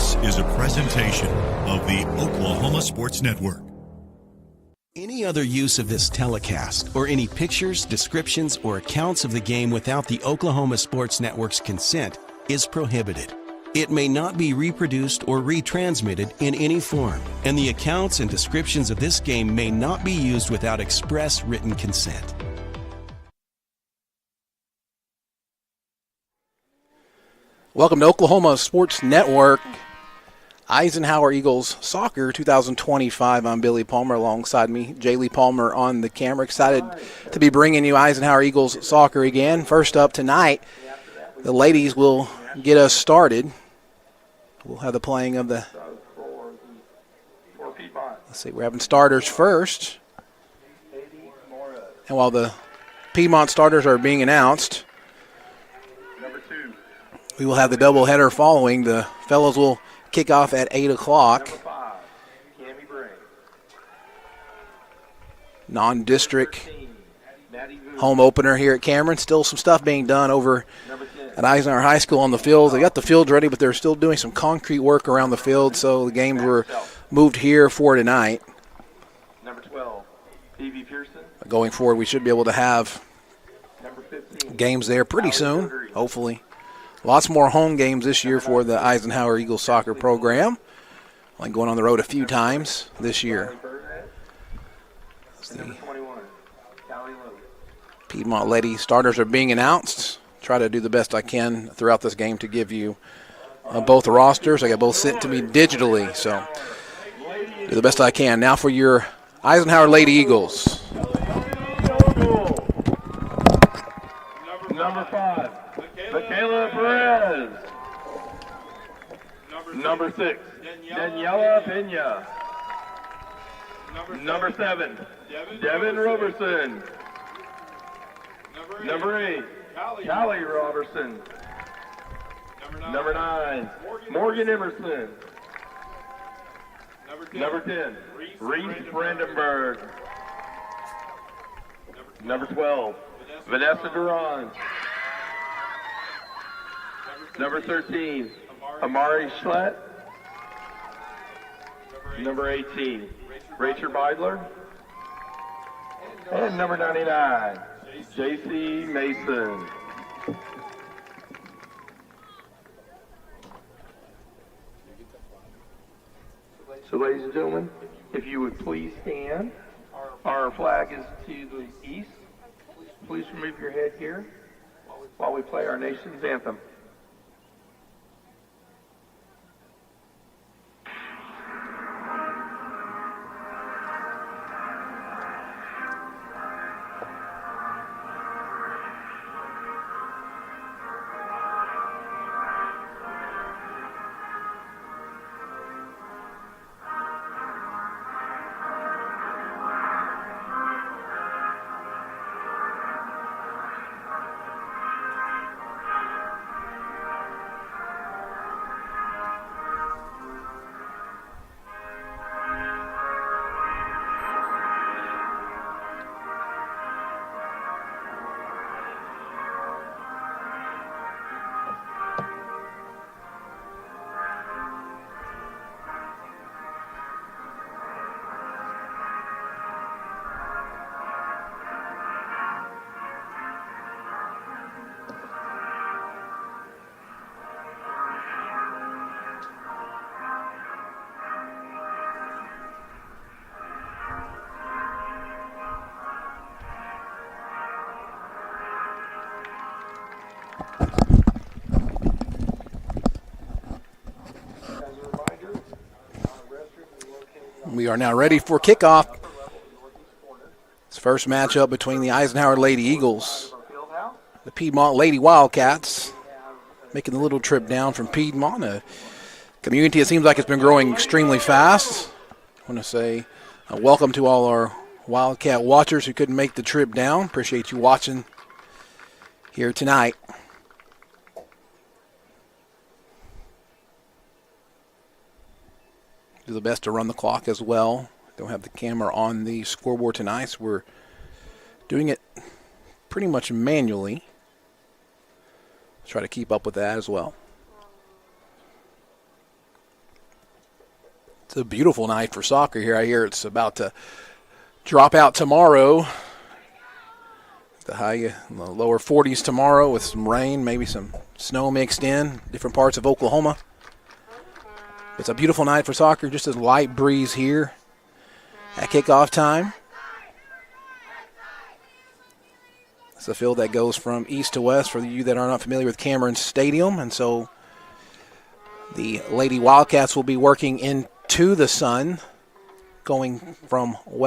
This is a presentation of the Oklahoma Sports Network. Any other use of this telecast or any pictures, descriptions, or accounts of the game without the Oklahoma Sports Network's consent is prohibited. It may not be reproduced or retransmitted in any form, and the accounts and descriptions of this game may not be used without express written consent. Welcome to Oklahoma Sports Network, Eisenhower Eagles Soccer 2025. I'm Billy Palmer. Alongside me, Jaylee Palmer on the camera. Excited to be bringing you Eisenhower Eagles Soccer again. First up tonight, the ladies will get us started. We'll have the playing of the, let's see, we're having starters first. And while the Piedmont starters are being announced, we will have the doubleheader following. The fellows will kick off at 8 o'clock. Non-district home opener here at Cameron. Still some stuff being done over at Eisenhower High School on the field. They got the fields ready, but they're still doing some concrete work around the field, so the games were moved here for tonight. Number 12, P.V. Pearson. Going forward, we should be able to have games there pretty soon, hopefully. Lots more home games this year for the Eisenhower Eagles soccer program. Like going on the road a few times this year. The Piedmont Lady starters are being announced. Try to do the best I can throughout this game to give you both rosters. I got both sent to me digitally, so do the best I can. Now for your Eisenhower Lady Eagles. Number 5. Michaela Perez. Number 6, Daniela Pena. Number 7, Devin Robertson. Number 8, Callie Robertson. Number 9, Morgan Emerson. Number 10, Reese Brandenburg. Number 12, Vanessa Duran. Number 13, Amari Schlett. Number 18, Rachel Beidler. And number 99, J.C. Mason. So, ladies and gentlemen, if you would please stand. Our flag is to the east. Please remove your headgear while we play our nation's anthem. We are now ready for kickoff. This first matchup between the Eisenhower Lady Eagles, the Piedmont Lady Wildcats, making the little trip down from Piedmont, a community it seems like it's been growing extremely fast. I want to say welcome to all our Wildcat watchers who couldn't make the trip down. Appreciate you watching here tonight. Do the best to run the clock as well. Don't have the camera on the scoreboard tonight, so we're doing it pretty much manually. Try to keep up with that as well. It's a beautiful night for soccer here. I hear it's about to drop out tomorrow. The lower 40s tomorrow with some rain, maybe some snow mixed in, different parts of Oklahoma. It's a beautiful night for soccer, just a light breeze here at kickoff time. It's a field that goes from east to west for you that are not familiar with Cameron Stadium. And so the Lady Wildcats will be working into the sun, going from from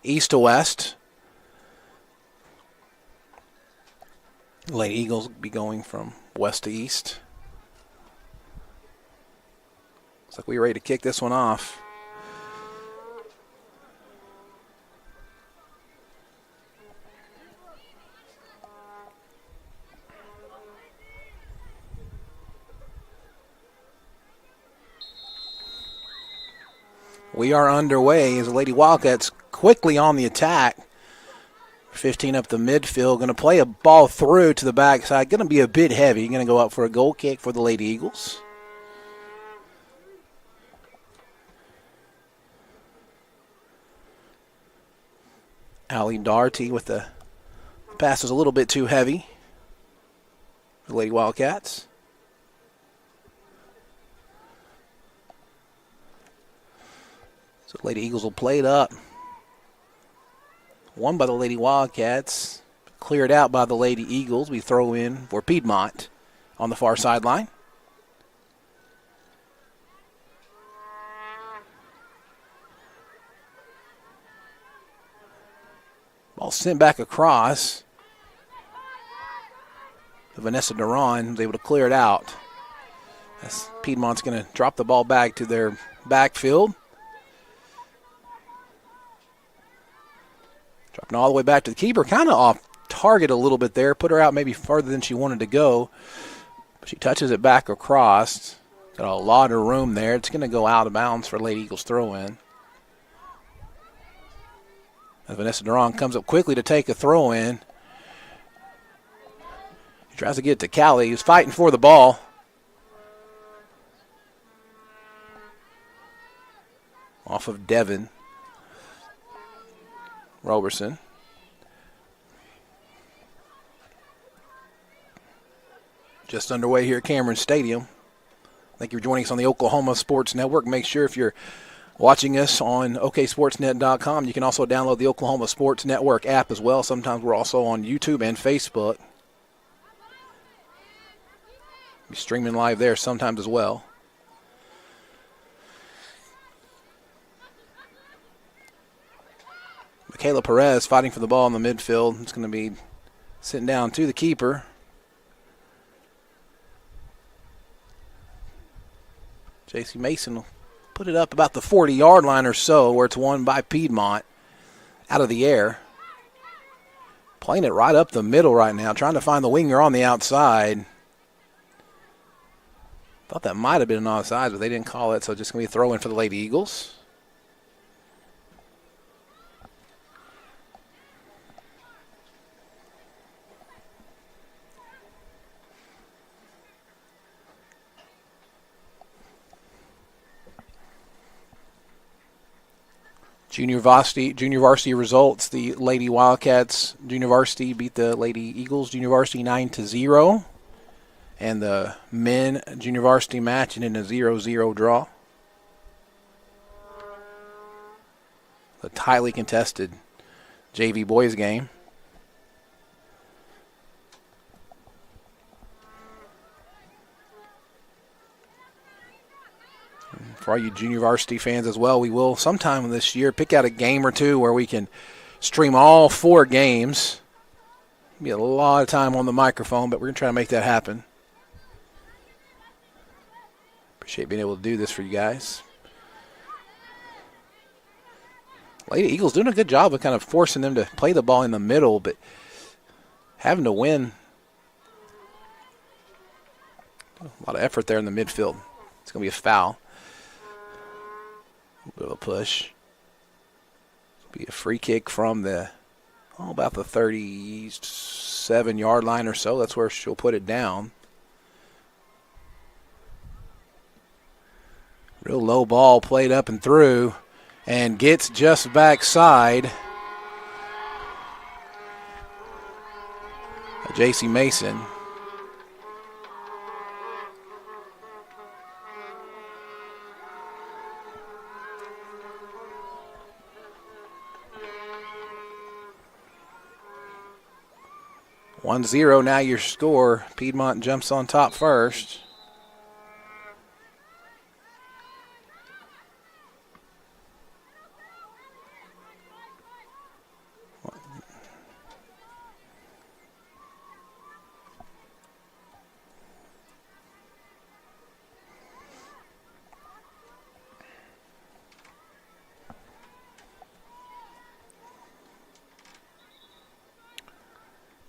east to west. The Lady Eagles will be going from west to east. Looks like we're ready to kick this one off. We are underway as the Lady Wildcats quickly on the attack. 15 up the midfield. Going to play a ball through to the backside. Going to be a bit heavy. Going to go up for a goal kick for the Lady Eagles. Allie Darty with the pass is a little bit too heavy for the Lady Wildcats. So Lady Eagles will play it up. Won by the Lady Wildcats. Cleared out by the Lady Eagles. We throw in for Piedmont on the far sideline. Ball sent back across. Vanessa Duran was able to clear it out. As Piedmont's going to drop the ball back to their backfield. Dropping all the way back to the keeper. Kind of off target a little bit there. Put her out maybe further than she wanted to go. But she touches it back across. Got a lot of room there. It's going to go out of bounds for Lady Eagles throw-in. As Vanessa Duran comes up quickly to take a throw-in. She tries to get it to Callie, who's fighting for the ball. Off of Devin Roberson. Just underway here at Cameron Stadium. Thank you for joining us on the Oklahoma Sports Network. Make sure if you're watching us on oksportsnet.com, you can also download the Oklahoma Sports Network app as well. Sometimes we're also on YouTube and Facebook. We're streaming live there sometimes as well. Michaela Perez fighting for the ball in the midfield. It's going to be sitting down to the keeper. J.C. Mason will put it up about the 40-yard line or so, where it's won by Piedmont out of the air. Playing it right up the middle right now, trying to find the winger on the outside. Thought that might have been an offside, but they didn't call it, so just going to be a throw-in for the Lady Eagles. Junior varsity results. The Lady Wildcats junior varsity beat the Lady Eagles junior varsity 9-0. And the men junior varsity match in a 0-0 draw. A tightly contested JV boys game. For all you junior varsity fans as well, we will sometime this year pick out a game or two where we can stream all 4 games. Be a lot of time on the microphone, but we're going to try to make that happen. Appreciate being able to do this for you guys. Lady Eagles doing a good job of kind of forcing them to play the ball in the middle, but having to win. A lot of effort there in the midfield. It's going to be a foul. A bit of a push. Be a free kick from the about the 37-yard line or so. That's where she'll put it down. Real low ball played up and through and gets just backside. J.C. Mason. One 0 now your score. Piedmont jumps on top first.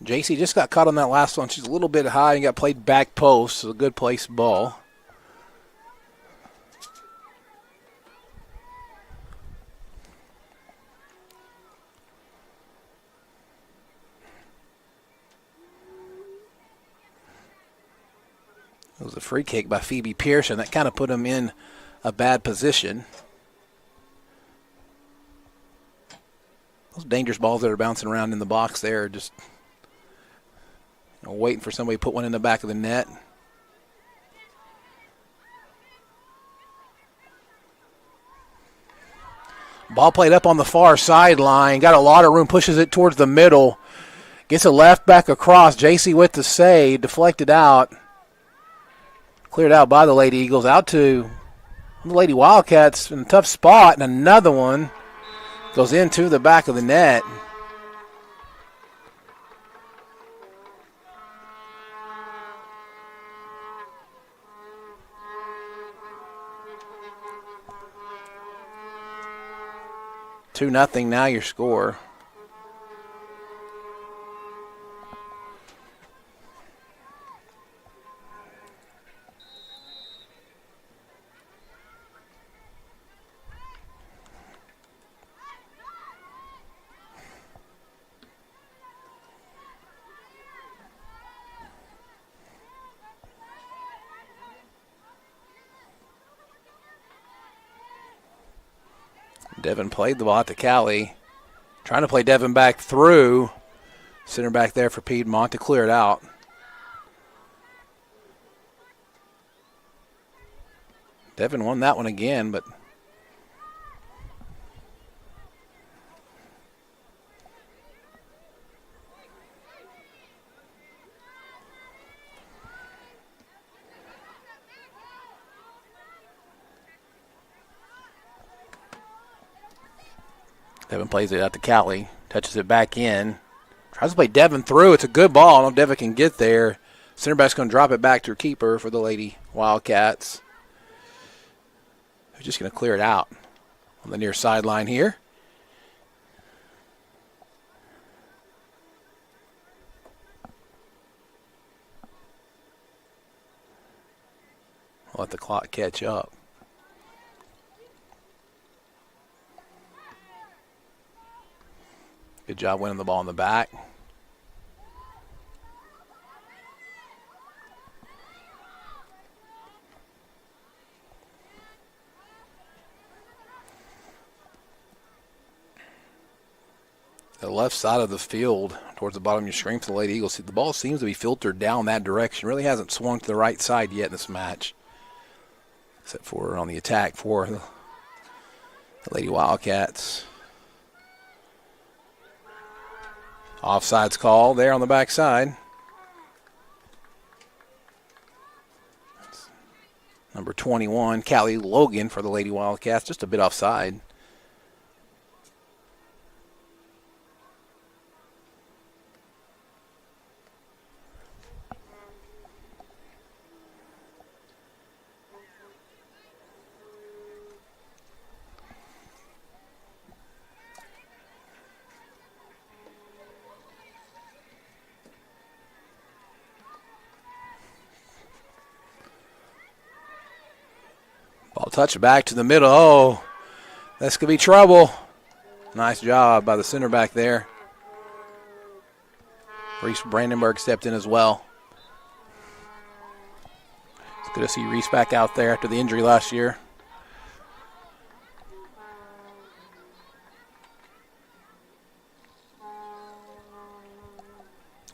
JC just got caught on that last one. She's a little bit high and got played back post. So a good place ball. It was a free kick by Phoebe Pearson. That kind of put him in a bad position. Those dangerous balls that are bouncing around in the box there are just waiting for somebody to put one in the back of the net. Ball played up on the far sideline. Got a lot of room. Pushes it towards the middle. Gets a left back across. JC with the save. Deflected out. Cleared out by the Lady Eagles. Out to the Lady Wildcats in a tough spot. And another one goes into the back of the net. Two 0 now your score. Devin played the ball to Callie. Trying to play Devin back through. Center back there for Piedmont to clear it out. Devin won that one again, but Devin plays it out to Callie. Touches it back in. Tries to play Devin through. It's a good ball. I don't know if Devin can get there. Center back's going to drop it back to her keeper for the Lady Wildcats. Who's just going to clear it out on the near sideline here. I'll let the clock catch up. Good job winning the ball in the back. The left side of the field towards the bottom of your screen for the Lady Eagles. The ball seems to be filtered down that direction. Really hasn't swung to the right side yet in this match. Except for on the attack for the Lady Wildcats. Offsides call there on the backside. Number 21, Callie Logan for the Lady Wildcats, just a bit offside. Ball touched back to the middle. Oh, this could be trouble. Nice job by the center back there. Reese Brandenburg stepped in as well. It's good to see Reese back out there after the injury last year.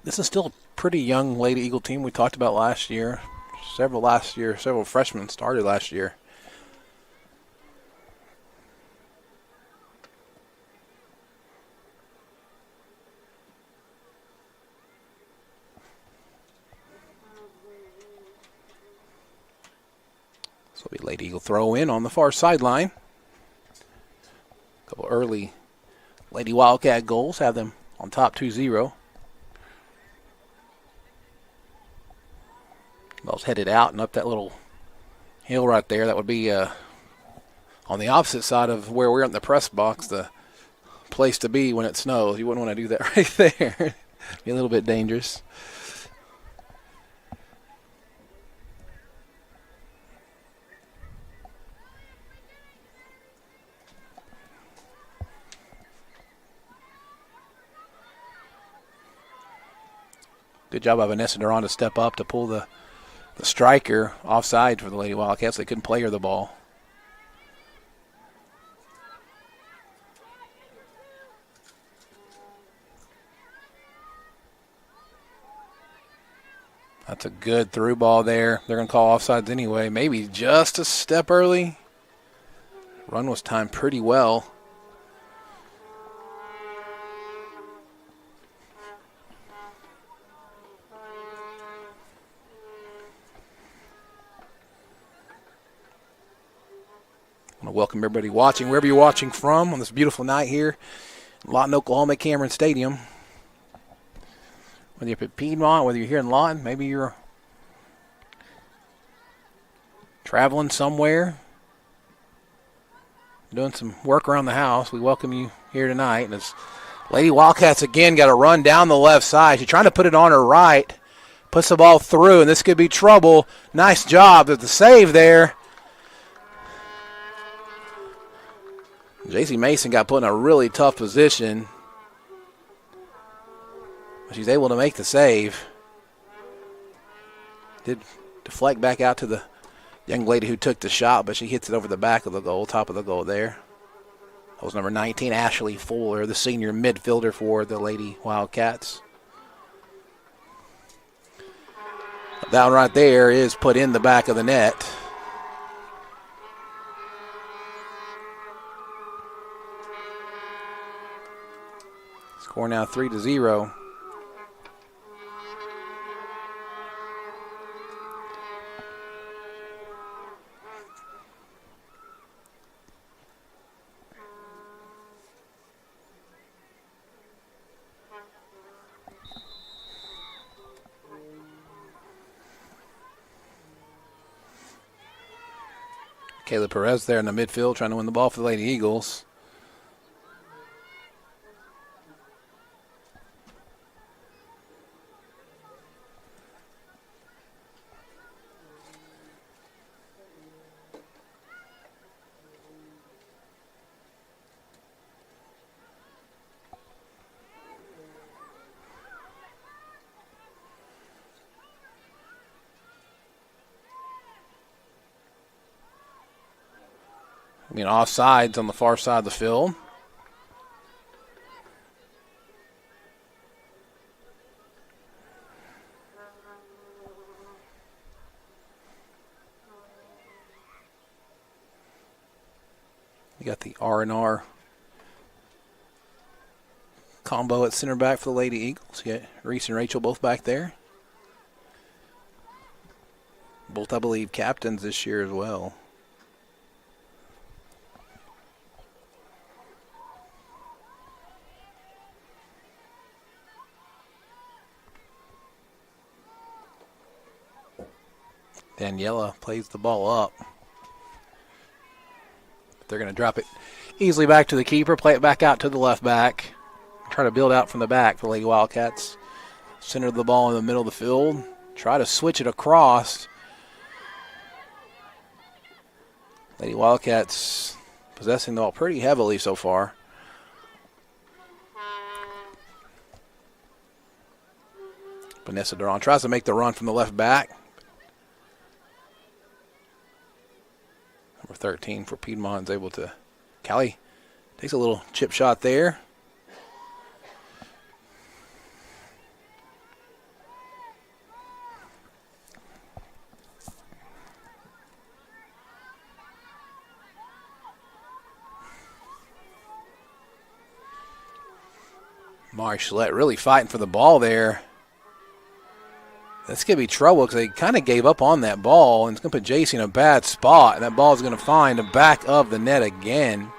This is still a pretty young Lady Eagle team we talked about last year. Several freshmen started last year. So it'll be Lady Eagle throw in on the far sideline. A couple early Lady Wildcat goals have them on top 2-0. Ball's headed out and up that little hill right there. That would be on the opposite side of where we're in the press box, the place to be when it snows. You wouldn't want to do that right there. Be a little bit dangerous. Good job by Vanessa Duran to step up to pull the striker offside for the Lady Wildcats. They couldn't play her the ball. That's a good through ball there. They're going to call offsides anyway. Maybe just a step early. Run was timed pretty well. I want to welcome everybody watching, wherever you're watching from on this beautiful night here in Lawton, Oklahoma, Cameron Stadium. Whether you're at Piedmont, whether you're here in Lawton, maybe you're traveling somewhere, doing some work around the house, we welcome you here tonight. And as Lady Wildcats again got a run down the left side. She's trying to put it on her right, puts the ball through, and this could be trouble. Nice job at the save there. J.C. Mason got put in a really tough position. She's able to make the save. Did deflect back out to the young lady who took the shot, but she hits it over the back of the goal, top of the goal there. That was number 19, Ashley Fuller, the senior midfielder for the Lady Wildcats. That one right there is put in the back of the net. Score now 3-0. Kayla Perez there in the midfield trying to win the ball for the Lady Eagles. Offsides on the far side of the field. You got the R&R combo at center back for the Lady Eagles. You got Reese and Rachel both back there. Both, I believe, captains this year as well. Daniela plays the ball up. They're going to drop it easily back to the keeper, play it back out to the left back. Try to build out from the back for Lady Wildcats. Center the ball in the middle of the field. Try to switch it across. Lady Wildcats possessing the ball pretty heavily so far. Vanessa Duran tries to make the run from the left back. Number 13 for Piedmont is able to. Callie takes a little chip shot there. Marshallette really fighting for the ball there. That's going to be trouble because they kind of gave up on that ball, and it's going to put JC in a bad spot, and that ball is going to find the back of the net again.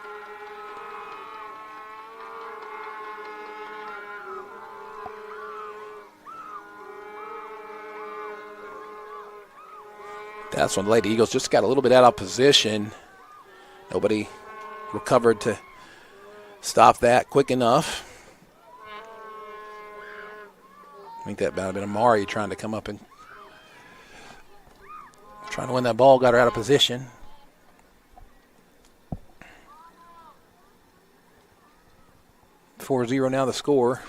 That's when the Lady Eagles just got a little bit out of position. Nobody recovered to stop that quick enough. I think that might have been Amari trying to come up and trying to win that ball, got her out of position. .40 now the score.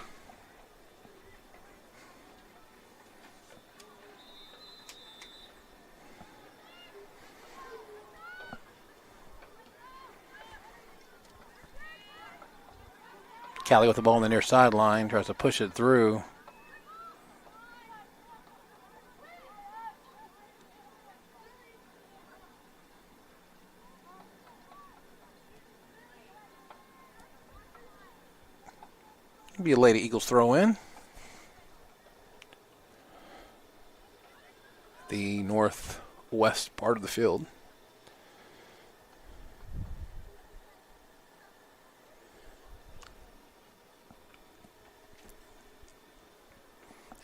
Callie with the ball on the near sideline, tries to push it through. Be a Lady Eagles throw in. The northwest part of the field.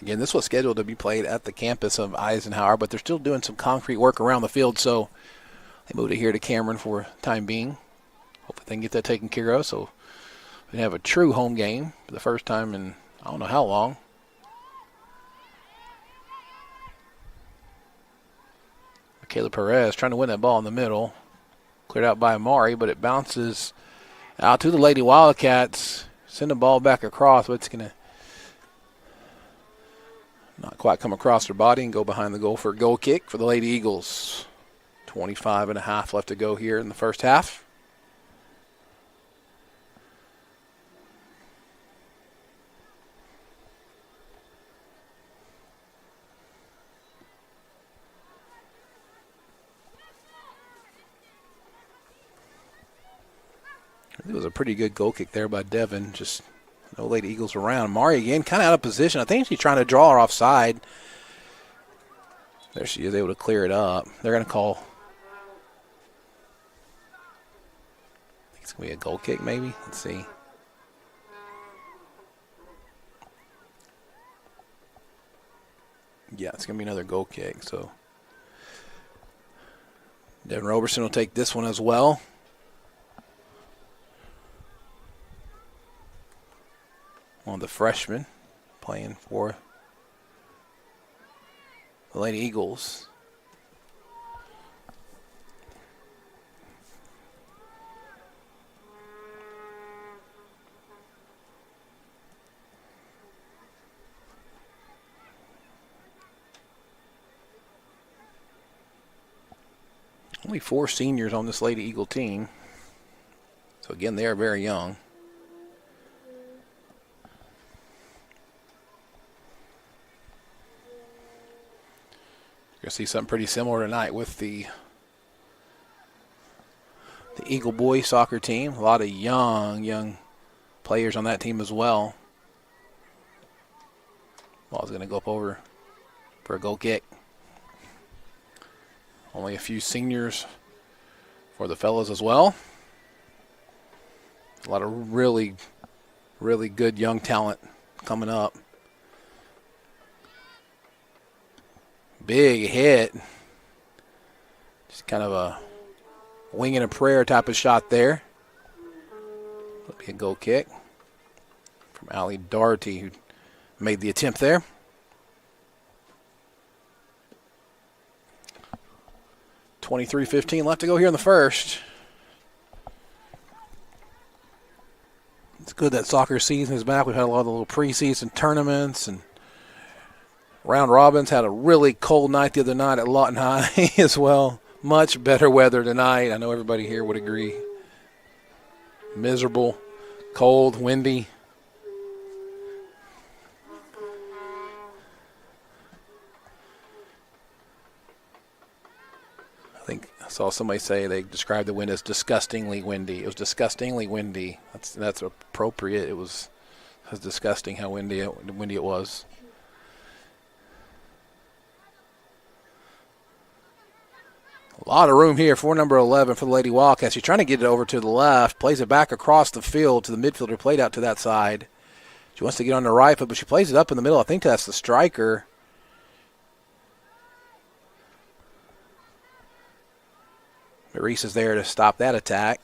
Again, this was scheduled to be played at the campus of Eisenhower, but they're still doing some concrete work around the field, so they moved it here to Cameron for the time being. Hopefully they can get that taken care of, so we can have a true home game for the first time in I don't know how long. Michaela Perez trying to win that ball in the middle. Cleared out by Amari, but it bounces out to the Lady Wildcats. Send the ball back across, but it's going to not quite come across her body and go behind the goal for a goal kick for the Lady Eagles. 25.5 left to go here in the first half. It was a pretty good goal kick there by Devin. Just no Lady Eagles around. Mari again, kind of out of position. I think she's trying to draw her offside. There she is, able to clear it up. They're going to call. I think it's going to be a goal kick maybe. Let's see. Yeah, it's going to be another goal kick. So Devin Roberson will take this one as well. One of the freshmen playing for the Lady Eagles. Only 4 seniors on this Lady Eagle team. So again, they are very young. You're going to see something pretty similar tonight with the Eagle boys soccer team. A lot of young players on that team as well. Ball's going to go up over for a goal kick. Only a few seniors for the fellas as well. A lot of really good young talent coming up. Big hit. Just kind of a wing and a prayer type of shot there. That'll be a goal kick from Allie Doherty, who made the attempt there. .23-15 left to go here in the first. It's good that soccer season is back. We've had a lot of little preseason tournaments and round robins. Had a really cold night the other night at Lawton High as well. Much better weather tonight. I know everybody here would agree. Miserable, cold, windy. I think I saw somebody say they described the wind as disgustingly windy. It was disgustingly windy. That's appropriate. It was That's disgusting how windy it was. A lot of room here for number 11 for the Lady Wildcats. She's trying to get it over to the left, plays it back across the field to the midfielder, played out to that side. She wants to get on the right foot, but she plays it up in the middle. I think that's the striker. Reese is there to stop that attack.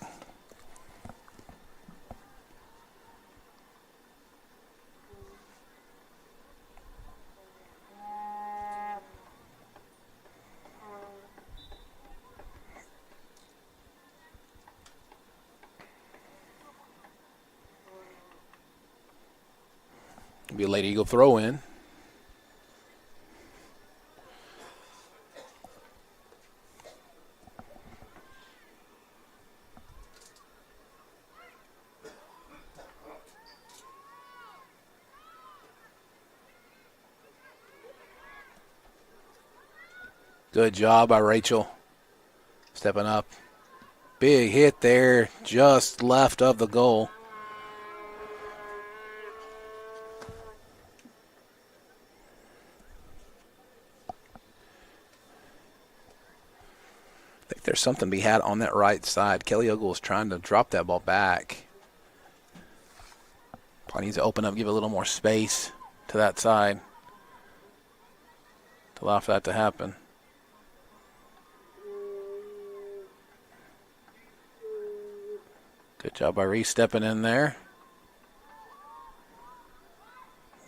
Be a Lady Eagle throw in. Good job by Rachel. Stepping up. Big hit there, just left of the goal. I think there's something to be had on that right side. Kelly Ogle is trying to drop that ball back. Probably needs to open up, give a little more space to that side to allow for that to happen. Good job by Reese stepping in there.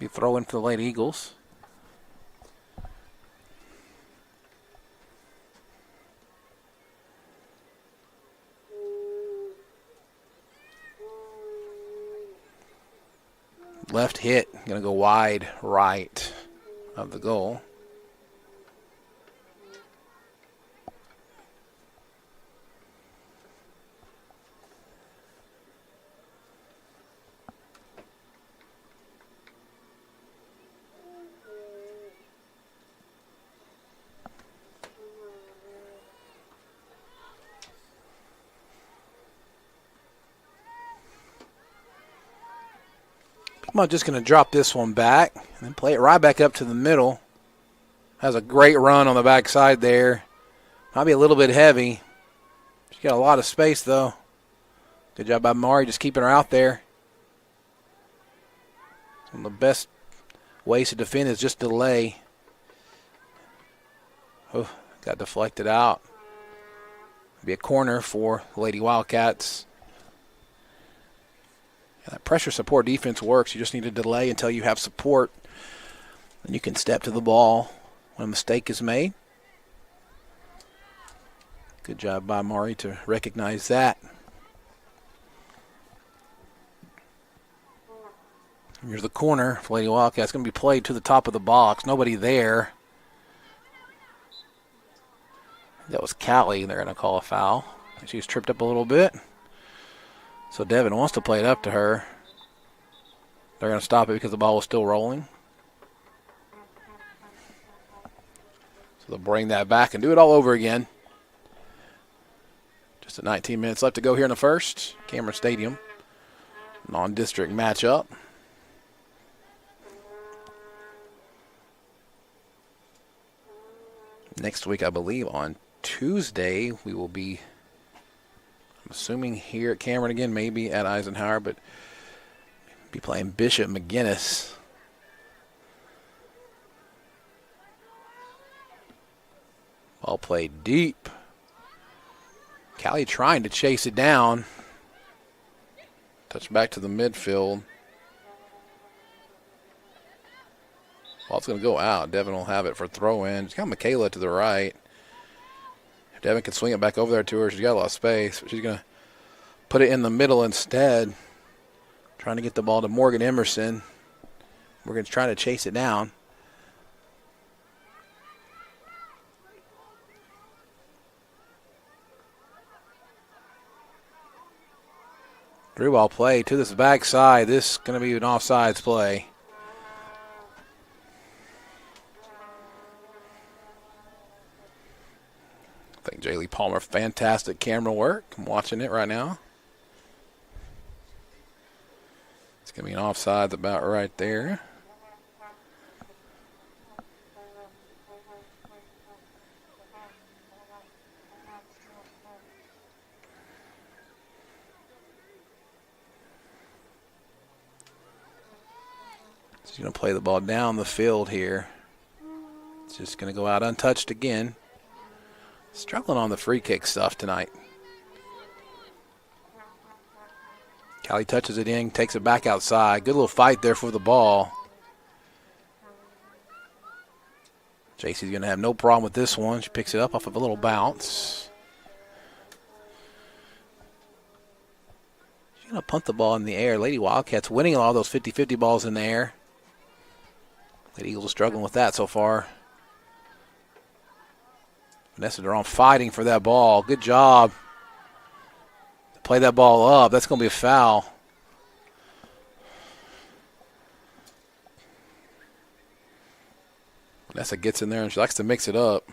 Be throwing for the Lady Eagles. Left hit, going to go wide right of the goal. Piedmont just going to drop this one back and then play it right back up to the middle. Has a great run on the backside there. Might be a little bit heavy. She's got a lot of space, though. Good job by Mari just keeping her out there. One of the best ways to defend is just delay. Oh, got deflected out. Be a corner for Lady Wildcats. That pressure support defense works. You just need to delay until you have support. Then you can step to the ball when a mistake is made. Good job by Mari to recognize that. Here's the corner for Lady Wildcats. It's going to be played to the top of the box. Nobody there. That was Callie. They're going to call a foul. She's tripped up a little bit. So Devin wants to play it up to her. They're going to stop it because the ball was still rolling. So they'll bring that back and do it all over again. Just 19 minutes left to go here in the first. Cameron Stadium. Non-district matchup. Next week, I believe, on Tuesday, we will be, I'm assuming, here at Cameron again, maybe at Eisenhower, but be playing Bishop McGinnis. Ball played deep. Callie trying to chase it down. Touch back to the midfield. Ball's going to go out. Devin will have it for throw-in. She's got Michaela to the right. If Devin can swing it back over there to her, she's got a lot of space. But she's going to put it in the middle instead. Trying to get the ball to Morgan Emerson. Morgan's trying to chase it down. Through ball play to this backside. This is going to be an offsides play. I think Jaylee Palmer, fantastic camera work. I'm watching it right now. It's Give me an offsides about right there. She's going to play the ball down the field here. It's just going to go out untouched again. Struggling on the free kick stuff tonight. Callie touches it in, takes it back outside. Good little fight there for the ball. JC's going to have no problem with this one. She picks it up off of a little bounce. She's going to punt the ball in the air. Lady Wildcats winning all those 50-50 balls in the air. Lady Eagles are struggling with that so far. Vanessa Duran fighting for that ball. Good job. Play that ball up. That's going to be a foul. Vanessa gets in there and she likes to mix it up.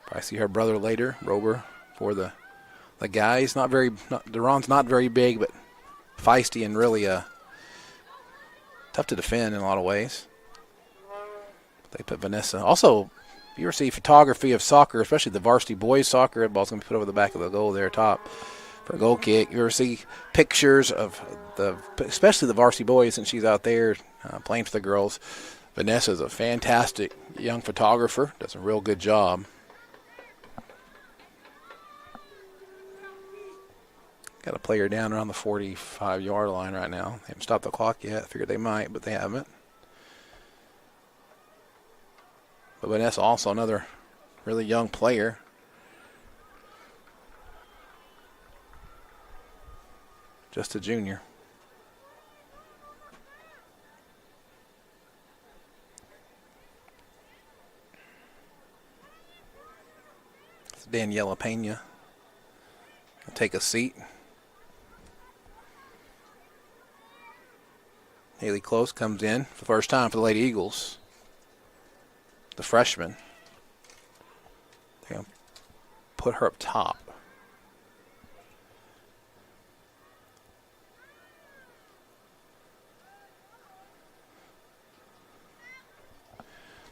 Probably see her brother later, Rober, for the guys. Duran's not very big, but feisty and really tough to defend in a lot of ways. They put Vanessa. Also, if you ever see photography of soccer, especially the varsity boys soccer, the ball's going to be put over the back of the goal there top for a goal kick. You ever see pictures of especially the varsity boys, and she's out there playing for the girls. Vanessa's a fantastic young photographer. Does a real good job. Got a player down around the 45-yard line right now. They haven't stopped the clock yet. I figured they might, but they haven't. But Vanessa also another really young player. Just a junior. It's Daniela Pena. Take a seat. Haley Close comes in for the first time for the Lady Eagles. The freshman. They're going to put her up top. I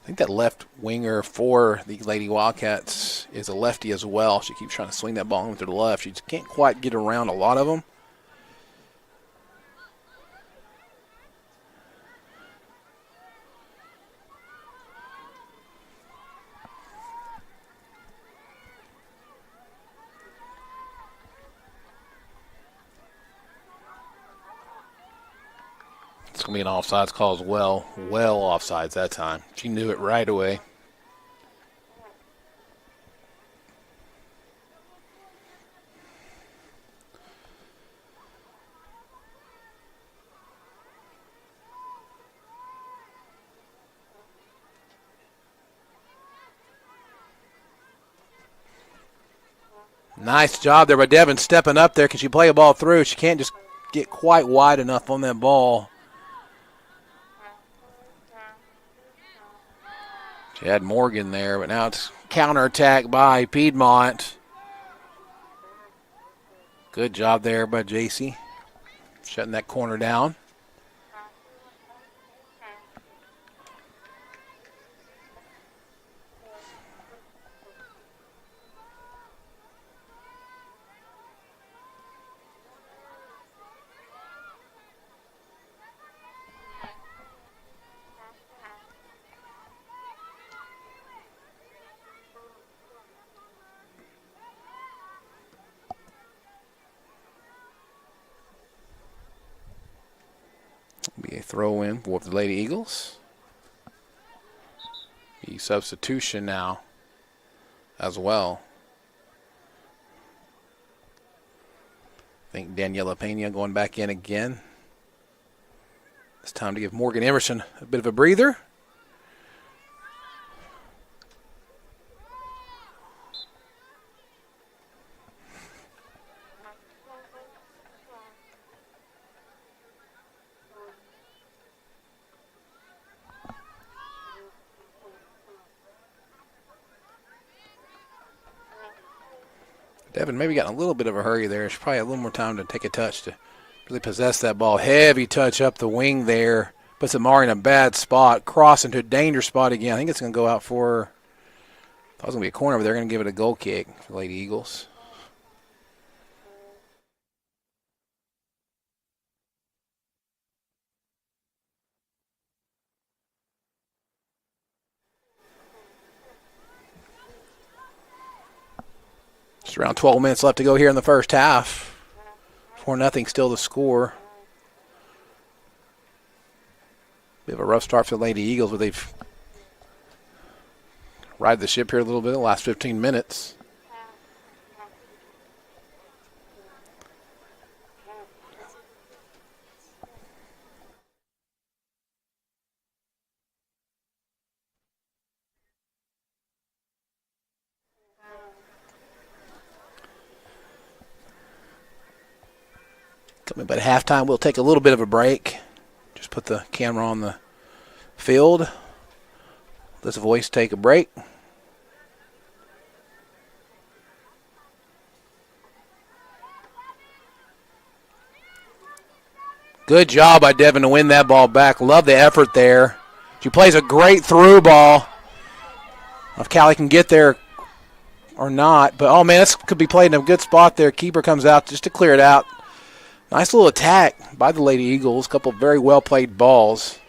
think that left winger for the Lady Wildcats is a lefty as well. She keeps trying to swing that ball to the left. She just can't quite get around a lot of them. It's going to be an offsides call as well. Well offsides that time. She knew it right away. Nice job there by Devin stepping up there. Can she play a ball through? She can't just get quite wide enough on that ball. She had Morgan there, but now it's counterattack by Piedmont. Good job there by JC, shutting that corner down. Be a throw in for the Lady Eagles. The substitution now as well. I think Daniela Pena going back in again. It's time to give Morgan Emerson a bit of a breather. Devin maybe got in a little bit of a hurry there. She probably had a little more time to take a touch to really possess that ball. Heavy touch up the wing there. Puts Amari in a bad spot. Cross into a danger spot again. I think it's going to go out for, thought it was going to be a corner, but they're going to give it a goal kick for Lady Eagles. Just around 12 minutes left to go here in the first half. 4-0 still the score. Bit of a rough start for the Lady Eagles, but they've ride the ship here a little bit in the last 15 minutes. Coming up at halftime, we'll take a little bit of a break. Just put the camera on the field. Let the voice take a break. Good job by Devin to win that ball back. Love the effort there. She plays a great through ball. If Callie can get there or not. But, oh, man, this could be played in a good spot there. Keeper comes out just to clear it out. Nice little attack by the Lady Eagles. A couple of very well-played balls.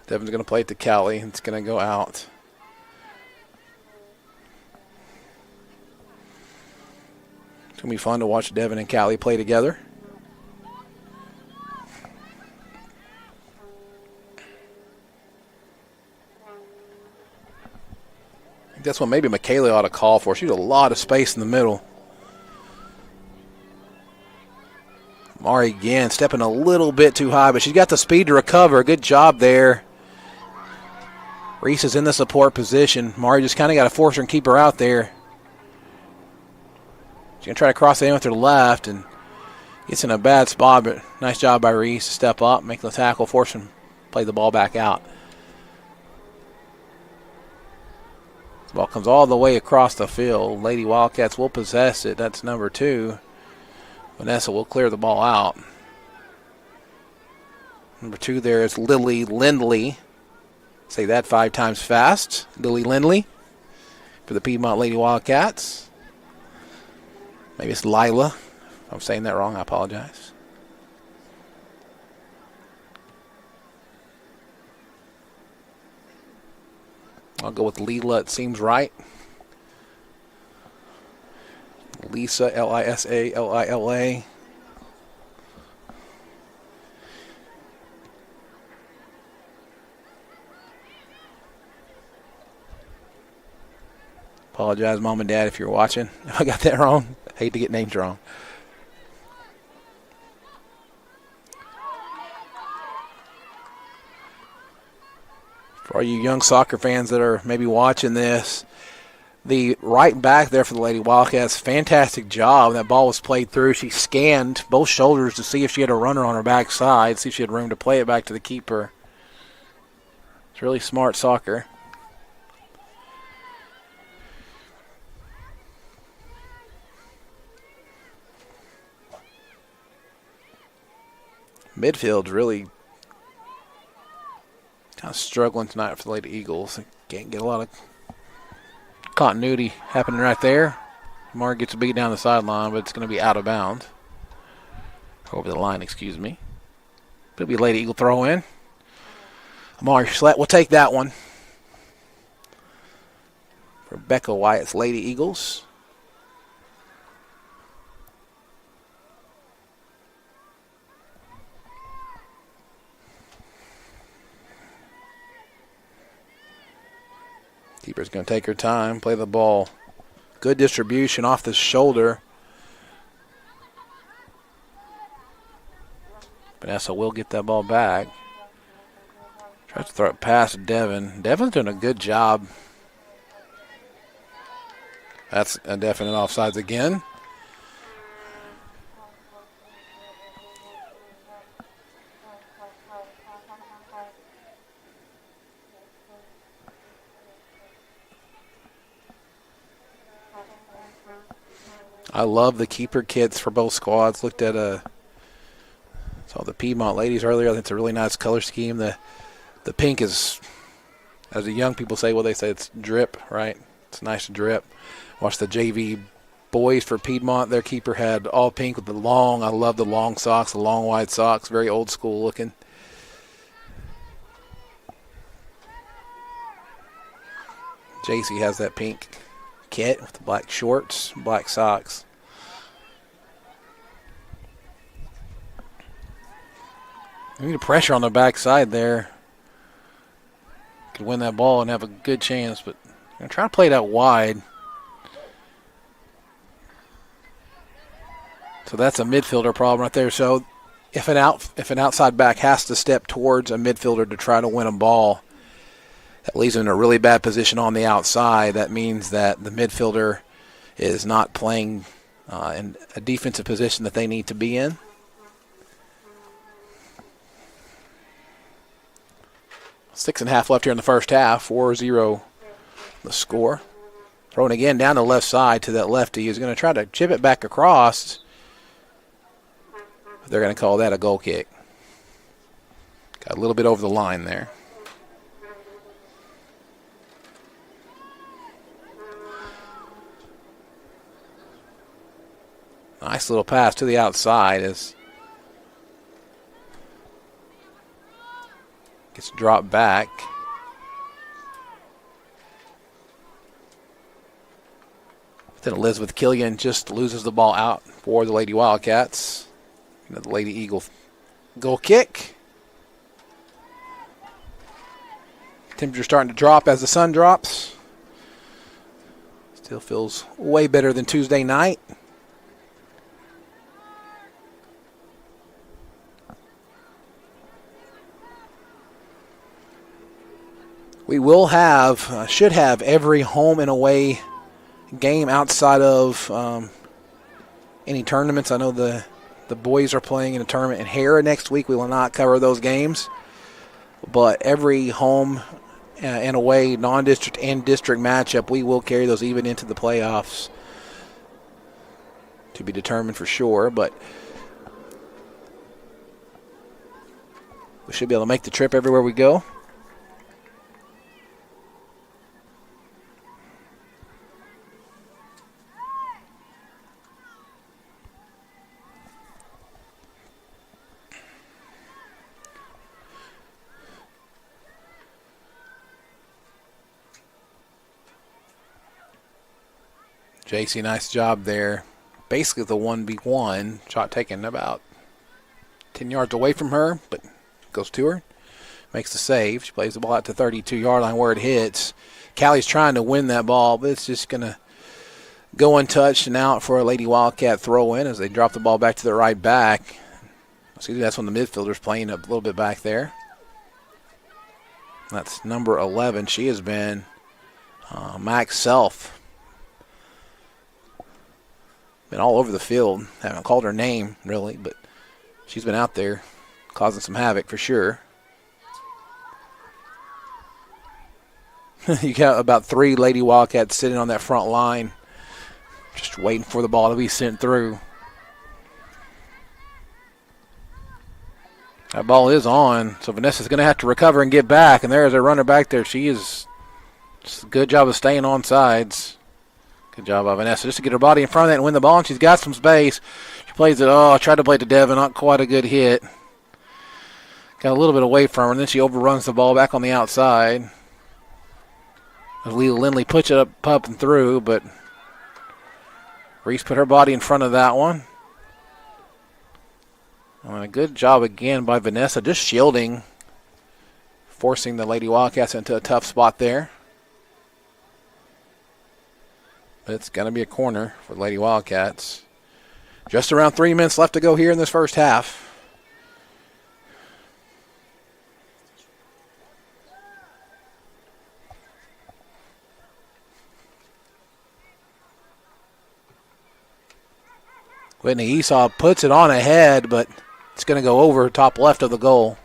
Devin's going to play it to Callie. It's going to go out. It's going to be fun to watch Devin and Callie play together. I think that's what maybe Michaela ought to call for. She's a lot of space in the middle. Mari again stepping a little bit too high, but she's got the speed to recover. Good job there. Reese is in the support position. Mari just kind of got to force her and keep her out there. She's going to try to cross it in with her left and gets in a bad spot, but nice job by Reese to step up, make the tackle, force him to play the ball back out. The ball comes all the way across the field. Lady Wildcats will possess it. That's number 2. Vanessa will clear the ball out. Number 2 there is Lily Lindley. Say that 5 times fast. Lily Lindley for the Piedmont Lady Wildcats. Maybe it's Lila. If I'm saying that wrong, I apologize. I'll go with Lila. It seems right. Lisa, Lisa, Lila. Apologize, Mom and Dad, if you're watching. If I got that wrong, I hate to get names wrong. For all you young soccer fans that are maybe watching this, the right back there for the Lady Wildcats, fantastic job. That ball was played through. She scanned both shoulders to see if she had a runner on her backside, see if she had room to play it back to the keeper. It's really smart soccer. Midfield's really kind of struggling tonight for the Lady Eagles. They can't get a lot of continuity happening right there. Mark gets a beat down the sideline, but it's going to be out of bounds. Over the line, excuse me. It'll be a Lady Eagle throw in. Amari Schlett will take that one. Rebecca Wyatt's Lady Eagles. Keeper's going to take her time, play the ball. Good distribution off the shoulder. Vanessa will get that ball back. Tries to throw it past Devin. Devin's doing a good job. That's a definite offsides again. I love the keeper kits for both squads. Looked at saw the Piedmont ladies earlier. I think it's a really nice color scheme. The pink is, as the young people say, well, they say it's drip, right? It's nice to drip. Watch the JV boys for Piedmont. Their keeper had all pink with the long. I love the long socks, the long wide socks. Very old school looking. JC has that pink kit with the black shorts, black socks. We need pressure on the backside there. Could win that ball and have a good chance, but I'm going to try to play that wide. So that's a midfielder problem right there. So if an outside back has to step towards a midfielder to try to win a ball, that leaves him in a really bad position on the outside. That means that the midfielder is not playing in a defensive position that they need to be in. Six and a half left here in the first half. 4-0 the score. Throwing again down the left side to that lefty. He's going to try to chip it back across. They're going to call that a goal kick. Got a little bit over the line there. Nice little pass to the outside as gets dropped back. Then Elizabeth Killian just loses the ball out for the Lady Wildcats. The Lady Eagle goal kick. Temperature starting to drop as the sun drops. Still feels way better than Tuesday night. We will have, should have every home and away game outside of any tournaments. I know the boys are playing in a tournament in Hera next week. We will not cover those games. But every home and away, non-district and district matchup, we will carry those even into the playoffs. To be determined for sure. But we should be able to make the trip everywhere we go. JC, nice job there. Basically the 1v1. Shot taken about 10 yards away from her, but goes to her. Makes the save. She plays the ball out to 32-yard line where it hits. Callie's trying to win that ball, but it's just going to go untouched and out for a Lady Wildcat throw-in as they drop the ball back to the right back. See, that's when the midfielder's playing a little bit back there. That's number 11. She has been Max Self. Been all over the field. Haven't called her name, really, but she's been out there causing some havoc for sure. You got about 3 Lady Wildcats sitting on that front line just waiting for the ball to be sent through. That ball is on, so Vanessa's going to have to recover and get back, and there's a runner back there. She is just a good job of staying on sides. Good job by Vanessa just to get her body in front of that and win the ball, and she's got some space. She plays it, tried to play it to Devin, not quite a good hit. Got a little bit away from her, and then she overruns the ball back on the outside. Leila Lindley puts it up and through, but Reese put her body in front of that one. And a good job again by Vanessa, just shielding, forcing the Lady Wildcats into a tough spot there. But it's going to be a corner for the Lady Wildcats. Just around 3 minutes left to go here in this first half. Whitney Esau puts it on ahead, but it's going to go over top left of the goal.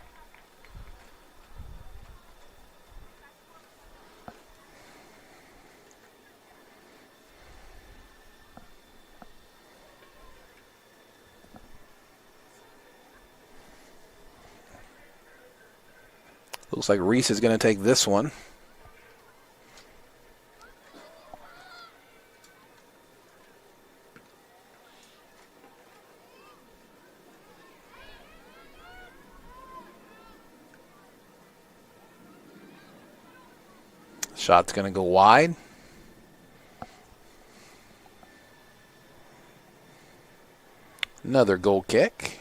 Looks like Reese is going to take this one. Shot's going to go wide. Another goal kick.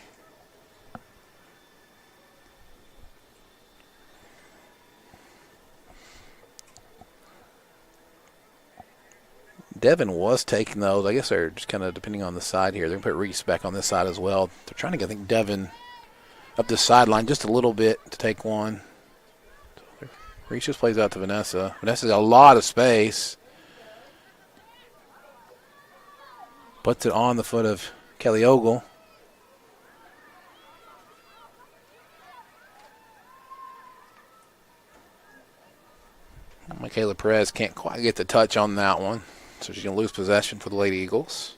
Devin was taking those. I guess they're just kind of depending on the side here. They're going to put Reese back on this side as well. They're trying to get, I think, Devin up the sideline just a little bit to take one. Reese just plays out to Vanessa. Vanessa's got a lot of space. Puts it on the foot of Kelly Ogle. Michaela Perez can't quite get the touch on that one, so she's going to lose possession for the Lady Eagles.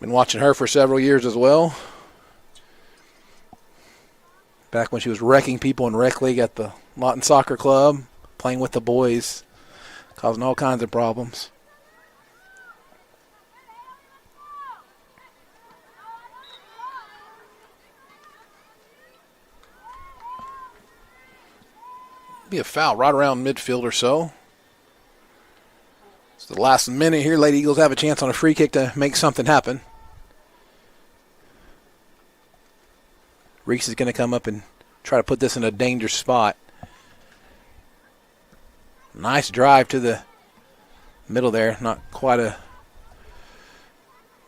Been watching her for several years as well. Back when she was wrecking people in rec league at the Lawton Soccer Club, playing with the boys, causing all kinds of problems. Be a foul right around midfield or so. It's the last minute here. Lady Eagles have a chance on a free kick to make something happen. Reese is going to come up and try to put this in a dangerous spot. Nice drive to the middle there. Not quite a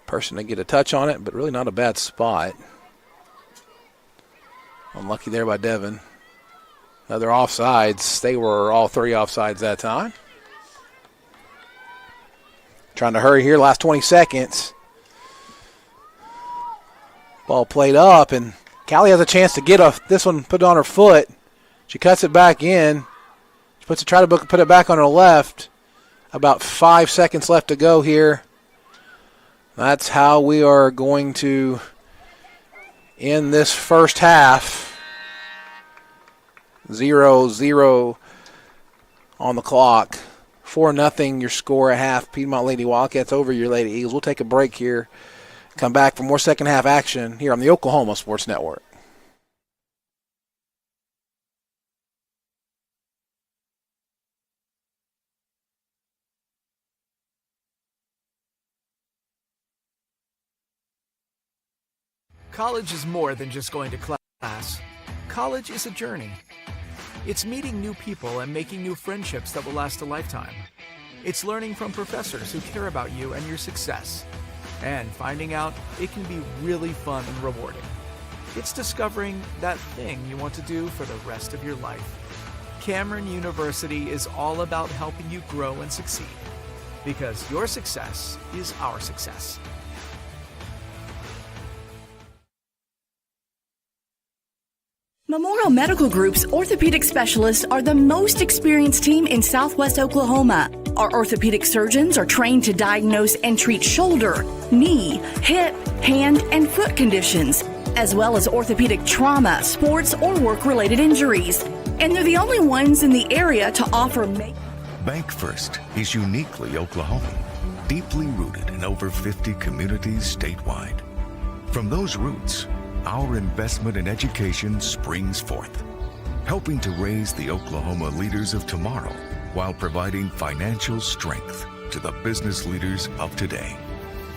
person to get a touch on it, but really not a bad spot. Unlucky there by Devin. Another offsides. They were all three offsides that time. Trying to hurry here, last 20 seconds. Ball played up, and Callie has a chance to get this one, put it on her foot. She cuts it back in. She put it back on her left. About 5 seconds left to go here. That's how we are going to end this first half. 0-0 on the clock. 4-0 your score at half. Piedmont Lady Wildcats over your Lady Eagles. We'll take a break here. Come back for more second half action here on the Oklahoma Sports Network. College is more than just going to class. College is a journey. It's meeting new people and making new friendships that will last a lifetime. It's learning from professors who care about you and your success. And finding out it can be really fun and rewarding. It's discovering that thing you want to do for the rest of your life. Cameron University is all about helping you grow and succeed. Because your success is our success. Memorial Medical Group's orthopedic specialists are the most experienced team in Southwest Oklahoma. Our orthopedic surgeons are trained to diagnose and treat shoulder, knee, hip, hand, and foot conditions, as well as orthopedic trauma, sports, or work-related injuries. And they're the only ones in the area to offer Bank First is uniquely Oklahoman, deeply rooted in over 50 communities statewide. From those roots, our investment in education springs forth, helping to raise the Oklahoma leaders of tomorrow while providing financial strength to the business leaders of today.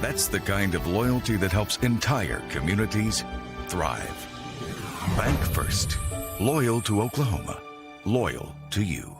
That's the kind of loyalty that helps entire communities thrive. Bank First, loyal to Oklahoma, loyal to you.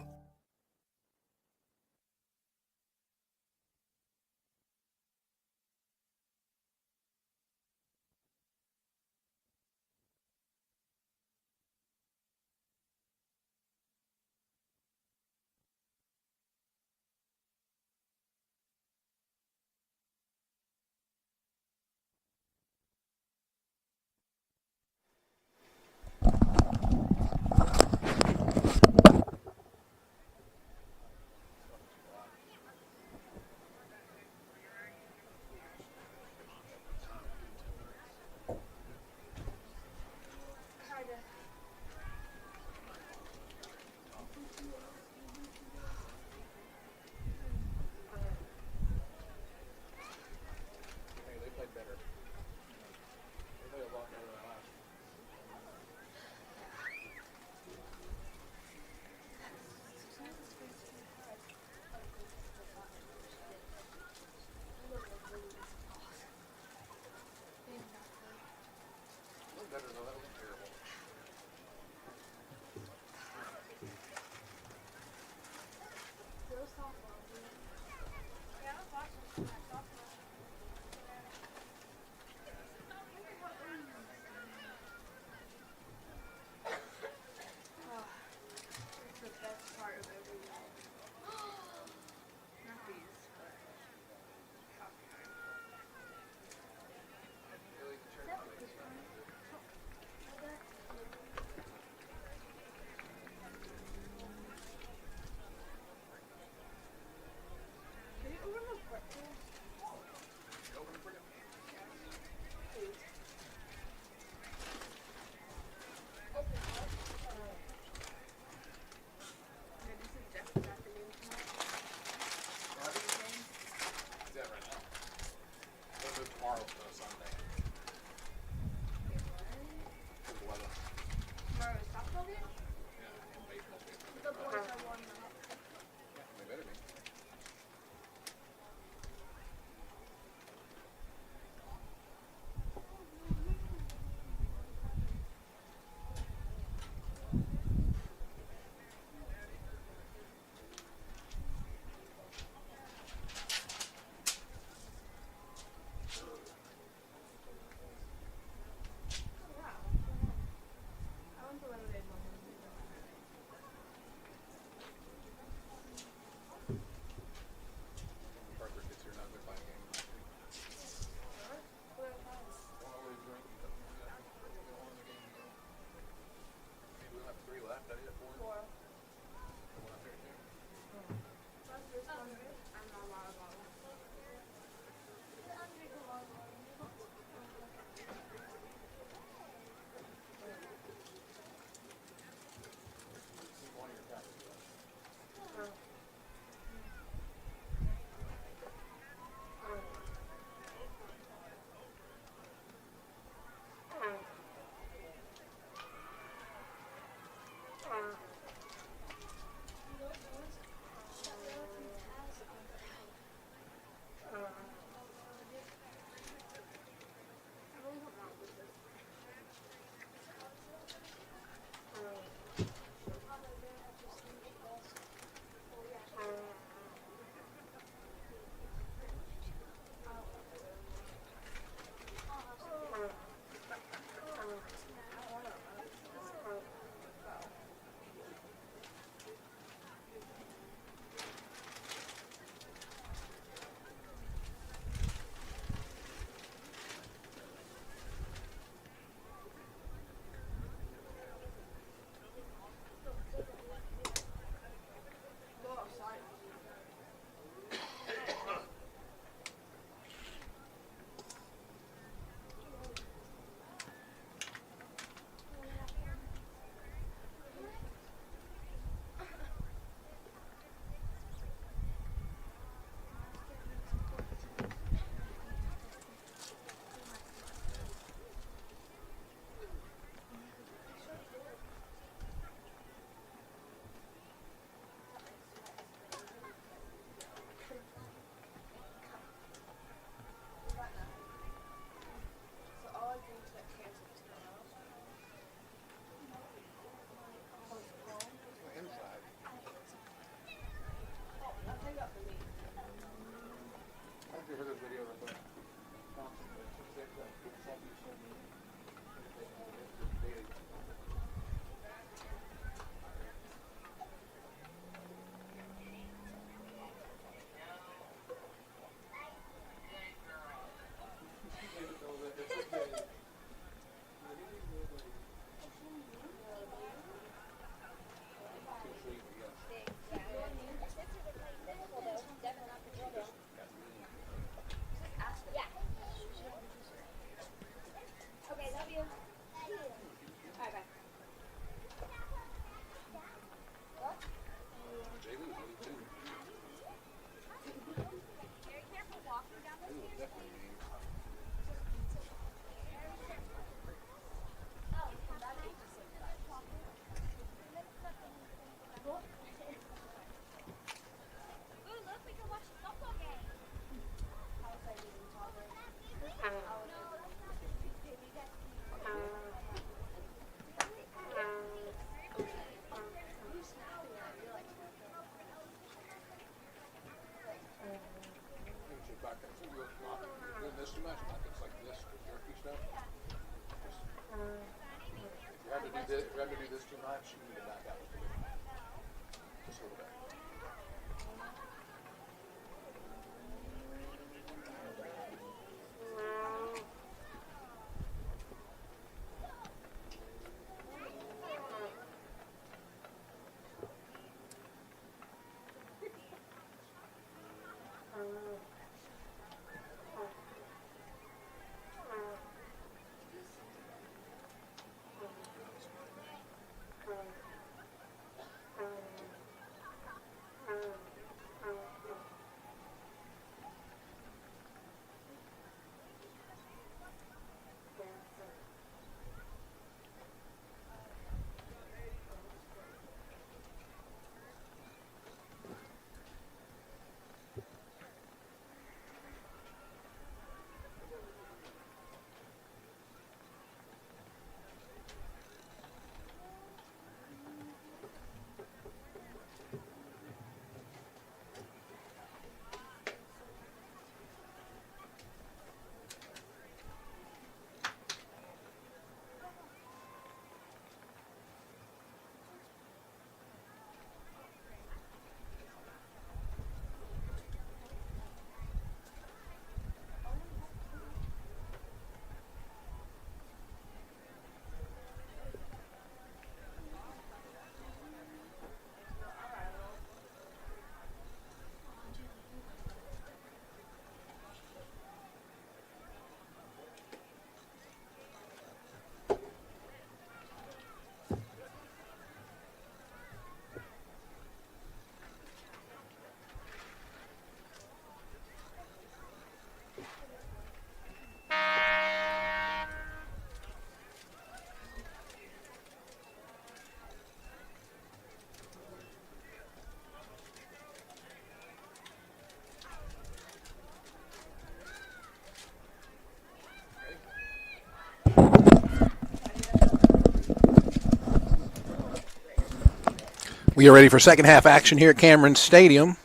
We are ready for second half action here at Cameron Stadium.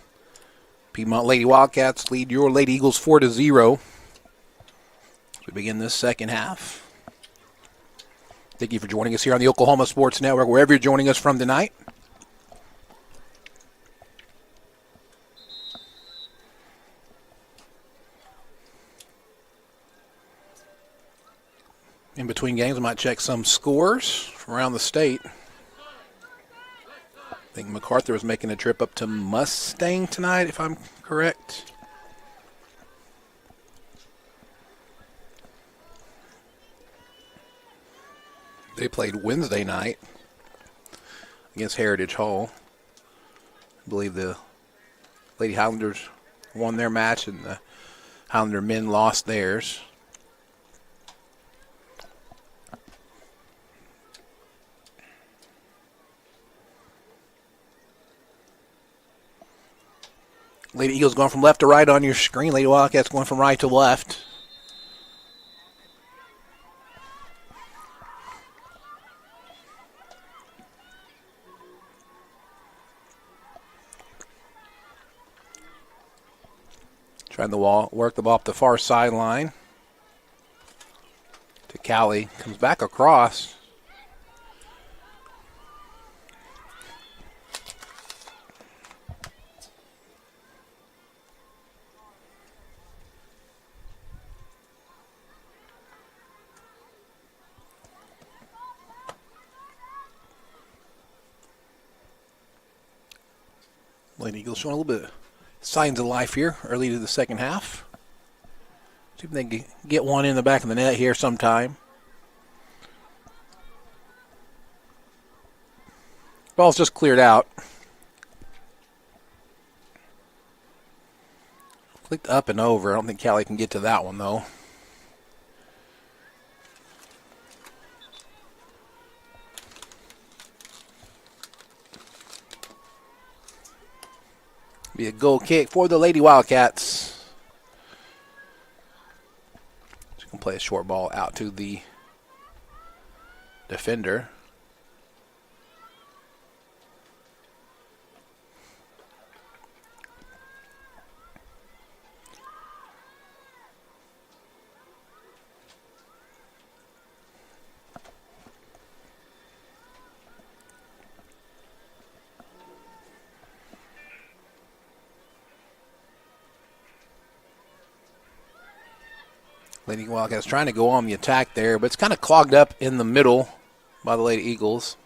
Piedmont Lady Wildcats lead your Lady Eagles 4-0. As we begin this second half. Thank you for joining us here on the Oklahoma Sports Network, wherever you're joining us from tonight. In between games, I might check some scores from around the state. I think MacArthur was making a trip up to Mustang tonight, if I'm correct. They played Wednesday night against Heritage Hall. I believe the Lady Highlanders won their match and the Highlander men lost theirs. Lady Eagles going from left to right on your screen. Lady Wildcats going from right to left. Trying to work the ball up the far sideline. To Callie. Comes back across. Lady Eagles showing a little bit of signs of life here early to the second half. See if they can get one in the back of the net here sometime. Ball's just cleared out. Flicked up and over. I don't think Callie can get to that one, though. Be a goal kick for the Lady Wildcats. She can play a short ball out to the defender. Lady Wildcats trying to go on the attack there, but it's kind of clogged up in the middle by the Lady Eagles.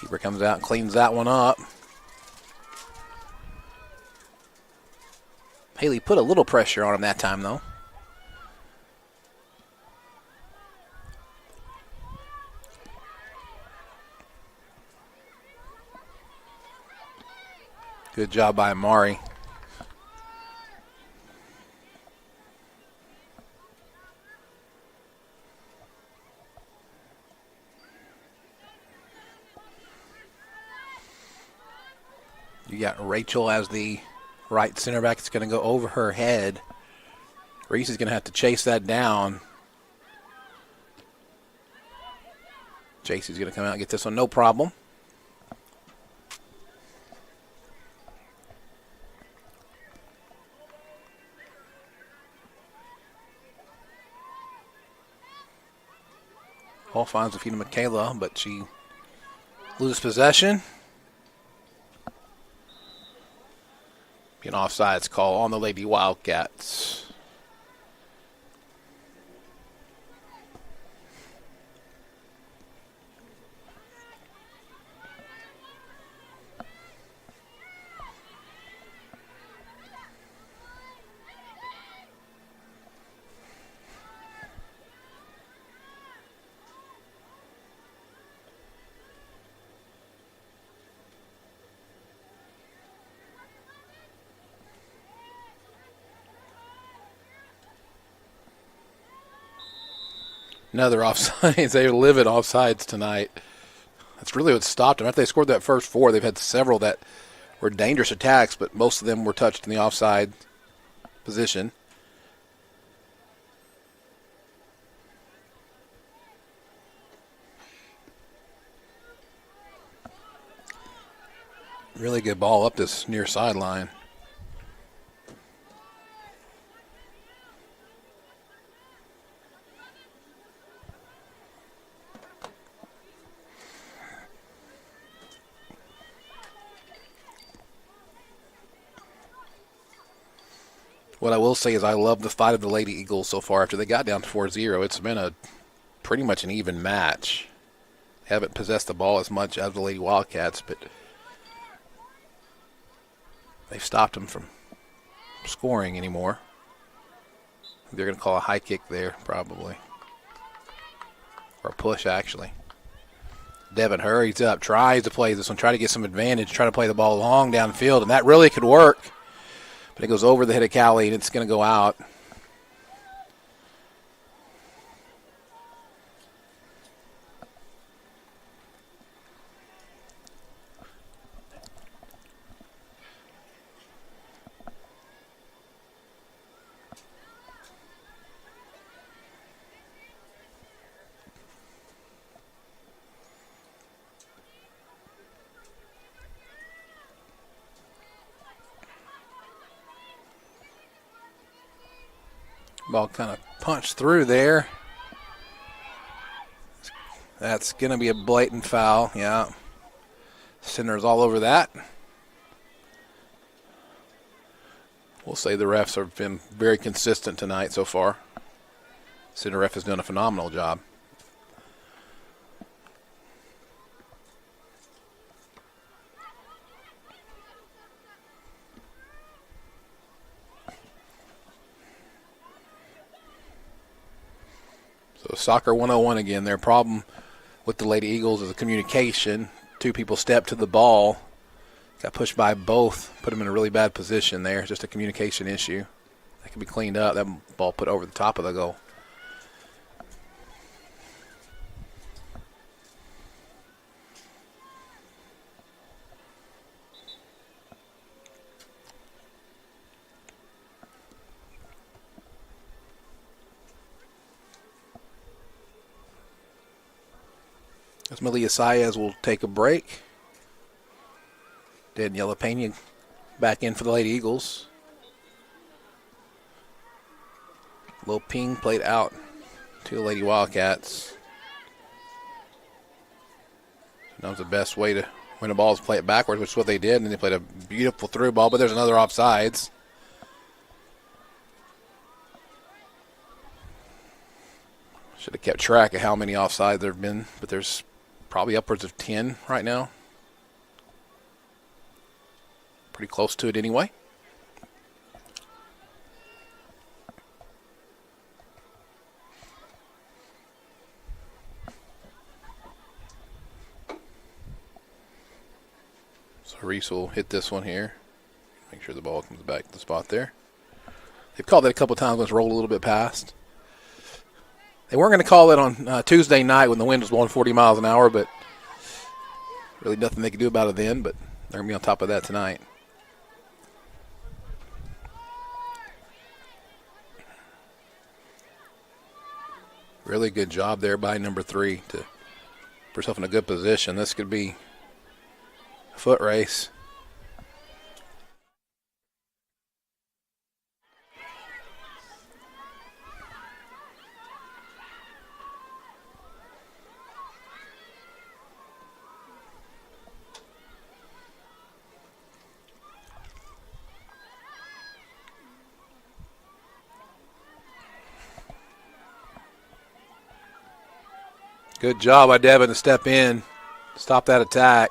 Keeper comes out and cleans that one up. Haley put a little pressure on him that time, though. Good job by Amari. You got Rachel as the right center back. It's going to go over her head. Reese is going to have to chase that down. JC's going to come out and get this one, no problem. Hall finds the feet of Michaela, but she loses possession. Be an offsides call on the Lady Wildcats. Another offsides. They live at offsides tonight. That's really what stopped them. After they scored that first four, they've had several that were dangerous attacks, but most of them were touched in the offside position. Really good ball up this near sideline. What I will say is I love the fight of the Lady Eagles so far. After they got down to 4-0, it's been a pretty much an even match. Haven't possessed the ball as much as the Lady Wildcats, but they've stopped them from scoring anymore. They're going to call a high kick there, probably. Or a push, actually. Devin hurries up, tries to play this one, try to get some advantage, try to play the ball long downfield, and that really could work. But it goes over the head of Callie, and it's going to go out. Ball kind of punched through there. That's going to be a blatant foul, yeah. Center's all over that. We'll say the refs have been very consistent tonight so far. Center ref has done a phenomenal job. So soccer 101 again. Their problem with the Lady Eagles is the communication. Two people stepped to the ball, got pushed by both, put them in a really bad position there. Just a communication issue. That can be cleaned up. That ball put over the top of the goal. As Malia Saez will take a break. Daniela Pena back in for the Lady Eagles. Little ping played out to the Lady Wildcats. That was the best way to when the balls play it backwards, which is what they did, and they played a beautiful through ball, but there's another offsides. Should have kept track of how many offsides there have been, but there's probably upwards of 10 right now. Pretty close to it anyway. So Reese will hit this one here. Make sure the ball comes back to the spot there. They've called that a couple times when it's rolled a little bit past. They weren't going to call it on Tuesday night when the wind was blowing 40 miles an hour, but really nothing they could do about it then, but they're going to be on top of that tonight. Really good job there by number 3 to put herself in a good position. This could be a foot race. Good job by Devin to step in, stop that attack.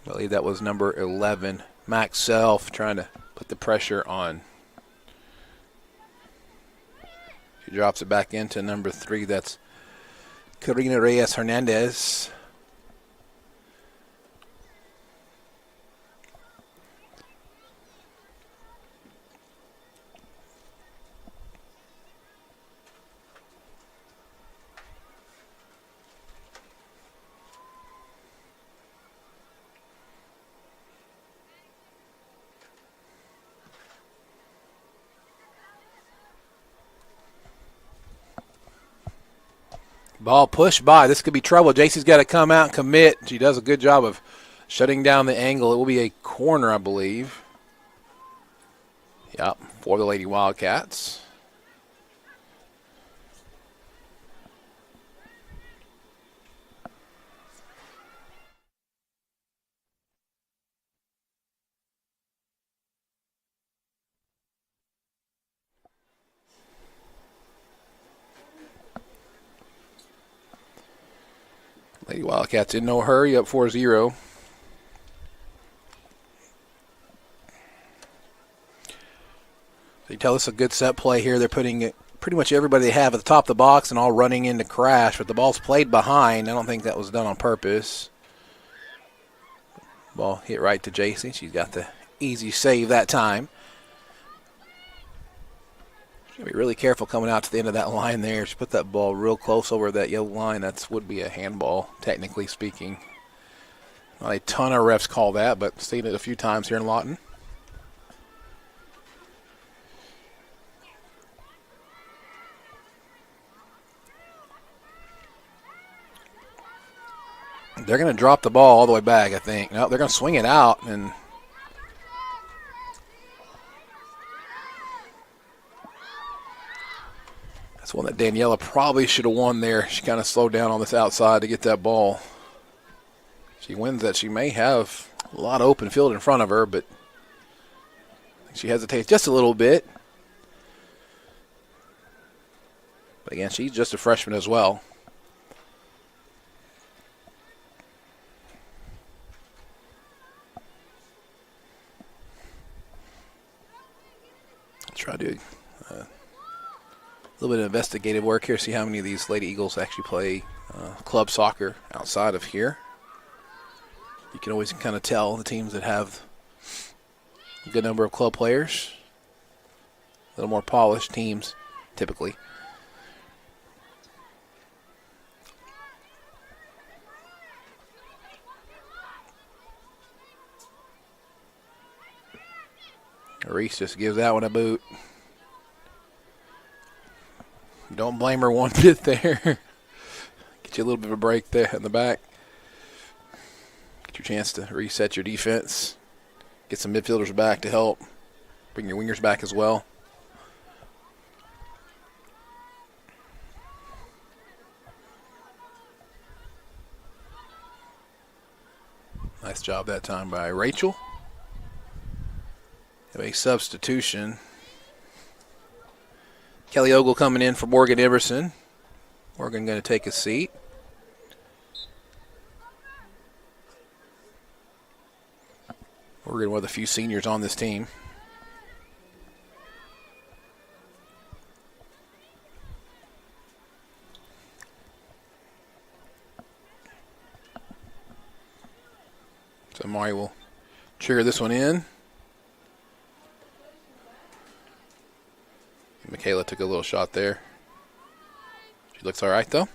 I believe that was number 11, Max Self, trying to put the pressure on. She drops it back into number 3. That's Karina Reyes Hernandez. Ball pushed by. This could be trouble. JC's got to come out and commit. She does a good job of shutting down the angle. It will be a corner, I believe. Yep, for the Lady Wildcats. Lady Wildcats in no hurry, up 4-0. They tell us a good set play here. They're putting pretty much everybody they have at the top of the box and all running into crash, but the ball's played behind. I don't think that was done on purpose. Ball hit right to JC. She's got the easy save that time. She'll be really careful coming out to the end of that line there. She put that ball real close over that yellow line. That would be a handball, technically speaking. Not a ton of refs call that, but seen it a few times here in Lawton. They're going to drop the ball all the way back, I think. No, they're going to swing it out, and that's one that Daniela probably should have won there. She kind of slowed down on this outside to get that ball. She wins that. She may have a lot of open field in front of her, but I think she hesitates just a little bit. But again, she's just a freshman as well. Try to do a little bit of investigative work here, see how many of these Lady Eagles actually play club soccer outside of here. You can always kind of tell the teams that have a good number of club players, a little more polished teams typically. Reese just gives that one a boot. Don't blame her one bit there. Get you a little bit of a break there in the back. Get your chance to reset your defense. Get some midfielders back to help. Bring your wingers back as well. Nice job that time by Rachel. Have a substitution. Kelly Ogle coming in for Morgan Iverson. Morgan going to take a seat. Morgan, one of the few seniors on this team. So Mari will trigger this one in. Michaela took a little shot there. She looks all right, though.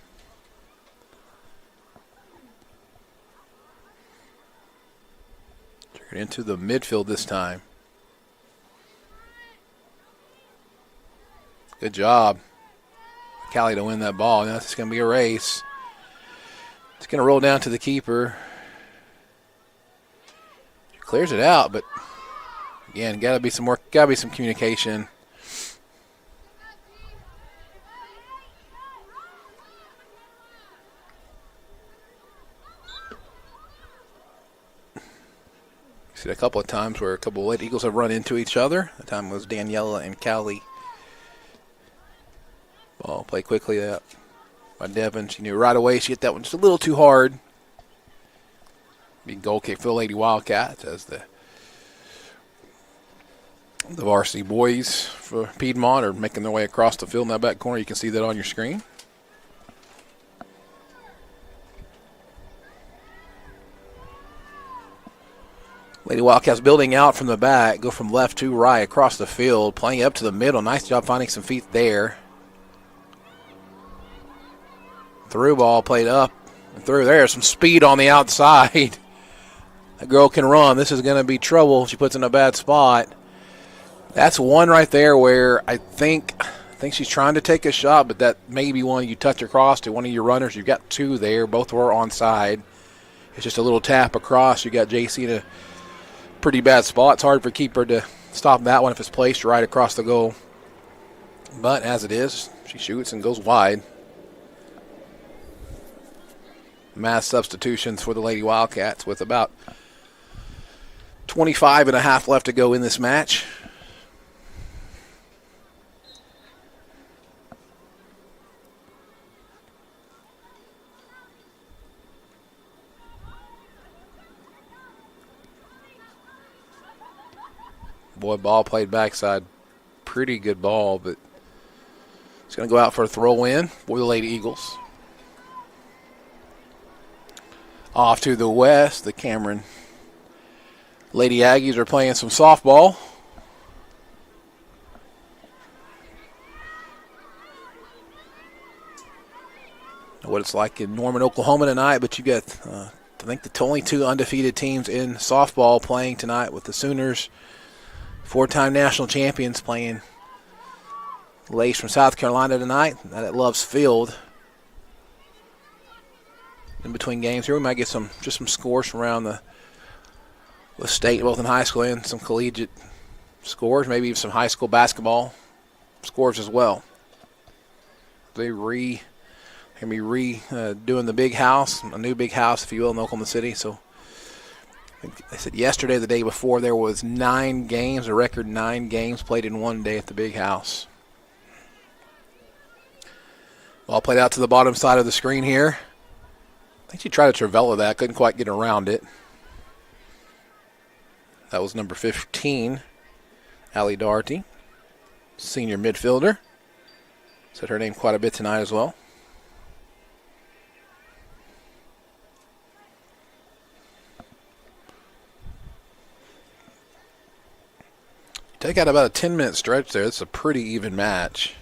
Triggered into the midfield this time. Good job. Callie to win that ball. Now it's going to be a race. It's going to roll down to the keeper. She clears it out, but again, got to be some communication. See a couple of times where a couple of Lady Eagles have run into each other. The time was Daniela and Callie. Ball played quickly out by Devin. She knew right away she hit that one just a little too hard. Big goal kick for the Lady Wildcats as the varsity boys for Piedmont are making their way across the field in that back corner. You can see that on your screen. Lady Wildcats building out from the back, go from left to right across the field, playing up to the middle. Nice job finding some feet there. Through ball played up and through there. Some speed on the outside. That girl can run. This is going to be trouble. She puts in a bad spot. That's one right there where I think she's trying to take a shot, but that may be one you touch across to one of your runners. You've got two there. Both were onside. It's just a little tap across. You got JC in a pretty bad spot. It's hard for keeper to stop that one if it's placed right across the goal. But as it is, she shoots and goes wide. Mass substitutions for the Lady Wildcats with about 25 and a half left to go in this match. Boy, ball played backside. Pretty good ball, but it's going to go out for a throw in for the Lady Eagles. Off to the west, the Cameron Lady Aggies are playing some softball. What it's like in Norman, Oklahoma tonight, but you got, I think, the only two undefeated teams in softball playing tonight with the Sooners. Four-time national champions playing Lace from South Carolina tonight. That at Love's Field. In between games here, we might get some scores from around the state, both in high school and some collegiate scores. Maybe even some high school basketball scores as well. They're going to be doing the big house, a new big house, if you will, in Oklahoma City. So I think they said yesterday, the day before, there was 9 games, a record 9 games played in one day at the big house. Ball played out to the bottom side of the screen here. I think she tried to Travella that, couldn't quite get around it. That was number 15, Allie Doherty, senior midfielder. Said her name quite a bit tonight as well. Take out about a 10-minute stretch there. It's a pretty even match.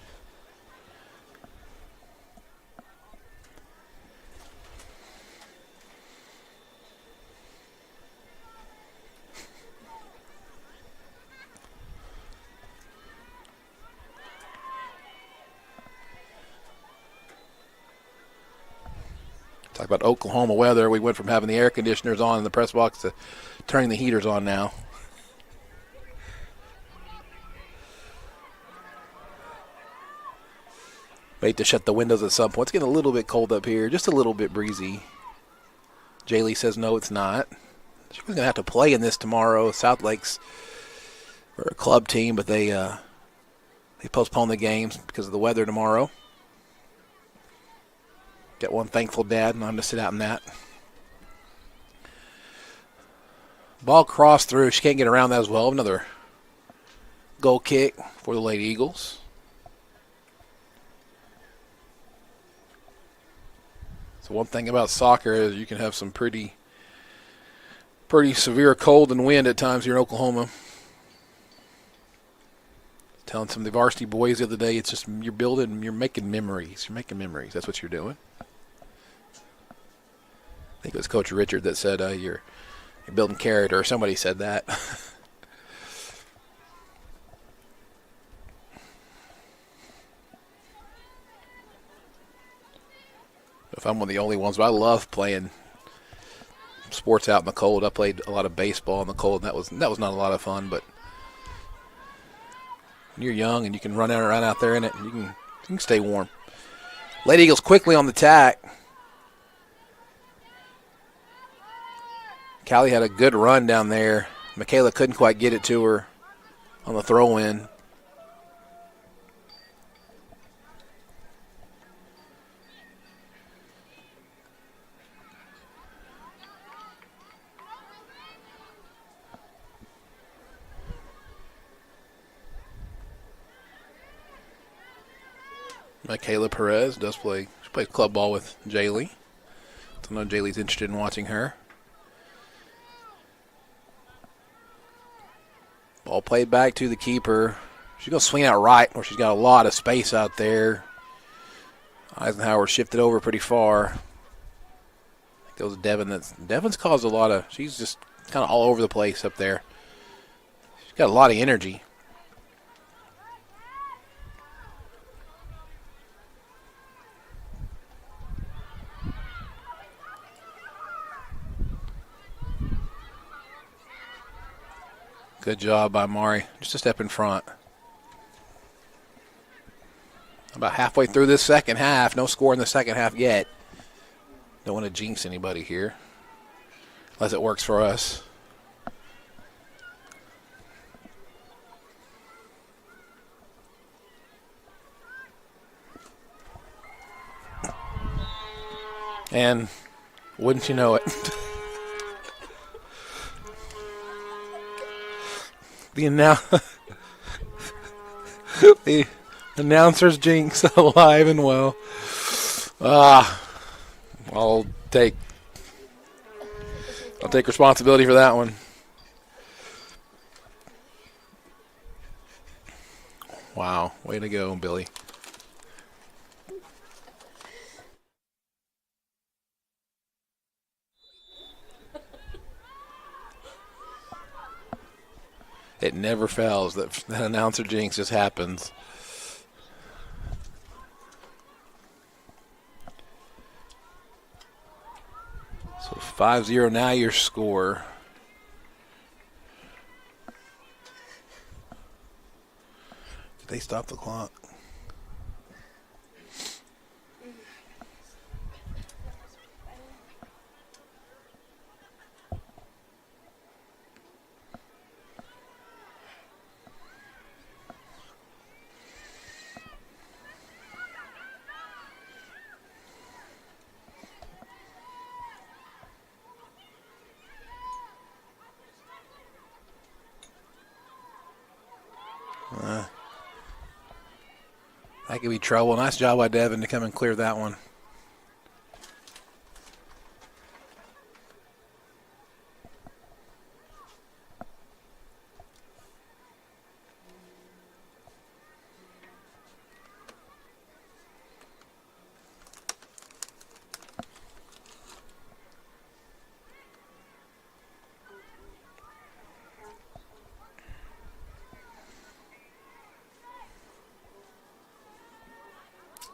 Talk about Oklahoma weather. We went from having the air conditioners on in the press box to turning the heaters on now. Wait to shut the windows at some point. It's getting a little bit cold up here, just a little bit breezy. Jaylee says no, it's not. She was going to have to play in this tomorrow. South Lakes are a club team, but they postponed the games because of the weather tomorrow. Got one thankful dad, and I'm going to sit out in that. Ball crossed through. She can't get around that as well. Another goal kick for the Lady Eagles. So one thing about soccer is you can have some pretty severe cold and wind at times here in Oklahoma. Telling some of the varsity boys the other day, it's just you're making memories. You're making memories. That's what you're doing. I think it was Coach Richard that said you're building character, or somebody said that. If I'm one of the only ones, but I love playing sports out in the cold. I played a lot of baseball in the cold, and that was not a lot of fun. But when you're young and you can run out there in it, and you can stay warm. Lady Eagles quickly on the tack. Callie had a good run down there. Michaela couldn't quite get it to her on the throw-in. Michaela Perez she plays club ball with Jaylee. So I know Jaylee's interested in watching her. Ball played back to the keeper. She's going to swing out right where she's got a lot of space out there. Eisenhower shifted over pretty far. I think it was Devin. Devin's caused a lot of, she's just kind of all over the place up there. She's got a lot of energy. Good job by Mari. Just a step in front. About halfway through this second half. No score in the second half yet. Don't want to jinx anybody here. Unless it works for us. And wouldn't you know it. The announcer's jinx alive and well. I'll take responsibility for that one. Wow, way to go, Billy. It never fails. That announcer jinx just happens. So 5-0 now your score. Did they stop the clock? That could be trouble. Nice job by Devin to come and clear that one.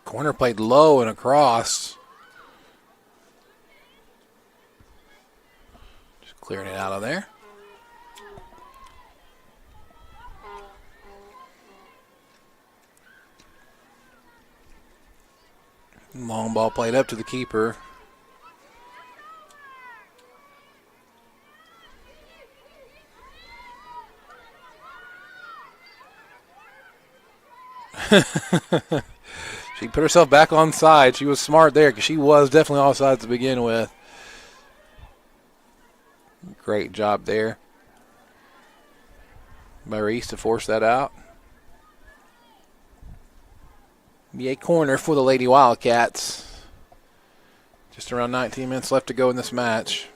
Corner played low and across. Just clearing it out of there. Long ball played up to the keeper. She put herself back on side. She was smart there because she was definitely off sides to begin with. Great job there by Reese to force that out. Be a corner for the Lady Wildcats. Just around 19 minutes left to go in this match.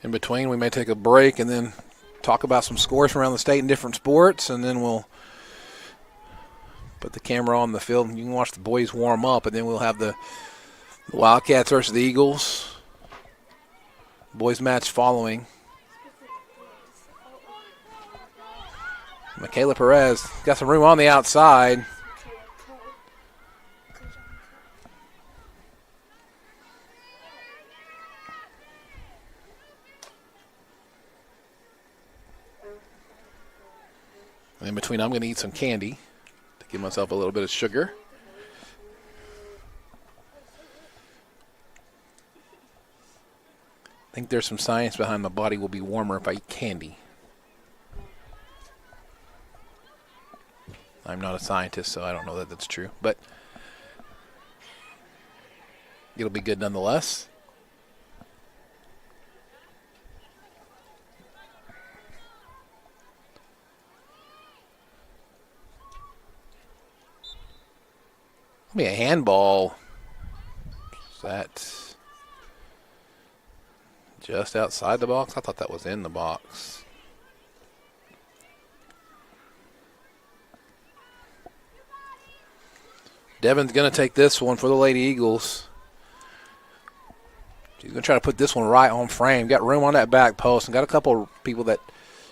In between, we may take a break and then talk about some scores from around the state in different sports, and then we'll put the camera on the field and you can watch the boys warm up, and then we'll have the Wildcats versus the Eagles. Boys match following. Michaela Perez got some room on the outside. In between, I'm going to eat some candy to give myself a little bit of sugar. I think there's some science behind my body will be warmer if I eat candy. I'm not a scientist, so I don't know that that's true, but it'll be good nonetheless. It'll be a handball. Is that just outside the box? I thought that was in the box. Devin's going to take this one for the Lady Eagles. She's going to try to put this one right on frame. Got room on that back post and got a couple of people that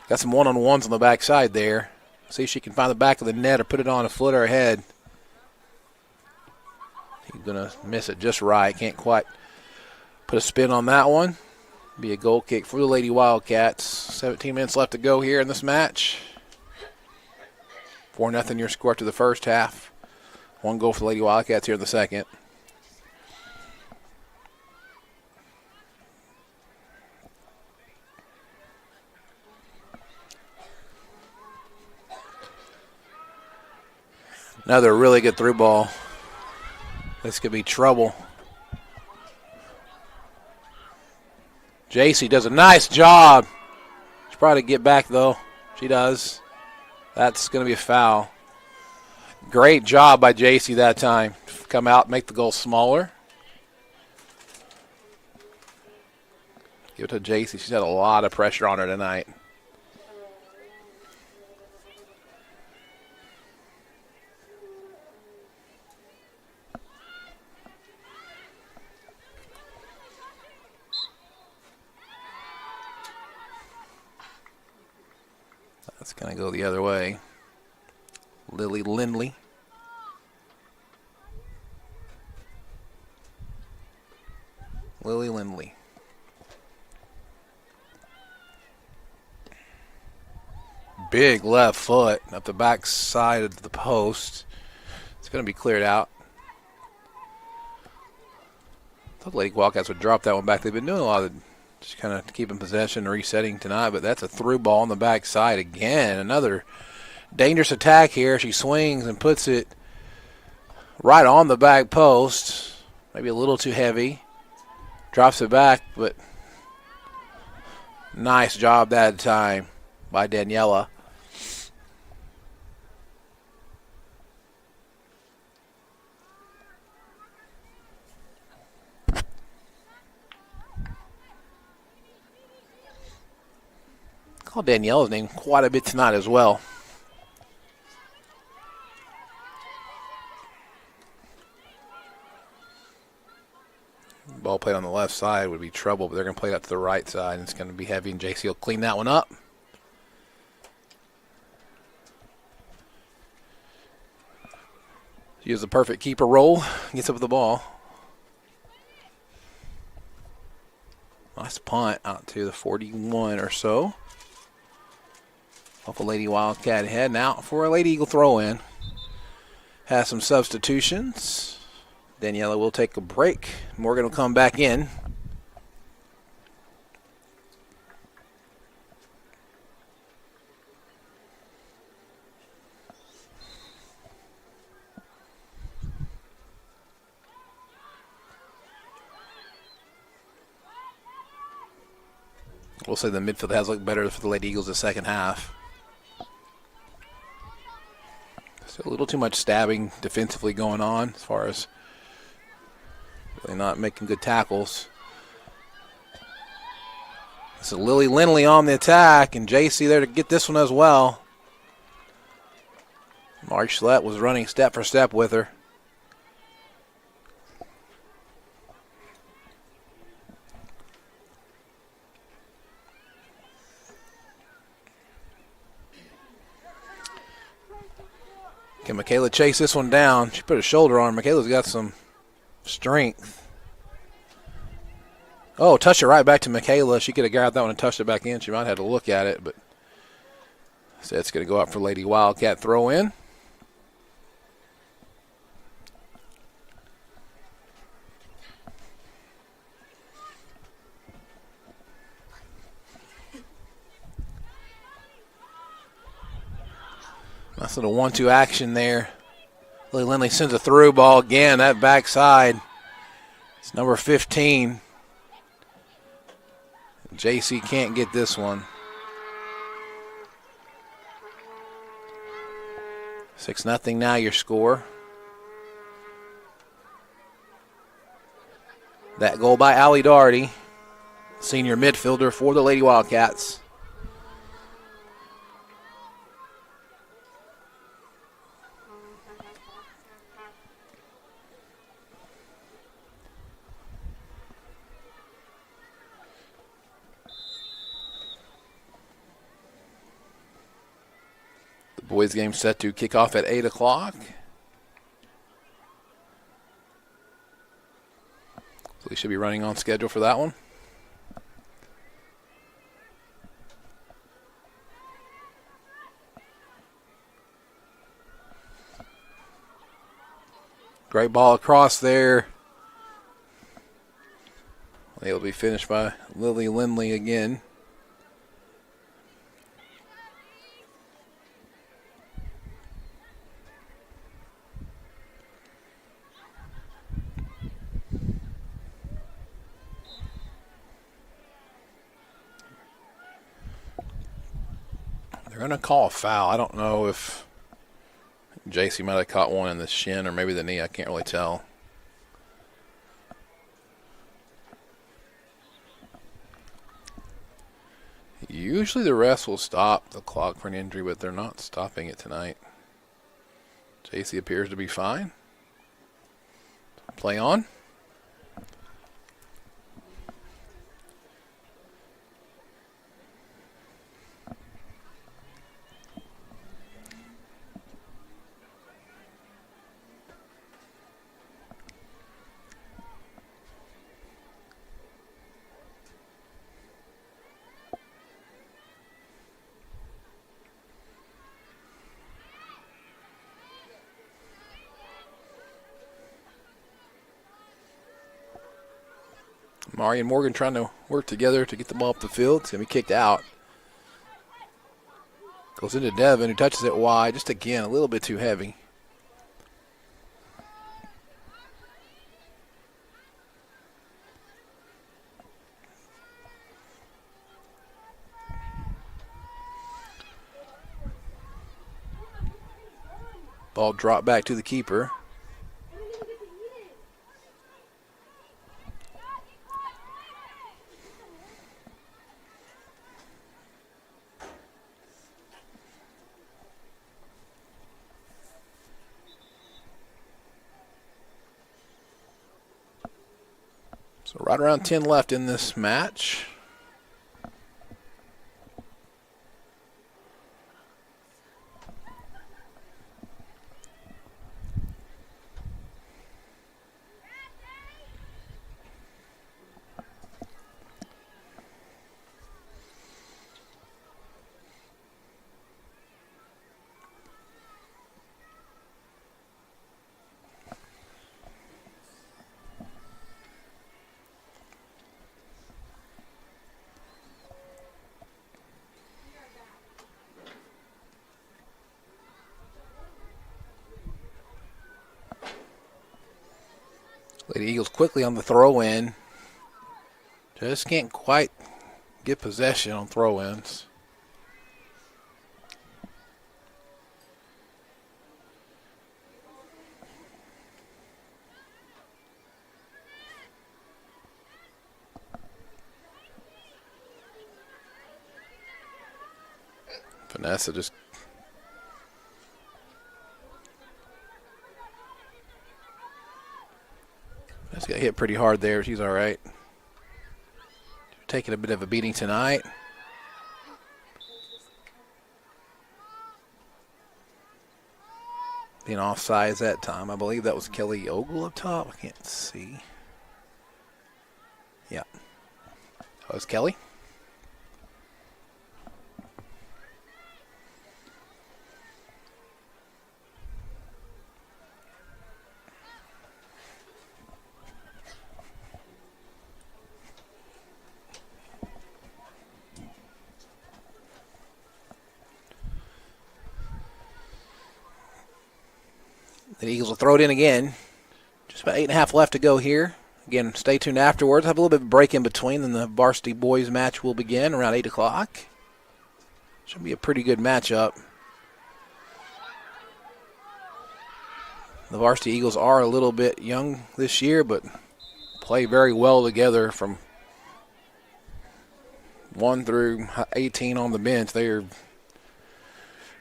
got some one-on-ones on the back side there. See if she can find the back of the net or put it on a foot or a head. He's going to miss it just right. Can't quite put a spin on that one. Be a goal kick for the Lady Wildcats. 17 minutes left to go here in this match. 4-0 your score after the first half. One goal for the Lady Wildcats here in the second. Another really good through ball. This could be trouble. JC does a nice job. She'll probably get back, though. She does. That's going to be a foul. Great job by JC that time. Come out, make the goal smaller. Give it to JC. She's had a lot of pressure on her tonight. That's going to go the other way. Lily Lindley. Lily Lindley. Big left foot up the back side of the post. It's going to be cleared out. I thought Lady Wildcats would drop that one back. They've been doing a lot of just kind of keeping possession, resetting tonight, but that's a through ball on the back side again. Another dangerous attack here. She swings and puts it right on the back post. Maybe a little too heavy. Drops it back, but nice job that time by Daniela. Called Daniela's name quite a bit tonight as well. Ball played on the left side would be trouble, but they're going to play it out to the right side, and it's going to be heavy, and JC will clean that one up. She has a perfect keeper roll, gets up with the ball. Nice punt out to the 41 or so. Off a Lady Wildcat heading out for a Lady Eagle throw-in. Has some substitutions. Daniela will take a break. Morgan will come back in. We'll say the midfield has looked better for the Lady Eagles the second half. Still a little too much stabbing defensively going on as far as really not making good tackles. So Lily Lindley on the attack, and JC there to get this one as well. Mark Schlett was running step for step with her. Can Michaela chase this one down? She put a shoulder on her. Michaela's got some strength. Oh, touch it right back to Michaela. She could have grabbed that one and touched it back in. She might have had to look at it, but so it's going to go out for Lady Wildcat throw in. Nice little 1-2 action there. Lily Lindley sends a through ball again. That backside. It's number 15. JC can't get this one. 6-0 now your score. That goal by Allie Doherty, senior midfielder for the Lady Wildcats. Boys game set to kick off at 8 o'clock. So they should be running on schedule for that one. Great ball across there. It'll be finished by Lily Lindley again. They're going to call a foul. I don't know if JC might have caught one in the shin or maybe the knee. I can't really tell. Usually the refs will stop the clock for an injury, but they're not stopping it tonight. JC appears to be fine. Play on. Mari and Morgan trying to work together to get the ball up the field. It's going to be kicked out. Goes into Devin, who touches it wide. Just again, a little bit too heavy. Ball dropped back to the keeper. So right around 10 left in this match. Lady Eagles quickly on the throw in. Just can't quite get possession on throw-ins. Vanessa just got hit pretty hard there. She's all right. Taking a bit of a beating tonight. Being offsides that time. I believe that was Kelly Ogle up top. I can't see. Yeah. That was Kelly. The Eagles will throw it in again. Just about 8.5 left to go here. Again, stay tuned afterwards. Have a little bit of a break in between, then the varsity boys match will begin around 8 o'clock. Should be a pretty good matchup. The varsity Eagles are a little bit young this year, but play very well together from 1 through 18 on the bench. They are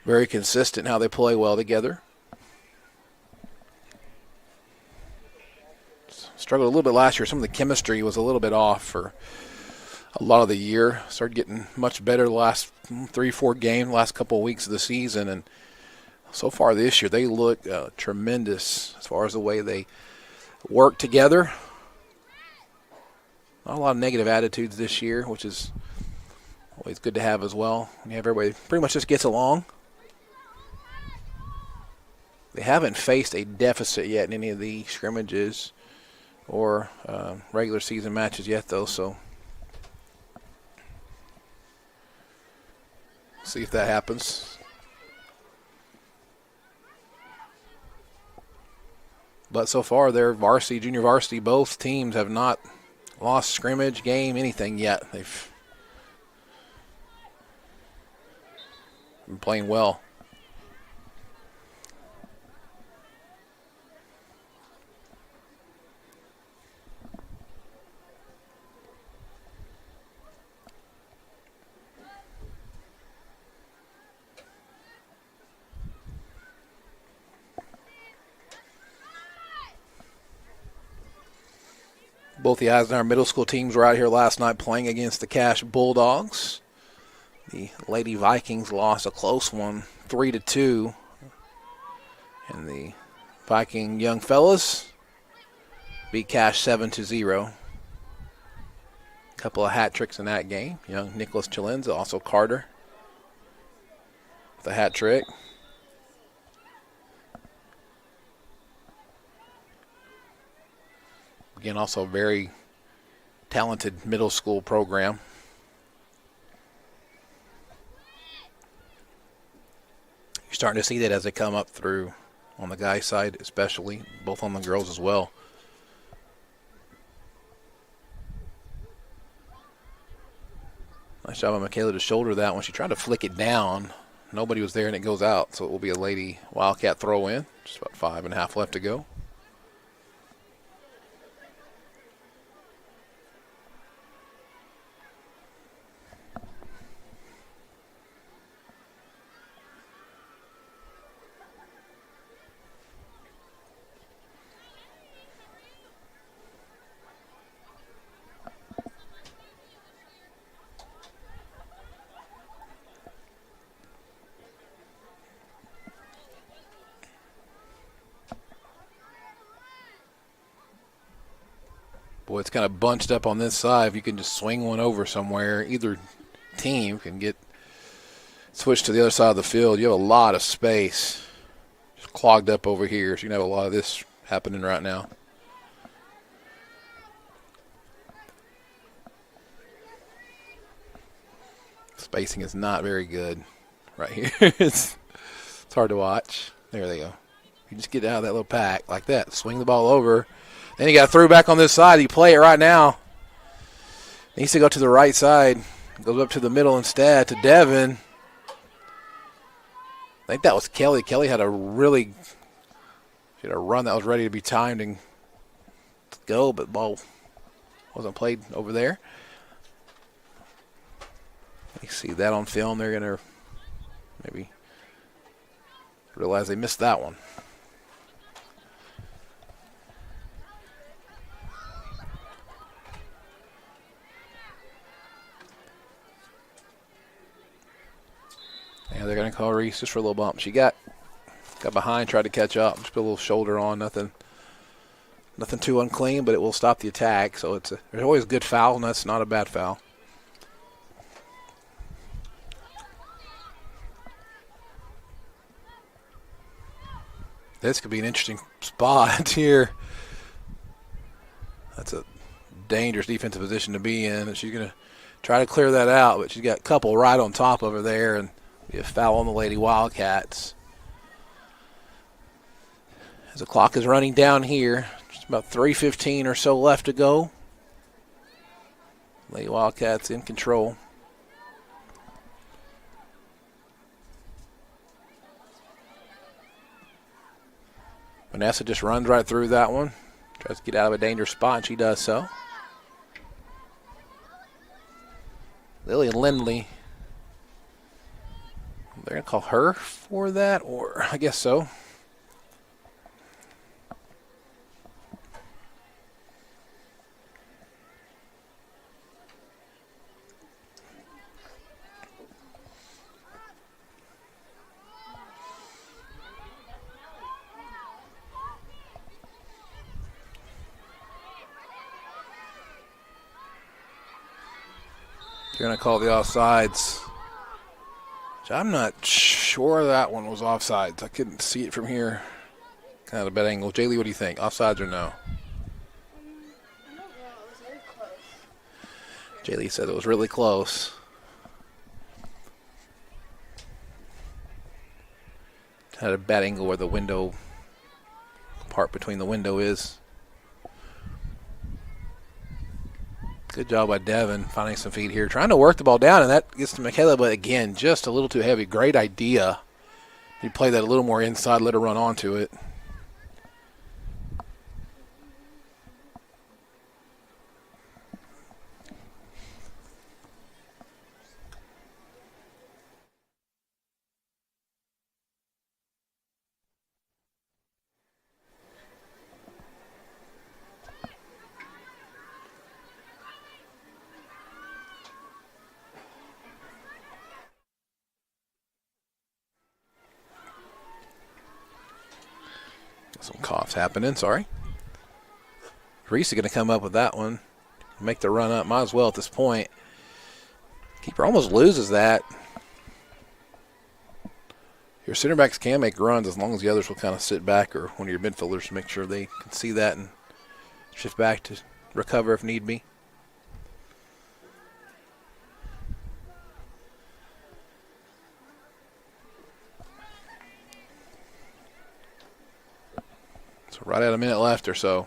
very consistent how they play well together. Struggled a little bit last year. Some of the chemistry was a little bit off for a lot of the year. Started getting much better the last 3-4 games, last couple of weeks of the season. And so far this year, they look tremendous as far as the way they work together. Not a lot of negative attitudes this year, which is always good to have as well. When you have everybody pretty much just gets along. They haven't faced a deficit yet in any of the scrimmages or regular season matches yet, though, so see if that happens. But so far, their varsity, junior varsity, both teams have not lost scrimmage, game, anything yet. They've been playing well. Both the Eisenhower Middle School teams were out here last night playing against the Cache Bulldogs. The Lady Vikings lost a close one, 3-2. And the Viking Young Fellas beat Cache 7-0. A couple of hat tricks in that game. Young Nicholas Chalenza, also Carter with a hat trick. Again, also a very talented middle school program. You're starting to see that as they come up through on the guys' side, especially, both on the girls as well. Nice job on Michaela to shoulder that one. She tried to flick it down. Nobody was there, and it goes out. So it will be a Lady Wildcat throw in. Just about 5.5 left to go. Boy, it's kind of bunched up on this side. If you can just swing one over somewhere, either team can get switched to the other side of the field. You have a lot of space just clogged up over here, so you can have a lot of this happening right now. Spacing is not very good right here. It's hard to watch. There they go. You just get out of that little pack like that, swing the ball over. Then you got to throw back on this side. You play it right now. Needs to go to the right side. Goes up to the middle instead to Devin. I think that was Kelly. Kelly had a run that was ready to be timed and go, but the ball wasn't played over there. You see that on film. They're going to maybe realize they missed that one. Yeah, they're going to call Reese just for a little bump. She got behind, tried to catch up, just put a little shoulder on, nothing too unclean, but it will stop the attack. So there's always a good foul, and that's not a bad foul. This could be an interesting spot here. That's a dangerous defensive position to be in, and she's going to try to clear that out, but she's got a couple right on top of her there, and be a foul on the Lady Wildcats. As the clock is running down here, just about 3:15 or so left to go. Lady Wildcats in control. Vanessa just runs right through that one. Tries to get out of a dangerous spot, and she does so. Lillian Lindley. They're going to call her for that, or I guess so. They're going to call the offsides. I'm not sure that one was offsides. I couldn't see it from here. Kind of a bad angle. Jaylee, what do you think? Offsides or no? I don't know. It was very close. Jaylee said it was really close. Had a bad angle where the window, part between the window is. Good job by Devin finding some feet here. Trying to work the ball down, and that gets to Michaela, but again, just a little too heavy. Great idea. You play that a little more inside, let her run onto it. Some coughs happening, sorry. Reese is going to come up with that one. Make the run up, might as well at this point. Keeper almost loses that. Your center backs can make runs as long as the others will kind of sit back, or one of your midfielders to make sure they can see that and shift back to recover if need be. So right at a minute left or so.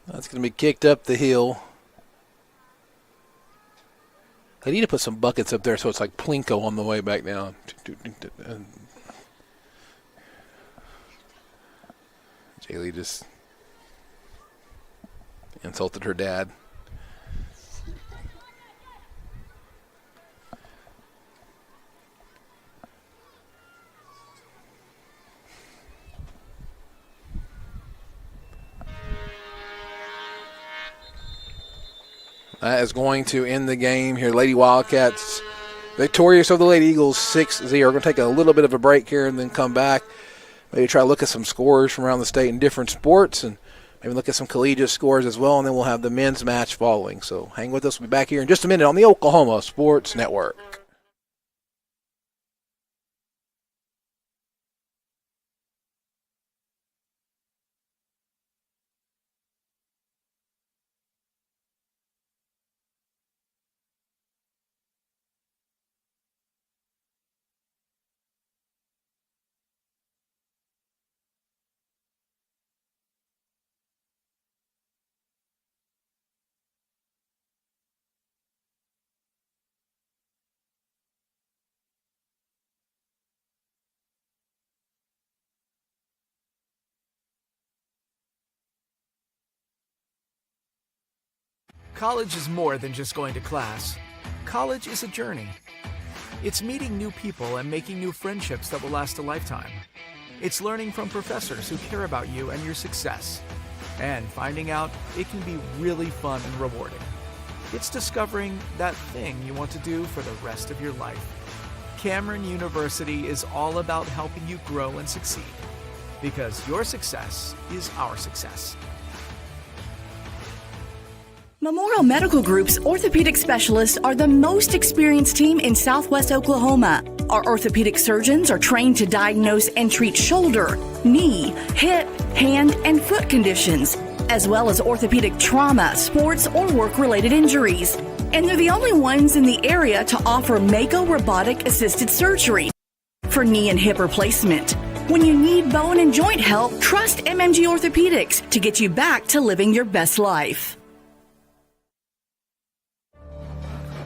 That's going to be kicked up the hill. They need to put some buckets up there so it's like Plinko on the way back down. Jaylee just insulted her dad. That is going to end the game here. Lady Wildcats victorious over the Lady Eagles 6-0. We're going to take a little bit of a break here and then come back. Maybe try to look at some scores from around the state in different sports and maybe look at some collegiate scores as well, and then we'll have the men's match following. So hang with us. We'll be back here in just a minute on the Oklahoma Sports Network. College is more than just going to class. College is a journey. It's meeting new people and making new friendships that will last a lifetime. It's learning from professors who care about you and your success. And finding out it can be really fun and rewarding. It's discovering that thing you want to do for the rest of your life. Cameron University is all about helping you grow and succeed. Because your success is our success. Memorial Medical Group's orthopedic specialists are the most experienced team in Southwest Oklahoma. Our orthopedic surgeons are trained to diagnose and treat shoulder, knee, hip, hand, and foot conditions, as well as orthopedic trauma, sports, or work-related injuries. And they're the only ones in the area to offer Mako robotic-assisted surgery for knee and hip replacement. When you need bone and joint help, trust MMG Orthopedics to get you back to living your best life.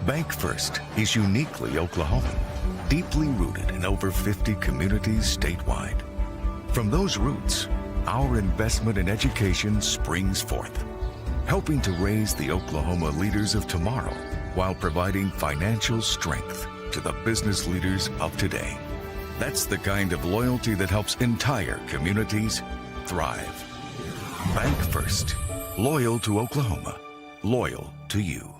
Bank First is uniquely Oklahoman, deeply rooted in over 50 communities statewide. From those roots, our investment in education springs forth, helping to raise the Oklahoma leaders of tomorrow while providing financial strength to the business leaders of today. That's the kind of loyalty that helps entire communities thrive. Bank First, loyal to Oklahoma, loyal to you.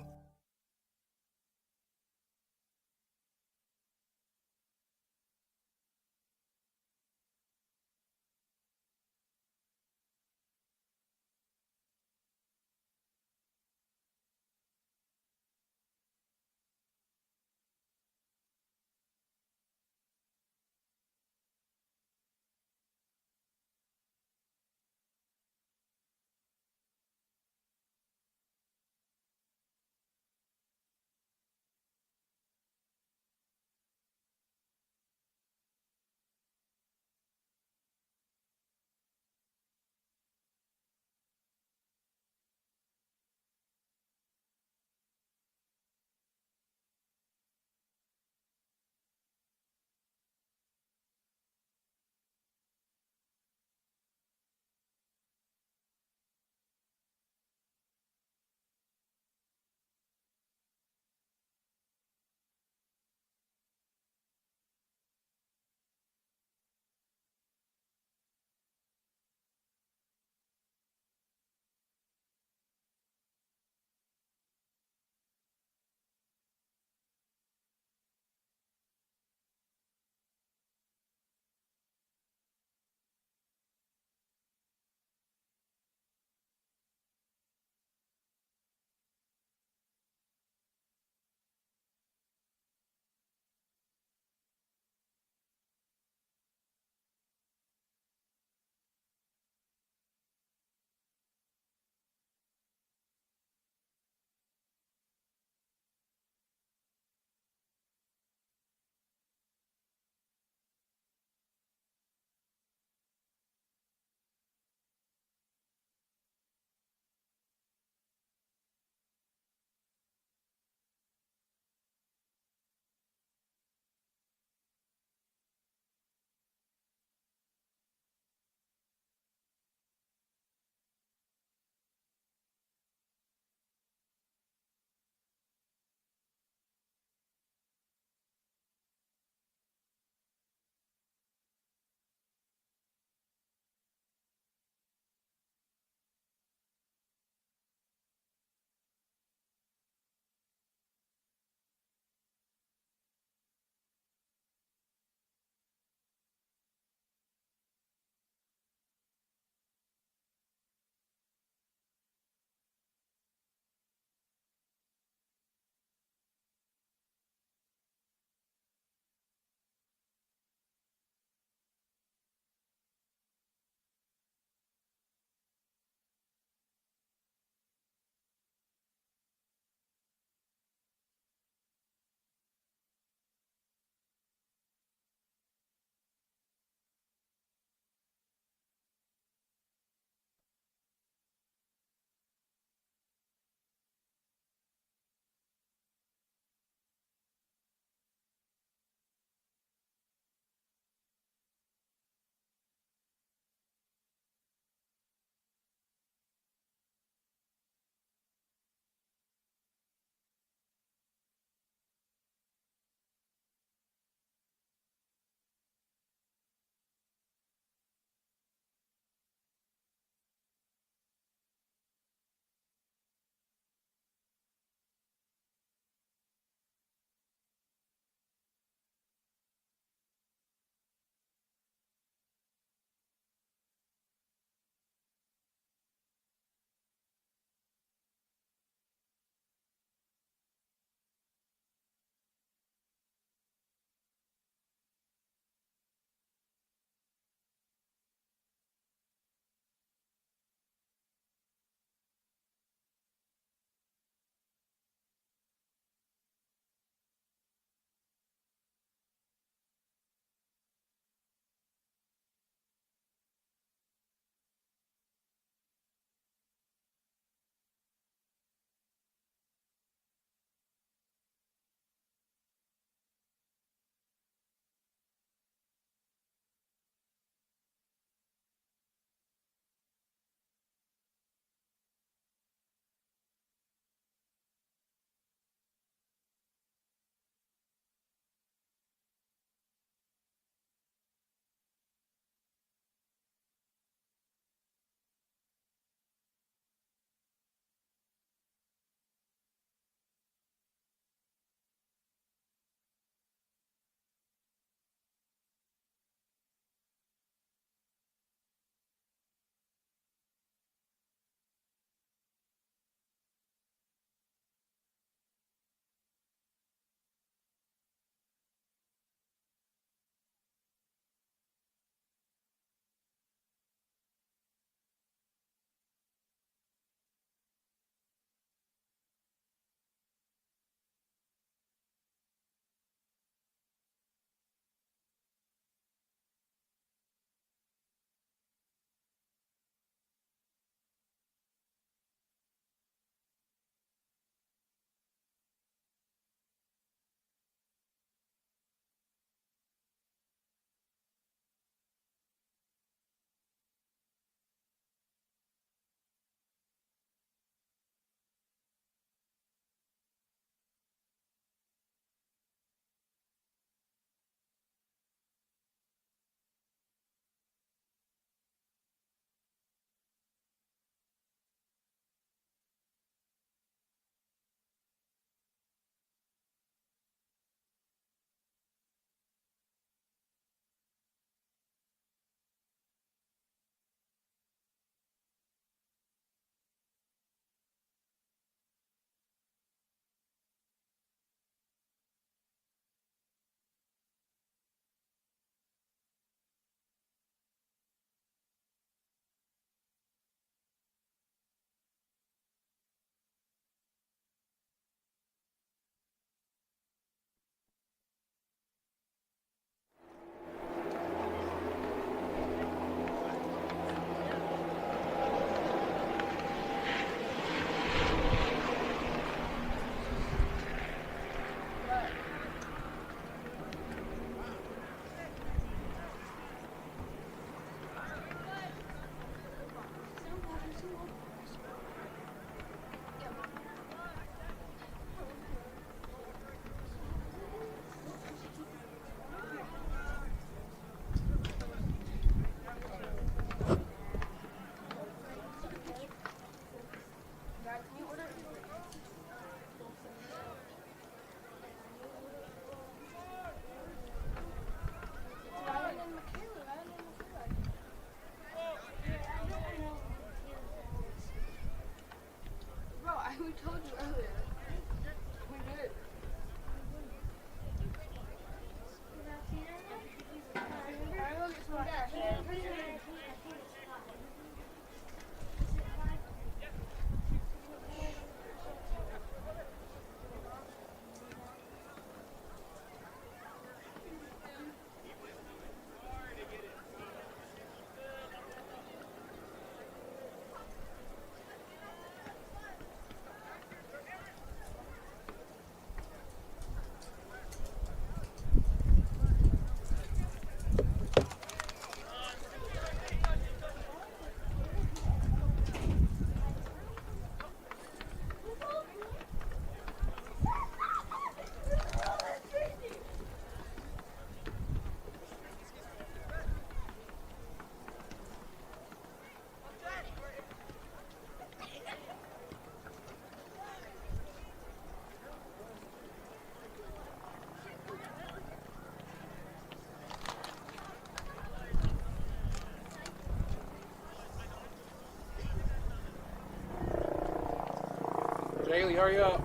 Jaylee, hurry up.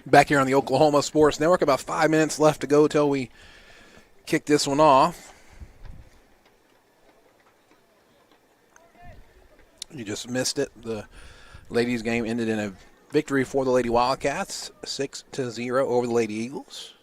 Back here on the Oklahoma Sports Network, about 5 minutes left to go till we kick this one off. You just missed it. The ladies' game ended in a victory for the Lady Wildcats, 6-0 over the Lady Eagles.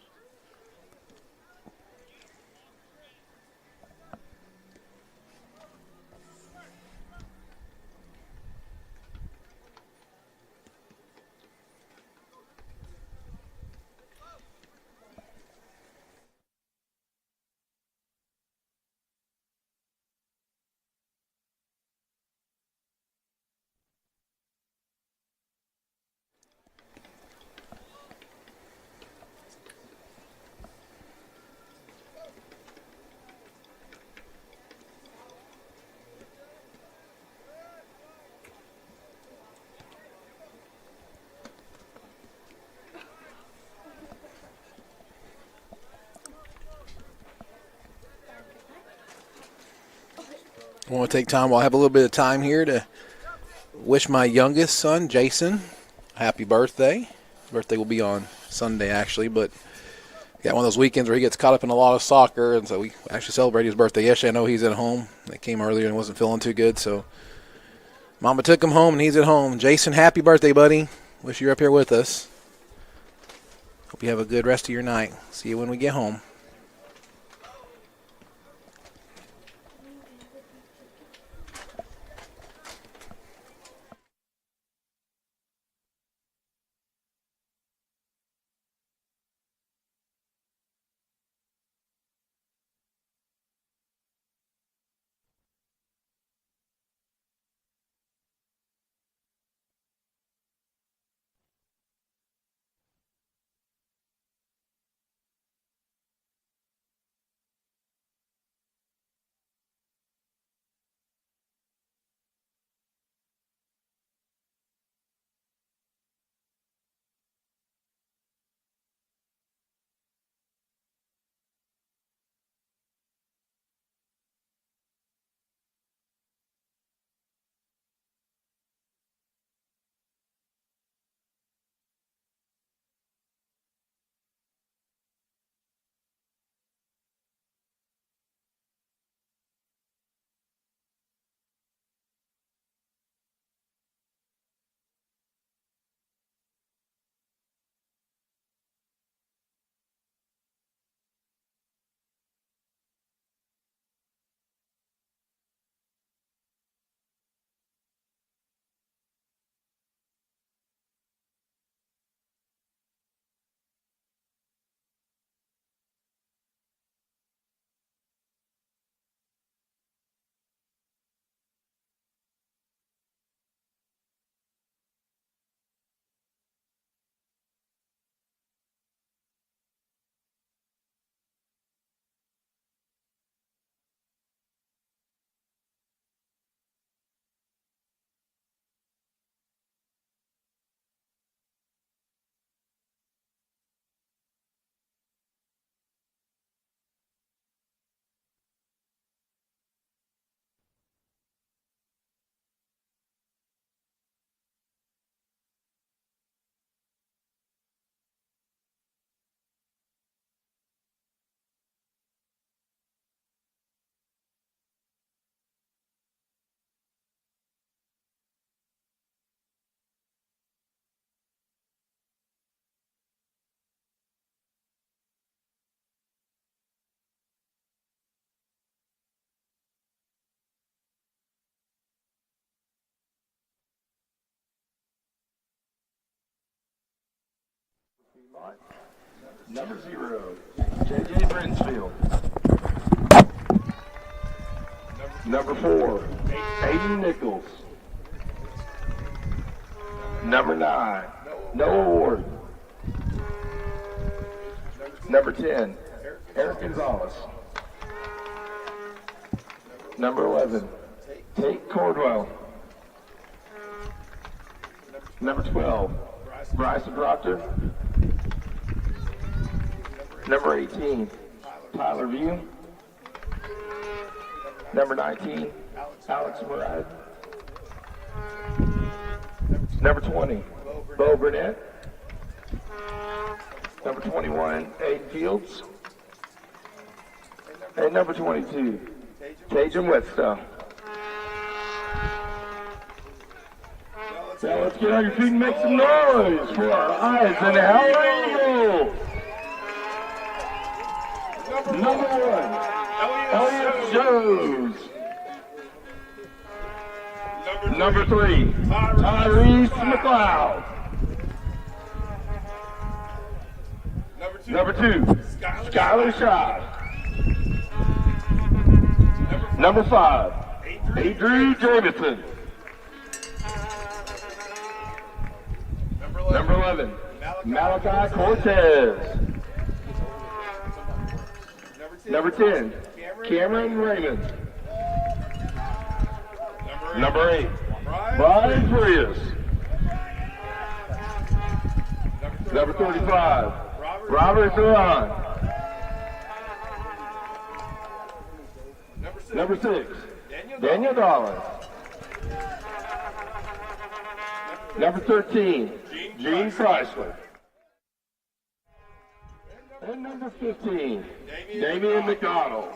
I want to take time while I have a little bit of time here to wish my youngest son, Jason, happy birthday. His birthday will be on Sunday, actually, but got one of those weekends where he gets caught up in a lot of soccer, and so we actually celebrated his birthday yesterday. I know he's at home. They came earlier and wasn't feeling too good, so Mama took him home, and he's at home. Jason, happy birthday, buddy. Wish you were up here with us. Hope you have a good rest of your night. See you when we get home. Number 0, J.J. Brinsfield. Number 4, Aiden Nichols. Number 9, Noah Ward. Number 10, Eric Gonzalez. Number 11, Tate Cordwell. Number 12, Bryson Proctor. Number 18, Tyler View. Number 19, Alex Murad. Number 20, Bo Burnett. Number 21, Aiden Fields. And number 22, Tajam Whetstone. Now let's get on your feet and make some noise for our Eisenhower Eagles. Number 1, Elliot Jones. Number 3, Tyrese McLeod. Number 2, Skylar Shaw. Number 5, Adrian Jamison. Number 11, Malachi Cortez. Number 10, Cameron Raymond. Number 8, Brian Frias. Number 35, Robert Duran. Number 6, Daniel Dollars. Number 13, Gene Chrysler. And number 15, Damian McDonald.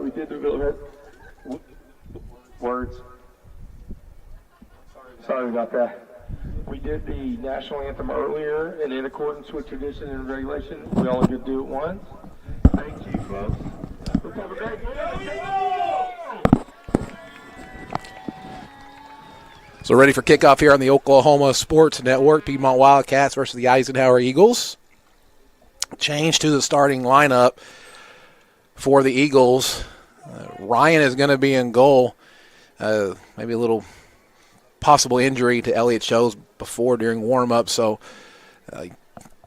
We did the words. Sorry about that. We did the national anthem earlier, and in accordance with tradition and regulation, we only could do it once. Thank you, folks. Let's have a great game. So ready for kickoff here on the Oklahoma Sports Network. Piedmont Wildcats versus the Eisenhower Eagles. Change to the starting lineup for the Eagles. Ryan is going to be in goal. Maybe a little possible injury to Elliott Shows before during warm-up. So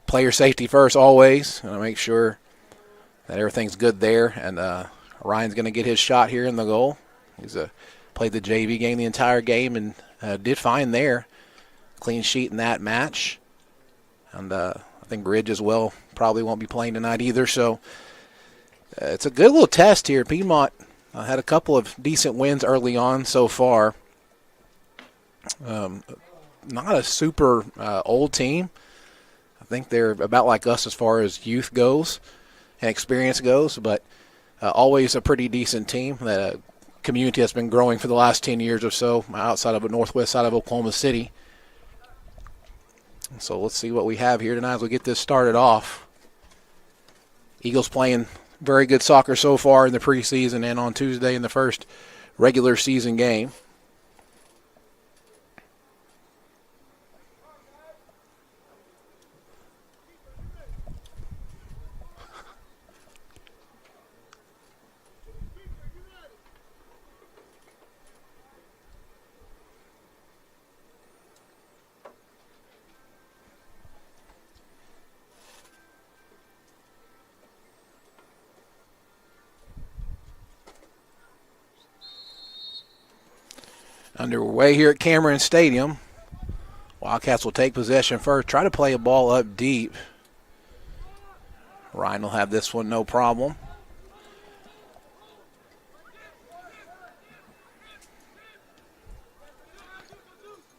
player safety first always. Make sure that everything's good there. And Ryan's going to get his shot here in the goal. He's played the JV game the entire game and did fine there. Clean sheet in that match. And I think Bridge as well probably won't be playing tonight either. So it's a good little test here. Piedmont had a couple of decent wins early on so far. Not a super old team. I think they're about like us as far as youth goes and experience goes, but always a pretty decent team. That community has been growing for the last 10 years or so outside of the northwest side of Oklahoma City. So let's see what we have here tonight as we get this started off. Eagles playing very good soccer so far in the preseason and on Tuesday in the first regular season game. Underway here at Cameron Stadium. Wildcats will take possession first. Try to play a ball up deep. Ryan will have this one, no problem.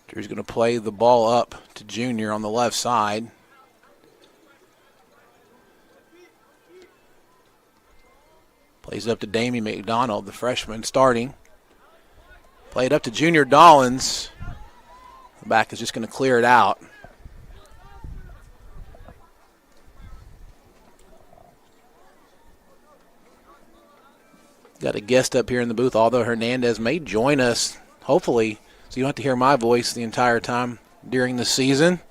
Drew's going to play the ball up to Junior on the left side. Plays it up to Damian McDonald, the freshman starting. Played up to Junior Dollins. The back is just going to clear it out. Got a guest up here in the booth, although Hernandez may join us, hopefully, so you don't have to hear my voice the entire time during the season.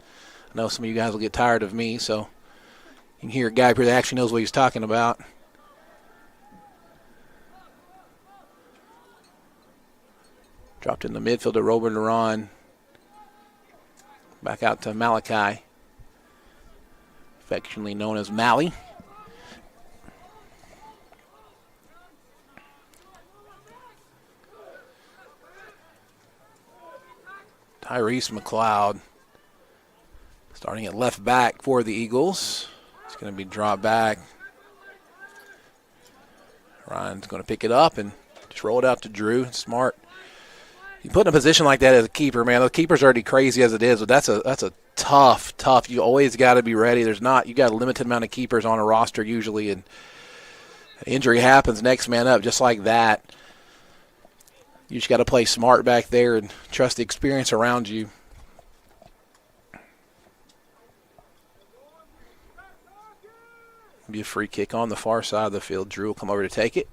I know some of you guys will get tired of me, so you can hear a guy up here that actually knows what he's talking about. Dropped in the midfield to Robert Duran. Back out to Malachi, affectionately known as Mally. Tyrese McLeod starting at left back for the Eagles. It's going to be dropped back. Ryan's going to pick it up and just roll it out to Drew. Smart. You put in a position like that as a keeper, man. The keeper's already crazy as it is, but that's a tough. You always got to be ready. You got a limited amount of keepers on a roster usually, and injury happens, next man up, just like that. You just got to play smart back there and trust the experience around you. Be a free kick on the far side of the field. Drew will come over to take it.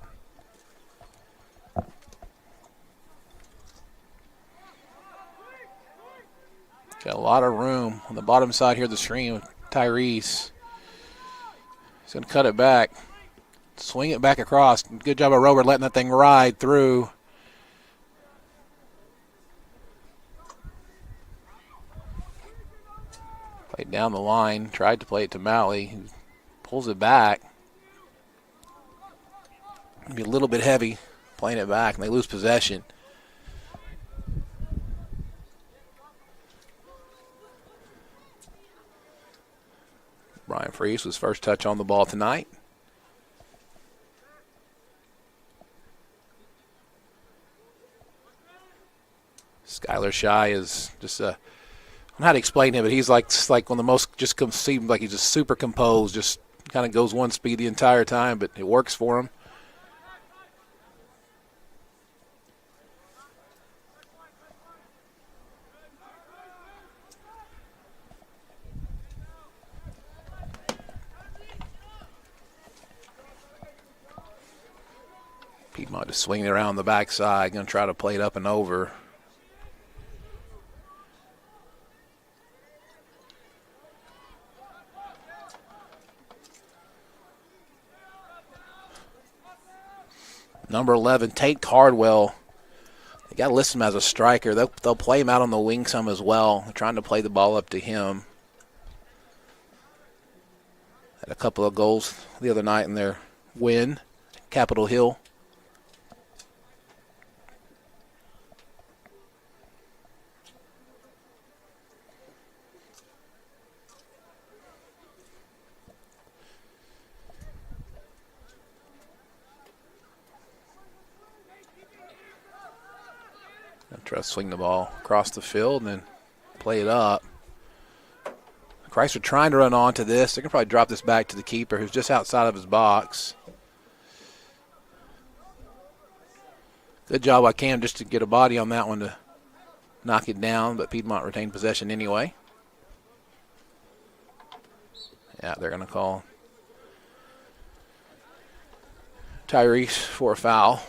Got a lot of room on the bottom side here of the screen with Tyrese. He's going to cut it back. Swing it back across. Good job of Robert letting that thing ride through. Played down the line. Tried to play it to Malley. He pulls it back. Be a little bit heavy playing it back, and they lose possession. Brian Freese was first touch on the ball tonight. Skylar Shy is just I don't know how to explain him, but he's like one of the most, just seems like he's just super composed, just kind of goes one speed the entire time, but it works for him. Piedmont just swinging around the backside, going to try to play it up and over. Number 11, Tate Cardwell. They got to list him as a striker. They'll play him out on the wing some as well. They're trying to play the ball up to him. Had a couple of goals the other night in their win, Capitol Hill. Try to swing the ball across the field and then play it up. Chrysler trying to run onto this. They're going to probably drop this back to the keeper, who's just outside of his box. Good job by Cam just to get a body on that one to knock it down, but Piedmont retained possession anyway. Yeah, they're going to call Tyrese for a foul.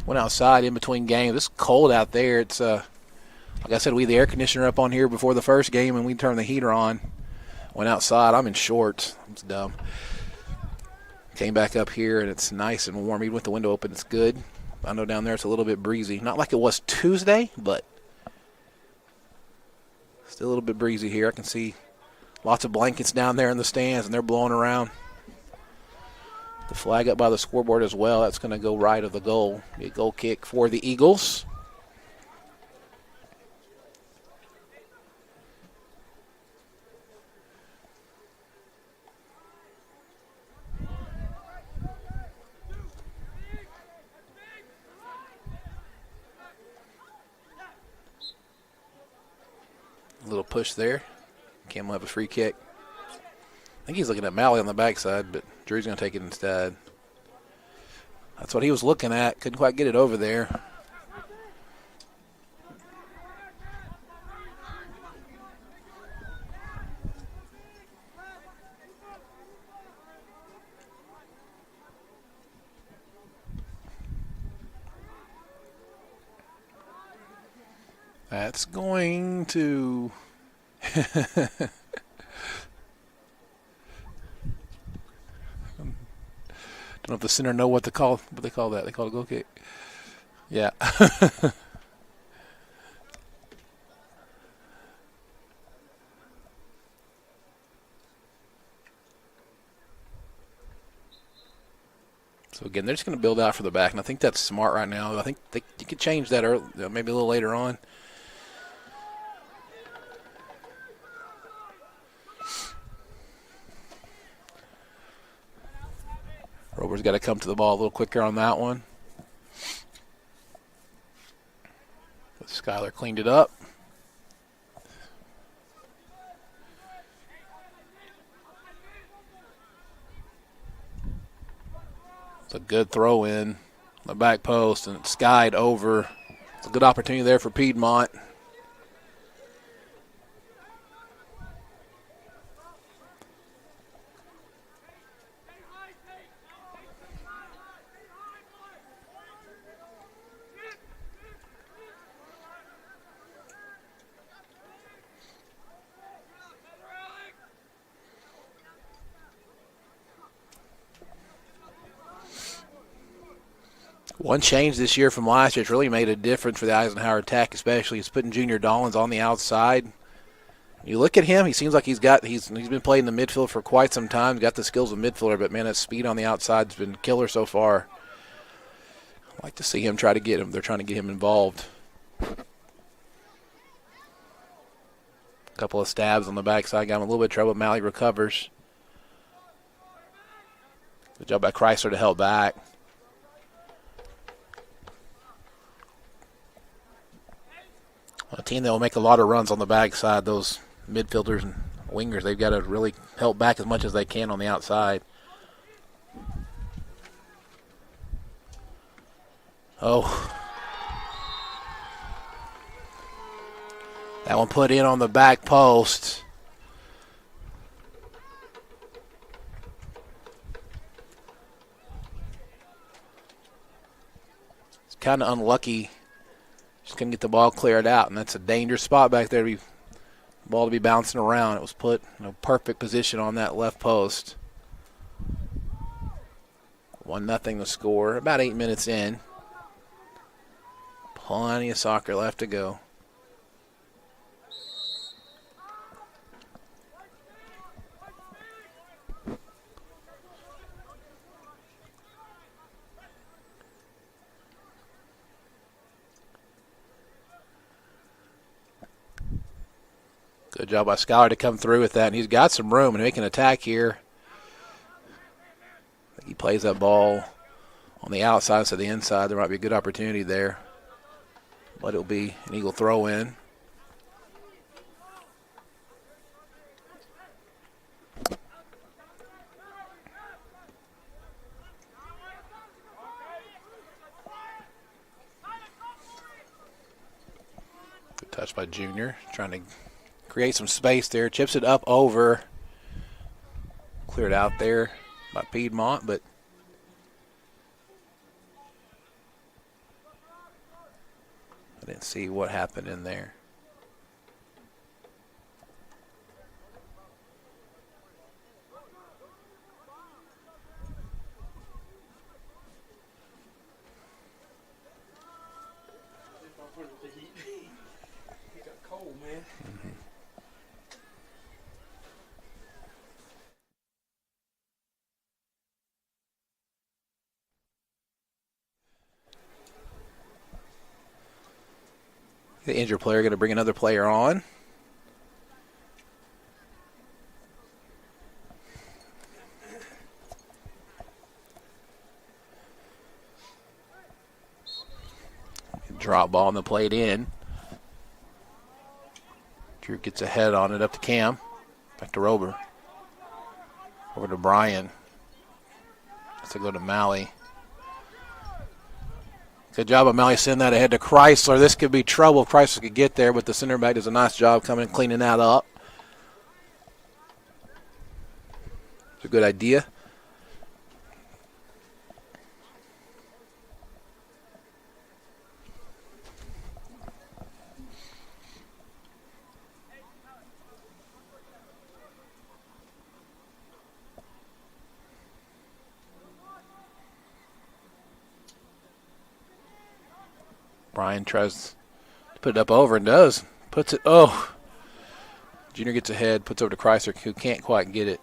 Went outside in between games. It's cold out there. It's like I said, we had the air conditioner up on here before the first game, and we turned the heater on. Went outside. I'm in shorts. It's dumb. Came back up here, and it's nice and warm. Even with the window open, it's good. I know down there it's a little bit breezy. Not like it was Tuesday, but still a little bit breezy here. I can see lots of blankets down there in the stands, and they're blowing around. The flag up by the scoreboard as well. That's going to go right of the goal. Be a goal kick for the Eagles. A little push there. Cam will have a free kick. I think he's looking at Malley on the backside, but Drew's going to take it instead. That's what he was looking at. Couldn't quite get it over there. That's going to... Don't know if the center know what they call that. They call it a goal kick. Yeah. So again, they're just going to build out for the back, and I think that's smart right now. I think you could change that early, maybe a little later on. Rover's got to come to the ball a little quicker on that one. But Skylar cleaned it up. It's a good throw in on the back post, and it's skied over. It's a good opportunity there for Piedmont. One change this year from last year, it's really made a difference for the Eisenhower attack, especially. It's putting Junior Dollins on the outside. You look at him, he seems like he's been playing the midfield for quite some time. He's got the skills of midfielder, but man, that speed on the outside has been killer so far. I'd like to see him try to get him. They're trying to get him involved. couple of stabs on the backside, got him a little bit of trouble. Malley recovers. Good job by Chrysler to help back. A team that will make a lot of runs on the backside, those midfielders and wingers, they've got to really help back as much as they can on the outside. Oh. That one put in on the back post. It's kind of unlucky. Just couldn't get the ball cleared out, and that's a dangerous spot back there. The ball to be bouncing around. It was put in a perfect position on that left post. 1-0 to score. About 8 minutes in. Plenty of soccer left to go. Good job by Scholar to come through with that, and he's got some room and make an attack here. I think he plays that ball on the outside to the inside. There might be a good opportunity there, but it'll be an Eagle throw in. Good touch by Junior, trying to create some space there. Chips it up over. Cleared out there by Piedmont, but I didn't see what happened in there. The injured player going to bring another player on. Drop ball and the plate in. Drew gets a head on it up to Cam. Back to Rober. Over to Brian. Has to go to Malley. Good job of Malley sending that ahead to Chrysler. This could be trouble if Chrysler could get there, but the center back does a nice job coming and cleaning that up. It's a good idea. Brian tries to put it up over and does. Puts it, oh. Junior gets ahead, puts over to Chrysler, who can't quite get it.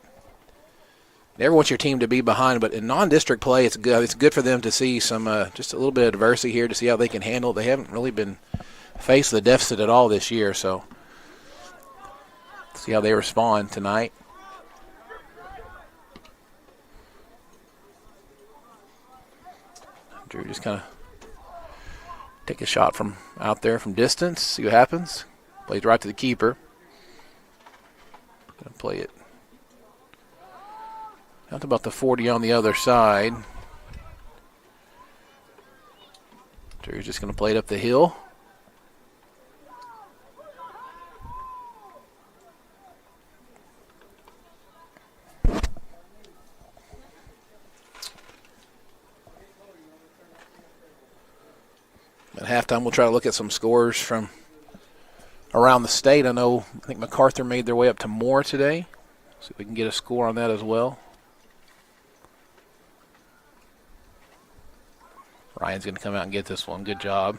Never want your team to be behind, but in non-district play, it's good. It's good for them to see some, just a little bit of adversity here to see how they can handle it. They haven't really been faced with the deficit at all this year, so see how they respond tonight. Drew just kind of take a shot from out there from distance, see what happens. Plays right to the keeper. Gonna play it out to about the 40 on the other side. Drew's just gonna play it up the hill. At halftime, we'll try to look at some scores from around the state. I think MacArthur made their way up to Moore today. See if we can get a score on that as well. Ryan's going to come out and get this one. Good job.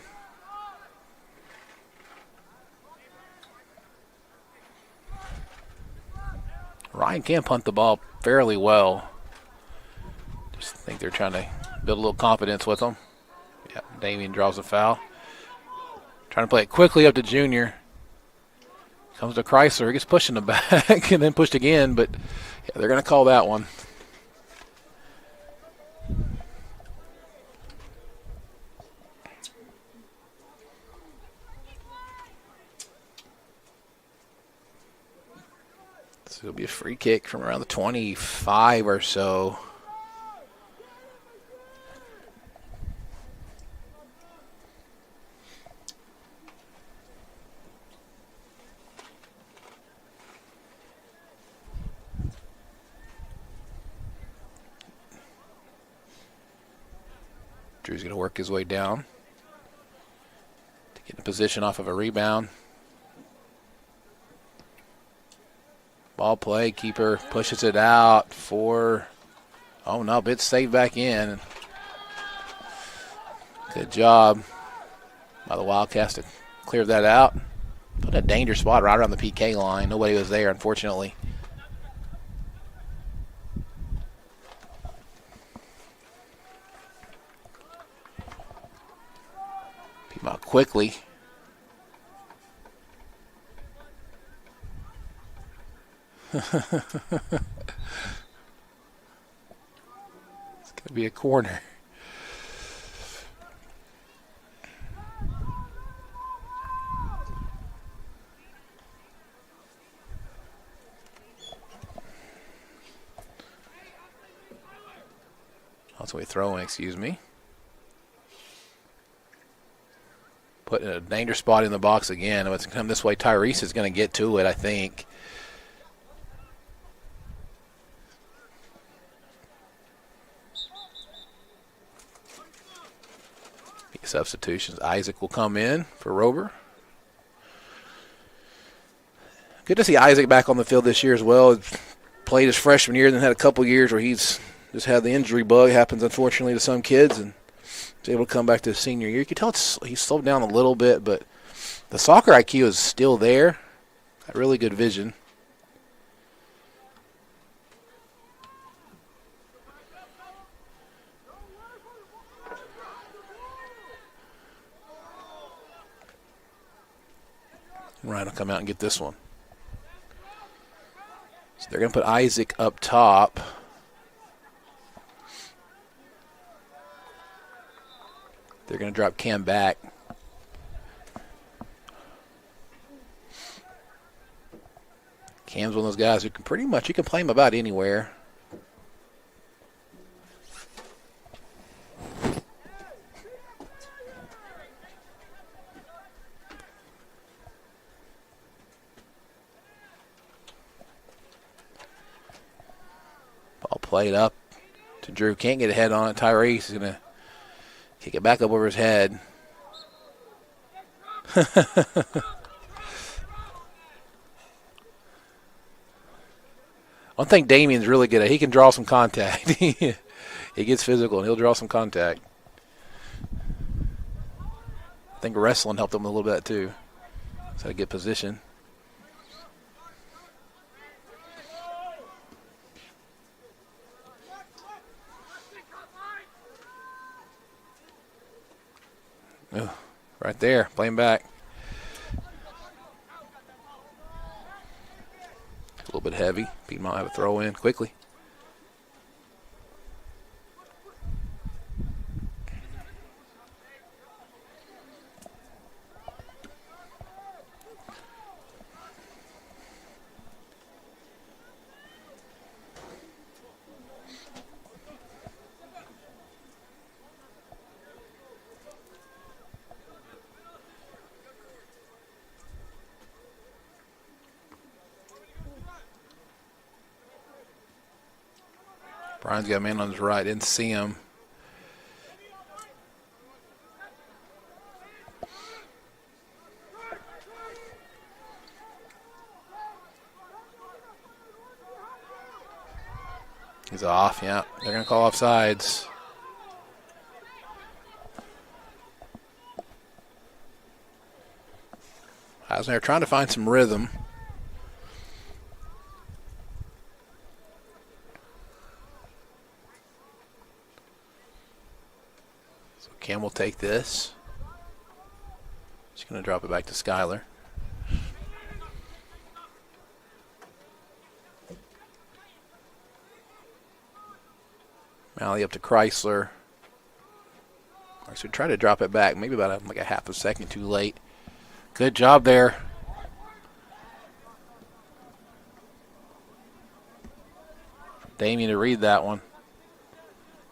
Ryan can punt the ball fairly well. Just think they're trying to build a little confidence with them. Yeah, Damien draws a foul. Trying to play it quickly up to Junior. Comes to Chrysler. He gets pushed in the back and then pushed again, but yeah, they're going to call that one. So it'll be a free kick from around the 25 or so. Drew's going to work his way down to get in position off of a rebound. Ball play, keeper pushes it out for, oh no, it's saved back in. Good job by the Wildcats to clear that out. Put a danger spot right around the PK line. Nobody was there, unfortunately. Piedmont quickly. It's going to be a corner. That's what we throw in, excuse me. Put in a danger spot in the box again. If it's going to come this way, Tyrese is going to get to it, I think. Substitutions. Isaac will come in for Rober. Good to see Isaac back on the field this year as well. Played his freshman year, then had a couple years where he's just had the injury bug. Happens, unfortunately, to some kids, and was able to come back to his senior year. You can tell he's slowed down a little bit, but the soccer IQ is still there. Got really good vision. Ryan will come out and get this one. So they're going to put Isaac up top. They're going to drop Cam back. Cam's one of those guys who can pretty much, you can play him about anywhere. Played up to Drew. Can't get a head on it. Tyrese is going to kick it back up over his head. One thing Damien's really good at, he can draw some contact. He gets physical and he'll draw some contact. I think wrestling helped him a little bit too. So to get position. Oh, right there, playing back. A little bit heavy. Piedmont have a throw in quickly. Brian's got a man on his right. Didn't see him. He's off, yeah. They're going to call offsides. Eisenhower trying to find some rhythm. Cam will take this. She's going to drop it back to Skylar. Malley up to Chrysler. Chrysler tried to drop it back, maybe about like a half a second too late. Good job there. Damien to read that one.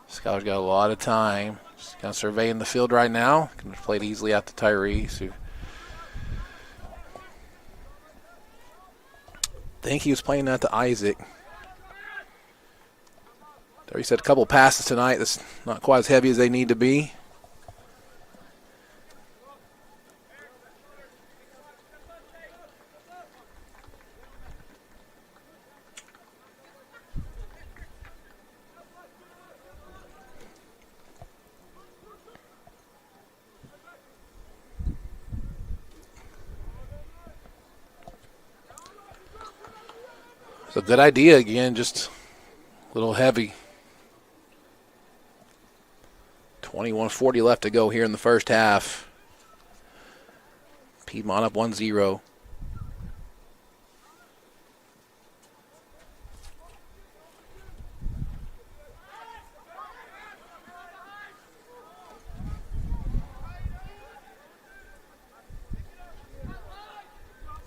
Schuyler's got a lot of time. Just kind of surveying the field right now. Can have played easily out to Tyrese, who I think he was playing that to Isaac. There he said a couple passes tonight that's not quite as heavy as they need to be. It's a good idea again, just a little heavy. 21:40 left to go here in the first half. Piedmont up 1-0.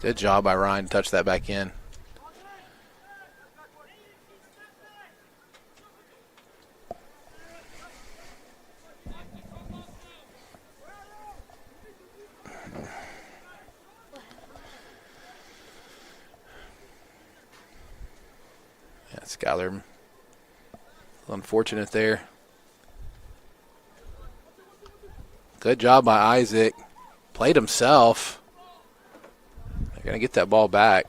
Good job by Ryan to touch that back in. Schuyler, unfortunate there. Good job by Isaac. Played himself. They're going to get that ball back.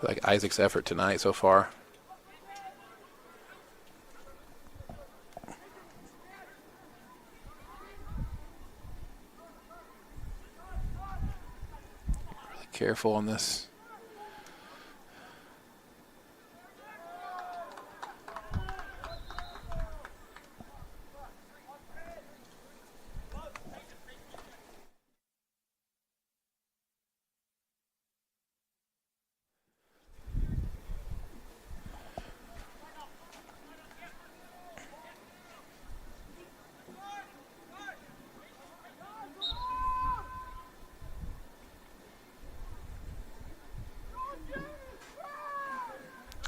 Like Isaac's effort tonight so far. Really careful on this.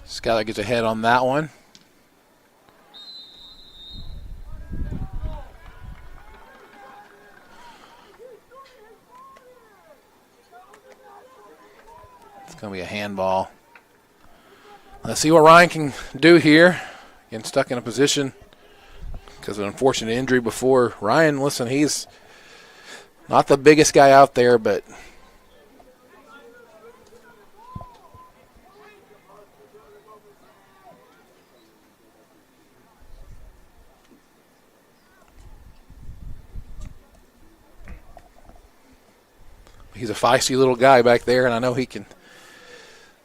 Schuyler gets ahead on that one. It's going to be a handball. Let's see what Ryan can do here. Getting stuck in a position because of an unfortunate injury before. Ryan, listen, he's not the biggest guy out there, but he's a feisty little guy back there, and I know he can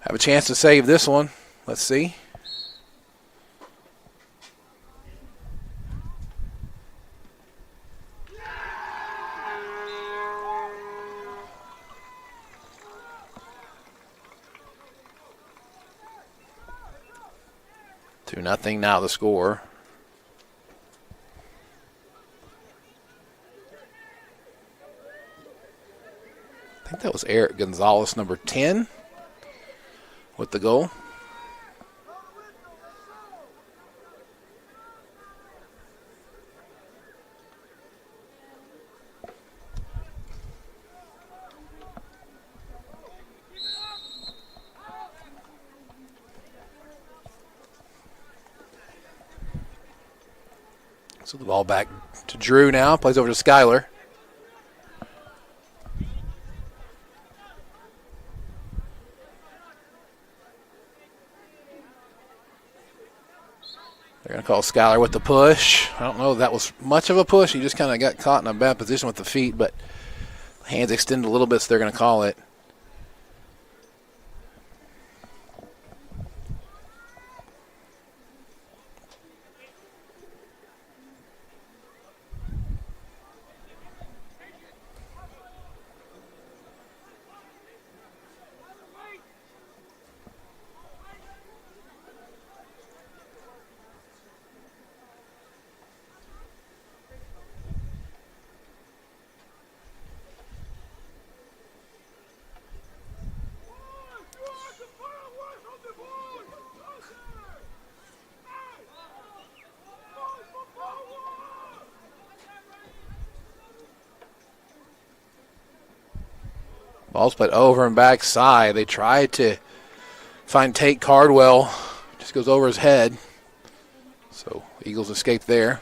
have a chance to save this one. Let's see. Two nothing now the score. I think that was Eric Gonzalez, number 10, with the goal. So the ball back to Drew now, plays over to Schuyler. They're going to call Schuyler with the push. I don't know if that was much of a push. He just kind of got caught in a bad position with the feet, but hands extended a little bit, so they're going to call it. Ball's played over and backside. They tried to find Tate Cardwell. Just goes over his head. So Eagles escaped there.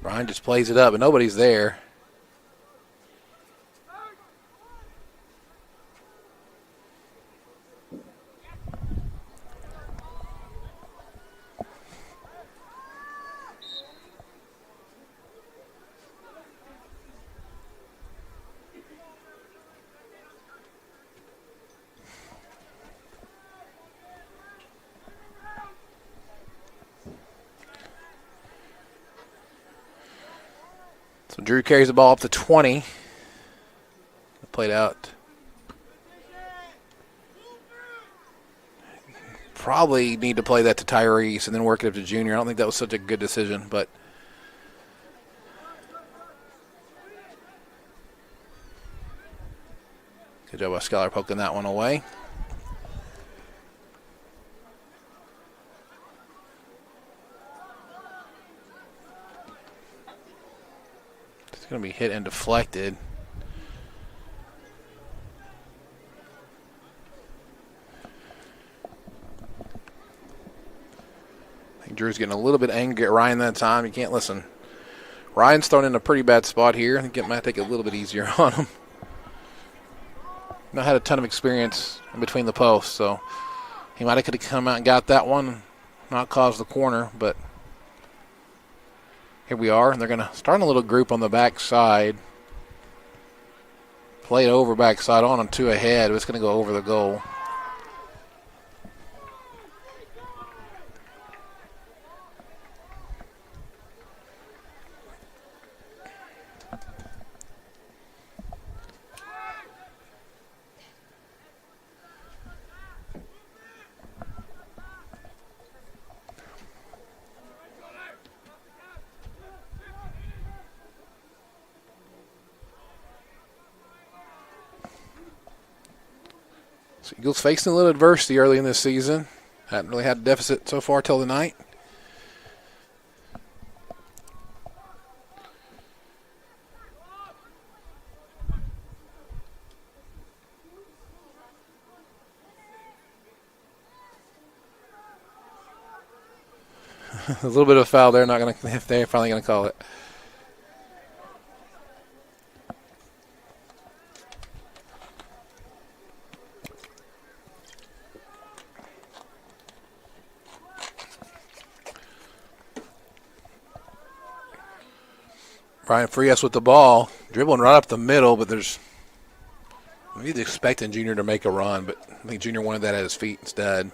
Brian just plays it up, but nobody's there. So Drew carries the ball up to 20. Played out. Probably need to play that to Tyrese and then work it up to Junior. I don't think that was such a good decision, but good job by Scholar poking that one away. It's going to be hit and deflected. I think Drew's getting a little bit angry at Ryan that time. You can't listen. Ryan's thrown in a pretty bad spot here. I think it might take it a little bit easier on him. Not had a ton of experience in between the posts, so he might have could have come out and got that one, not caused the corner, but here we are, and they're going to start a little group on the backside. Play it over backside on and two ahead. It's going to go over the goal. So Eagles facing a little adversity early in this season. Hadn't really had a deficit so far till tonight. A little bit of a foul there. Not going to. If they're finally going to call it. Brian Frias with the ball, dribbling right up the middle, but there's maybe expecting Junior to make a run, but I think Junior wanted that at his feet instead.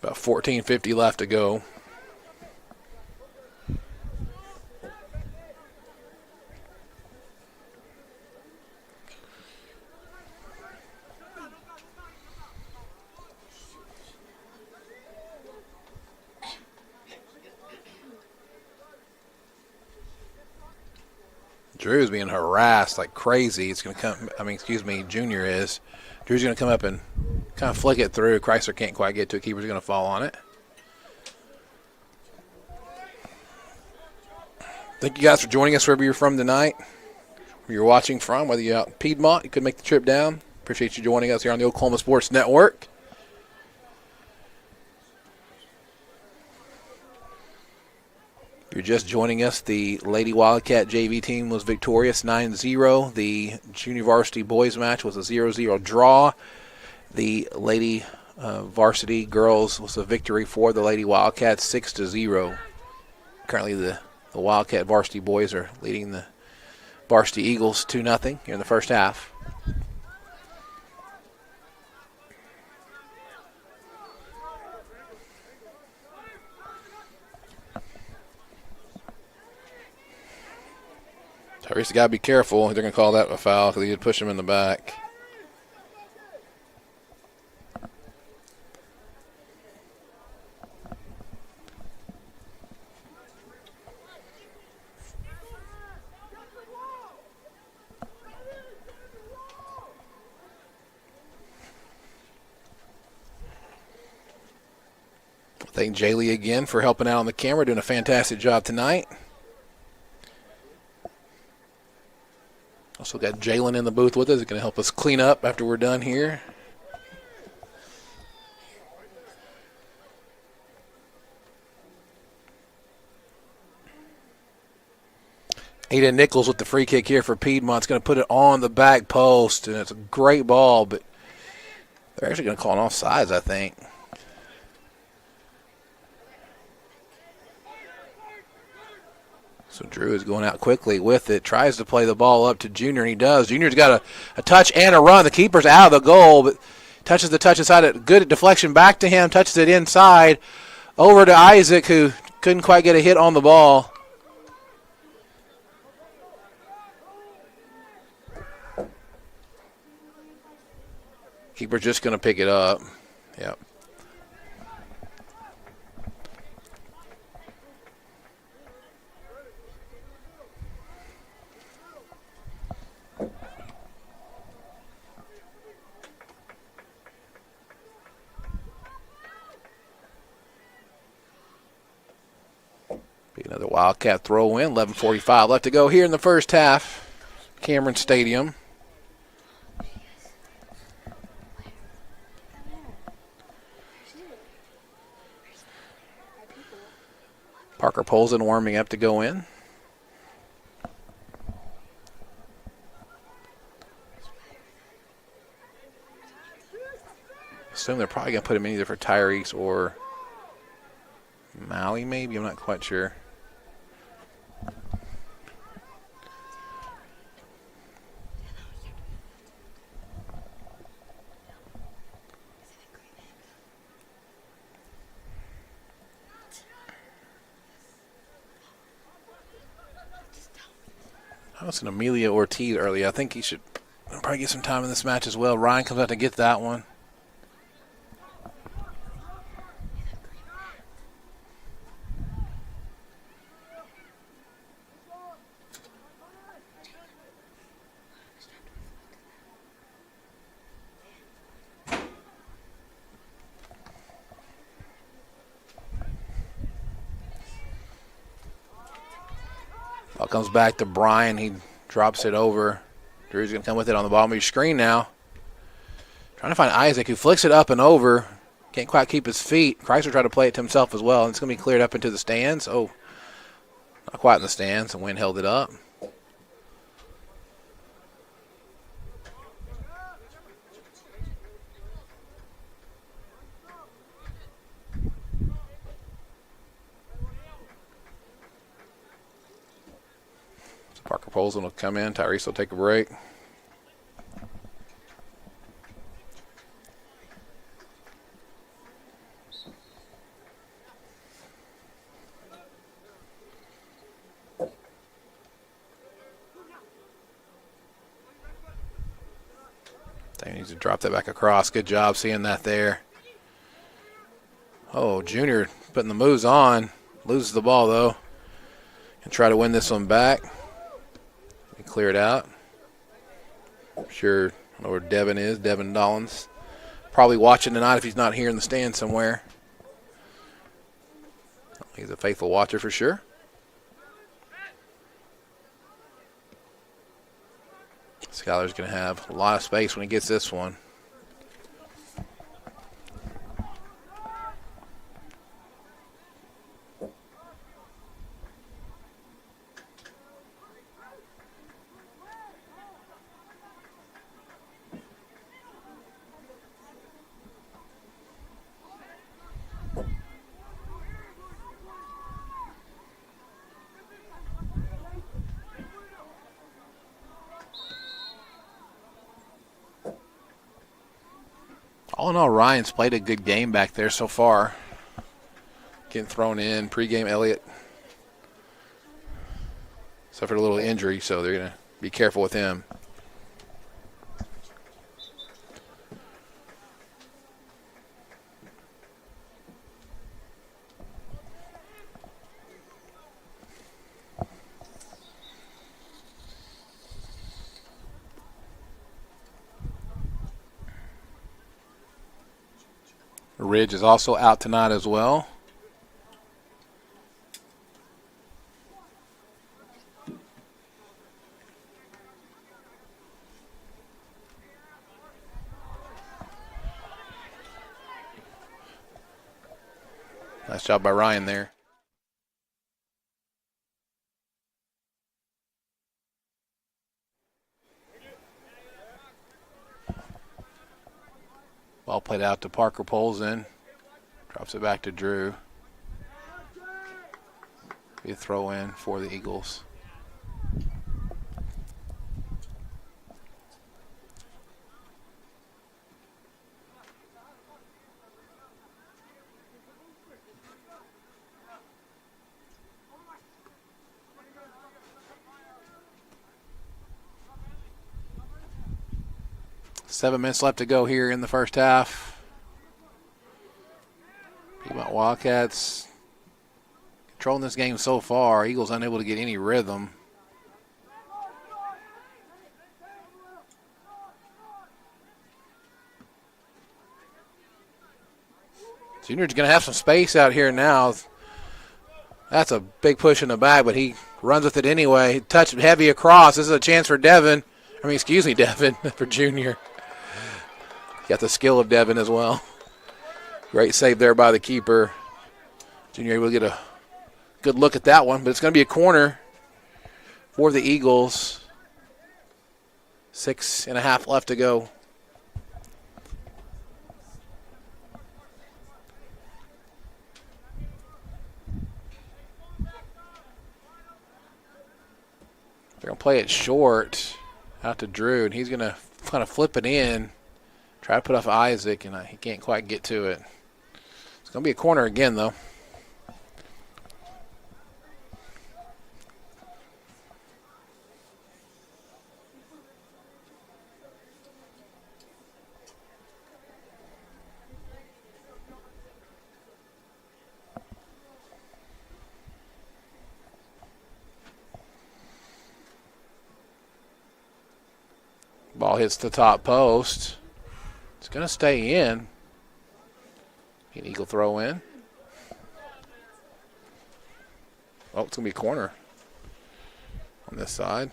About 14:50 left to go. Drew's being harassed like crazy. It's going to come, Junior is. Drew's going to come up and kind of flick it through. Chrysler can't quite get to it. Keeper's going to fall on it. Thank you guys for joining us wherever you're from tonight. Where you're watching from, whether you're out in Piedmont, you could make the trip down. Appreciate you joining us here on the Oklahoma Sports Network. If you're just joining us, the Lady Wildcat JV team was victorious 9-0. The junior varsity boys match was a 0-0 draw. The Lady varsity girls was a victory for the Lady Wildcats 6-0. Currently the Wildcat varsity boys are leading the varsity Eagles 2-0 here in the first half. Tyrese got to be careful. They're going to call that a foul because he did push him in the back. Thank Jaylee again for helping out on the camera, doing a fantastic job tonight. Also got Jalen in the booth with us. He's going to help us clean up after we're done here. Aiden Nichols with the free kick here for Piedmont. It's going to put it on the back post, and it's a great ball, but they're actually going to call an offsides, I think. So Drew is going out quickly with it, tries to play the ball up to Junior, and he does. Junior's got a touch and a run. The keeper's out of the goal, but touches the touch inside it. Good deflection back to him, touches it inside, over to Isaac, who couldn't quite get a hit on the ball. Keeper's just going to pick it up. Yep. Be another Wildcat throw in. 11:45 left to go here in the first half. Cameron Stadium. Parker Polson warming up to go in. Assume they're probably going to put him in either for Tyrese or Maui, maybe. I'm not quite sure. I was an Amelia Ortiz earlier. I think he should probably get some time in this match as well. Ryan comes out to get that one. Ball comes back to Brian. He drops it over. Drew's going to come with it on the bottom of your screen now. Trying to find Isaac, who flicks it up and over. Can't quite keep his feet. Chrysler tried to play it to himself as well. And it's going to be cleared up into the stands. Oh, not quite in the stands. The wind held it up. Parker Polson will come in. Tyrese will take a break. They need to drop that back across. Good job seeing that there. Oh, Junior putting the moves on. Loses the ball, though. And try to win this one back. Clear it out. I'm sure I don't know where Devin is. Devin Dollins. Probably watching tonight if he's not here in the stand somewhere. He's a faithful watcher for sure. Skylar's going to have a lot of space when he gets this one. All in all, Ryan's played a good game back there so far. Getting thrown in. Pre-game, Elliott suffered a little injury, so they're going to be careful with him. Ridge is also out tonight as well. Nice job by Ryan there. Ball played out to Parker, pulls in. Drops it back to Drew. Be a throw in for the Eagles. Seven minutes left to go here in the first half. Piedmont Wildcats controlling this game so far. Eagles unable to get any rhythm. Junior's going to have some space out here now. That's a big push in the back, but he runs with it anyway. Touch heavy across. This is a chance for Devin. Devin for Junior. Got the skill of Devin as well. Great save there by the keeper. Junior able to get a good look at that one, but it's going to be a corner for the Eagles. 6.5 left to go. They're going to play it short out to Drew, and he's going to kind of flip it in. Try to put off Isaac, and he can't quite get to it. It's going to be a corner again, though. Ball hits the top post. It's going to stay in. An Eagle throw in. Oh, it's going to be a corner on this side.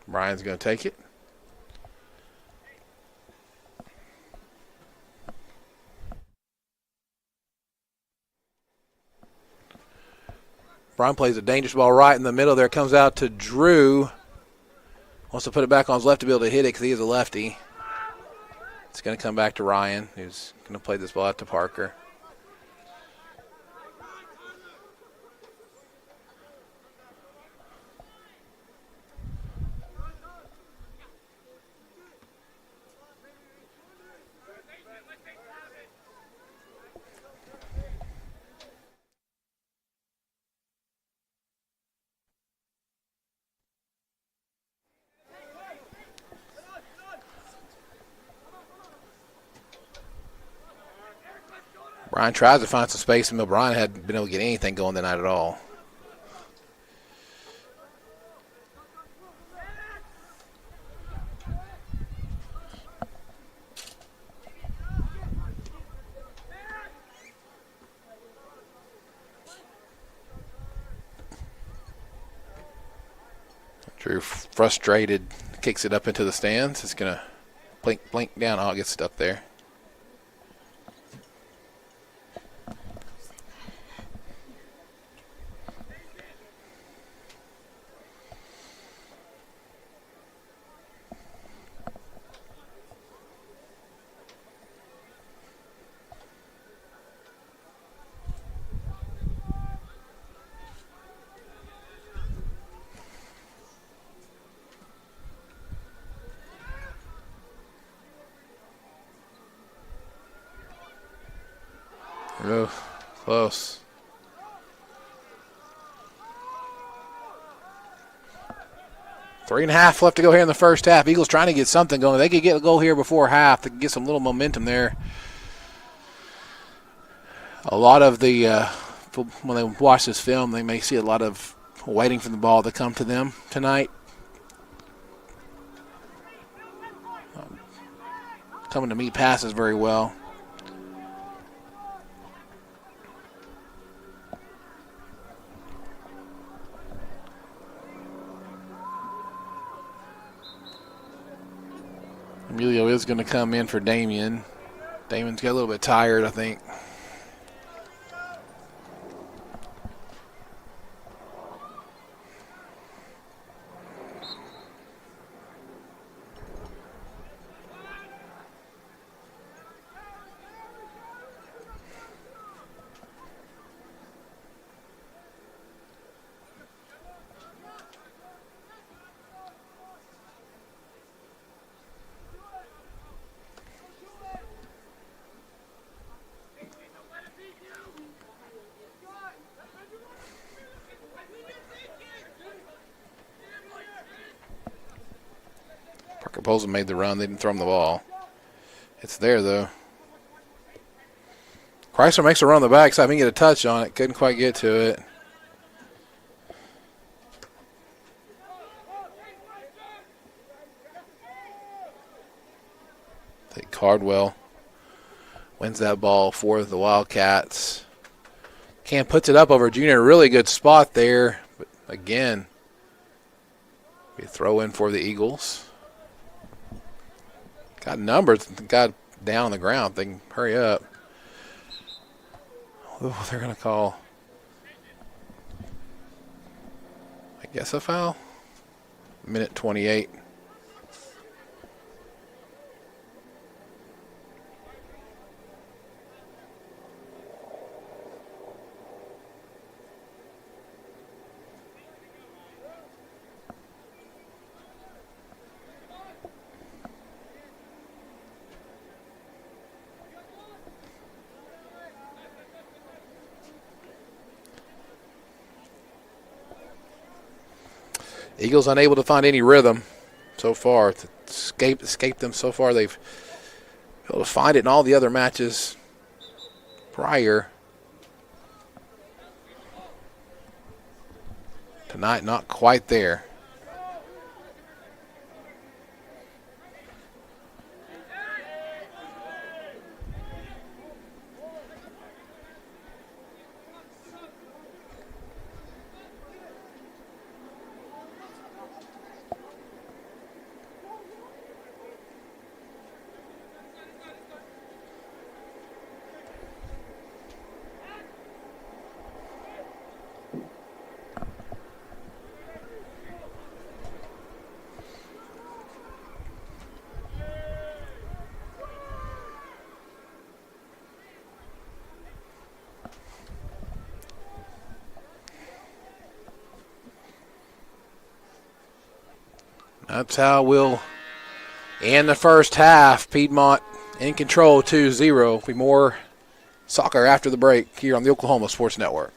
Brian's going to take it. Brian plays a dangerous ball right in the middle there. Comes out to Drew. Wants to put it back on his left to be able to hit it because he is a lefty. It's going to come back to Ryan, who's going to play this ball out to Parker. Brian tries to find some space, and Brian hadn't been able to get anything going tonight at all. Drew, frustrated, kicks it up into the stands. It's going to blink down. Oh, it gets stuck there. Oh, close. Three and a half left to go here in the first half. Eagles trying to get something going. They could get a goal here before half. They could get some little momentum there. A lot of the, when they watch this film, they may see a lot of waiting for the ball to come to them tonight. Coming to meet passes very well. Emilio is going to come in for Damien. Damien's got a little bit tired, I think. Carpoza made the run. They didn't throw him the ball. It's there, though. Chrysler makes a run on the backside. He can get a touch on it. Couldn't quite get to it. I think Cardwell wins that ball for the Wildcats. Cam puts it up over Junior. Really good spot there. But again, we throw in for the Eagles. Got numbers. Got down on the ground. They can hurry up. Oh, they're going to call, I guess, a foul. Minute 28. Eagles unable to find any rhythm so far to escape them so far. They've been able to find it in all the other matches prior. Tonight, not quite there. That's how we'll end the first half. Piedmont in control, 2-0. Be more soccer after the break here on the Oklahoma Sports Network.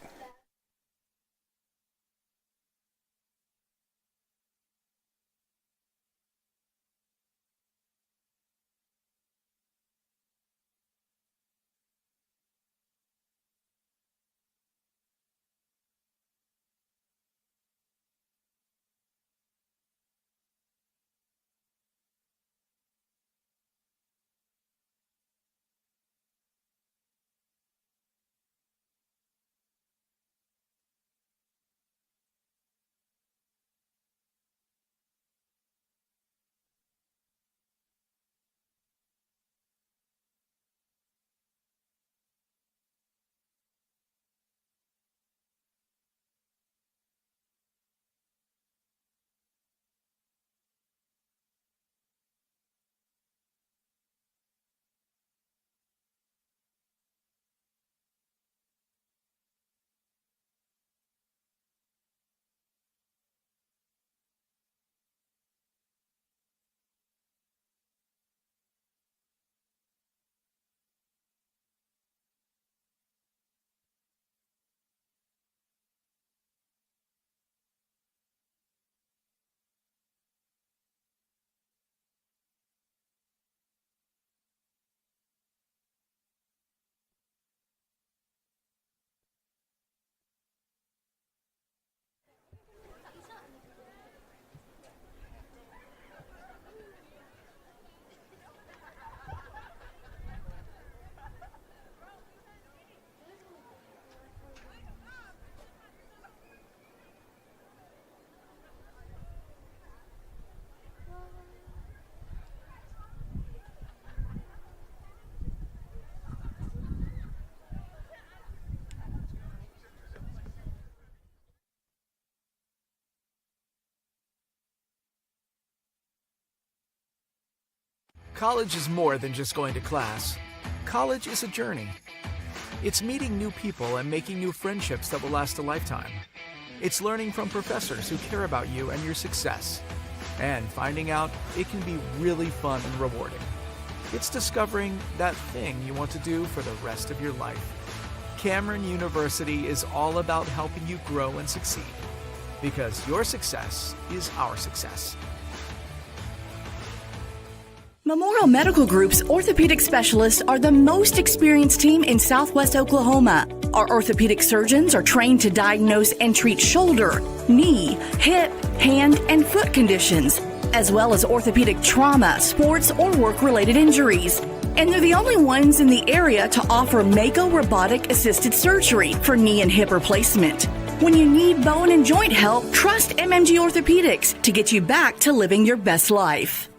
College is more than just going to class. College is a journey. It's meeting new people and making new friendships that will last a lifetime. It's learning from professors who care about you and your success. And finding out it can be really fun and rewarding. It's discovering that thing you want to do for the rest of your life. Cameron University is all about helping you grow and succeed. Because your success is our success. Memorial Medical Group's orthopedic specialists are the most experienced team in Southwest Oklahoma. Our orthopedic surgeons are trained to diagnose and treat shoulder, knee, hip, hand, and foot conditions, as well as orthopedic trauma, sports, or work-related injuries. And they're the only ones in the area to offer Mako robotic-assisted surgery for knee and hip replacement. When you need bone and joint help, trust MMG Orthopedics to get you back to living your best life.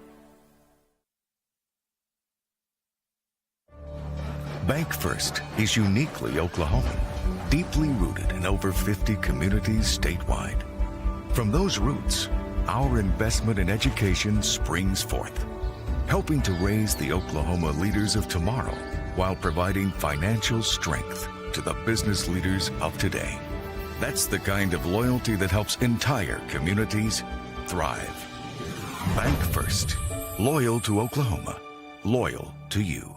Bank First is uniquely Oklahoman, deeply rooted in over 50 communities statewide. From those roots, our investment in education springs forth, helping to raise the Oklahoma leaders of tomorrow while providing financial strength to the business leaders of today. That's the kind of loyalty that helps entire communities thrive. Bank First, loyal to Oklahoma, loyal to you.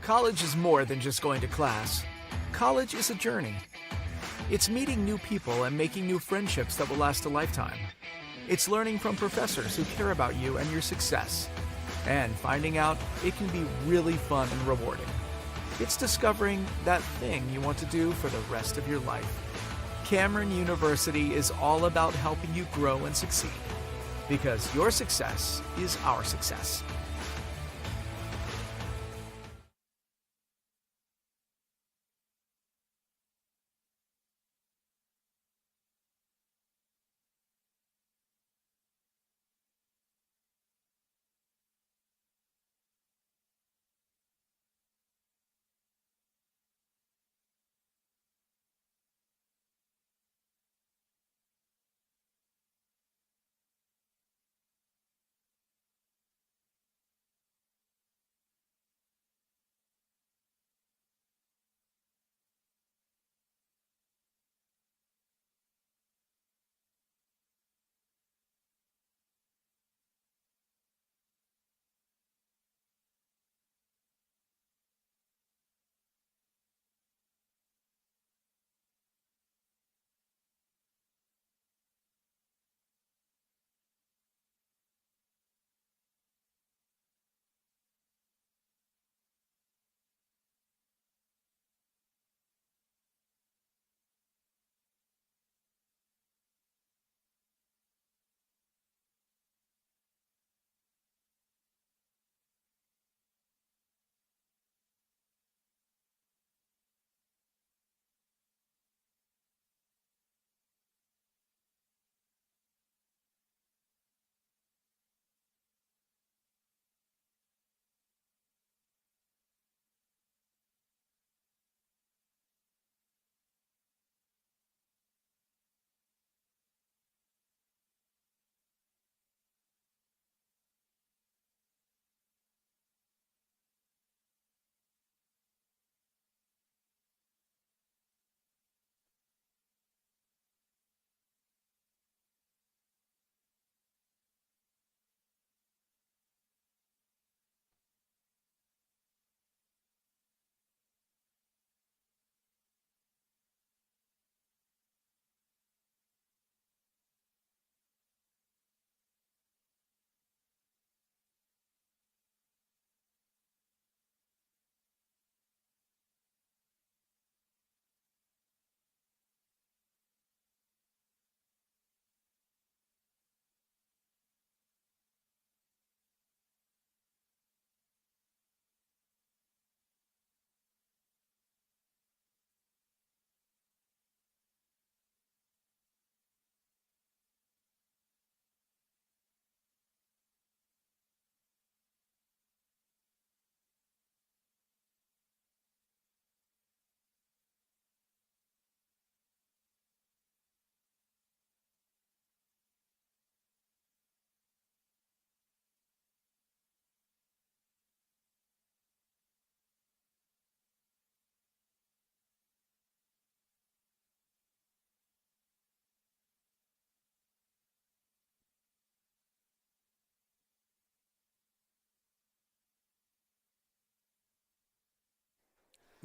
College is more than just going to class. College is a journey. It's meeting new people and making new friendships that will last a lifetime. It's learning from professors who care about you and your success. And finding out it can be really fun and rewarding. It's discovering that thing you want to do for the rest of your life. Cameron University is all about helping you grow and succeed. Because your success is our success.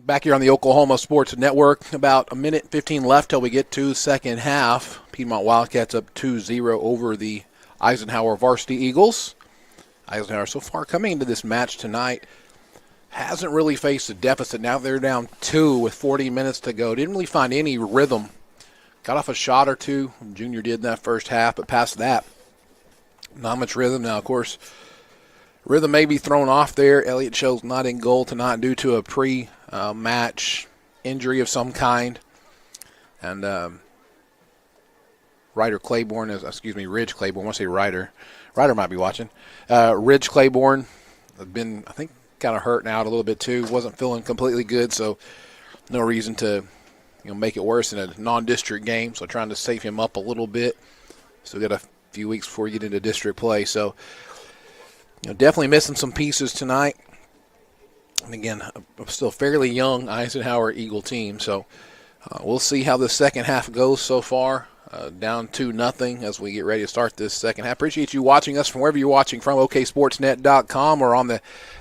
Back here on the Oklahoma Sports Network, about a minute 15 left till we get to second half. Piedmont Wildcats up 2-0 over the Eisenhower Varsity Eagles. Eisenhower so far coming into this match tonight hasn't really faced a deficit. Now they're down 2 with 40 minutes to go. Didn't really find any rhythm. Got off a shot or two. Junior did in that first half, but past that, not much rhythm. Now, of course, rhythm may be thrown off there. Elliott Shell's not in goal tonight due to a pre-match injury of some kind. And Ridge Claiborne, I want to say Ryder. Ryder might be watching. Ridge Claiborne had been, I think, kind of hurting out a little bit too. Wasn't feeling completely good, so no reason to make it worse in a non-district game. So trying to save him up a little bit. So we got a few weeks before we get into district play. So definitely missing some pieces tonight. And again, still fairly young Eisenhower Eagle team. So we'll see how the second half goes so far. Down 2-0 as we get ready to start this second half. Appreciate you watching us from wherever you're watching from, oksportsnet.com or on the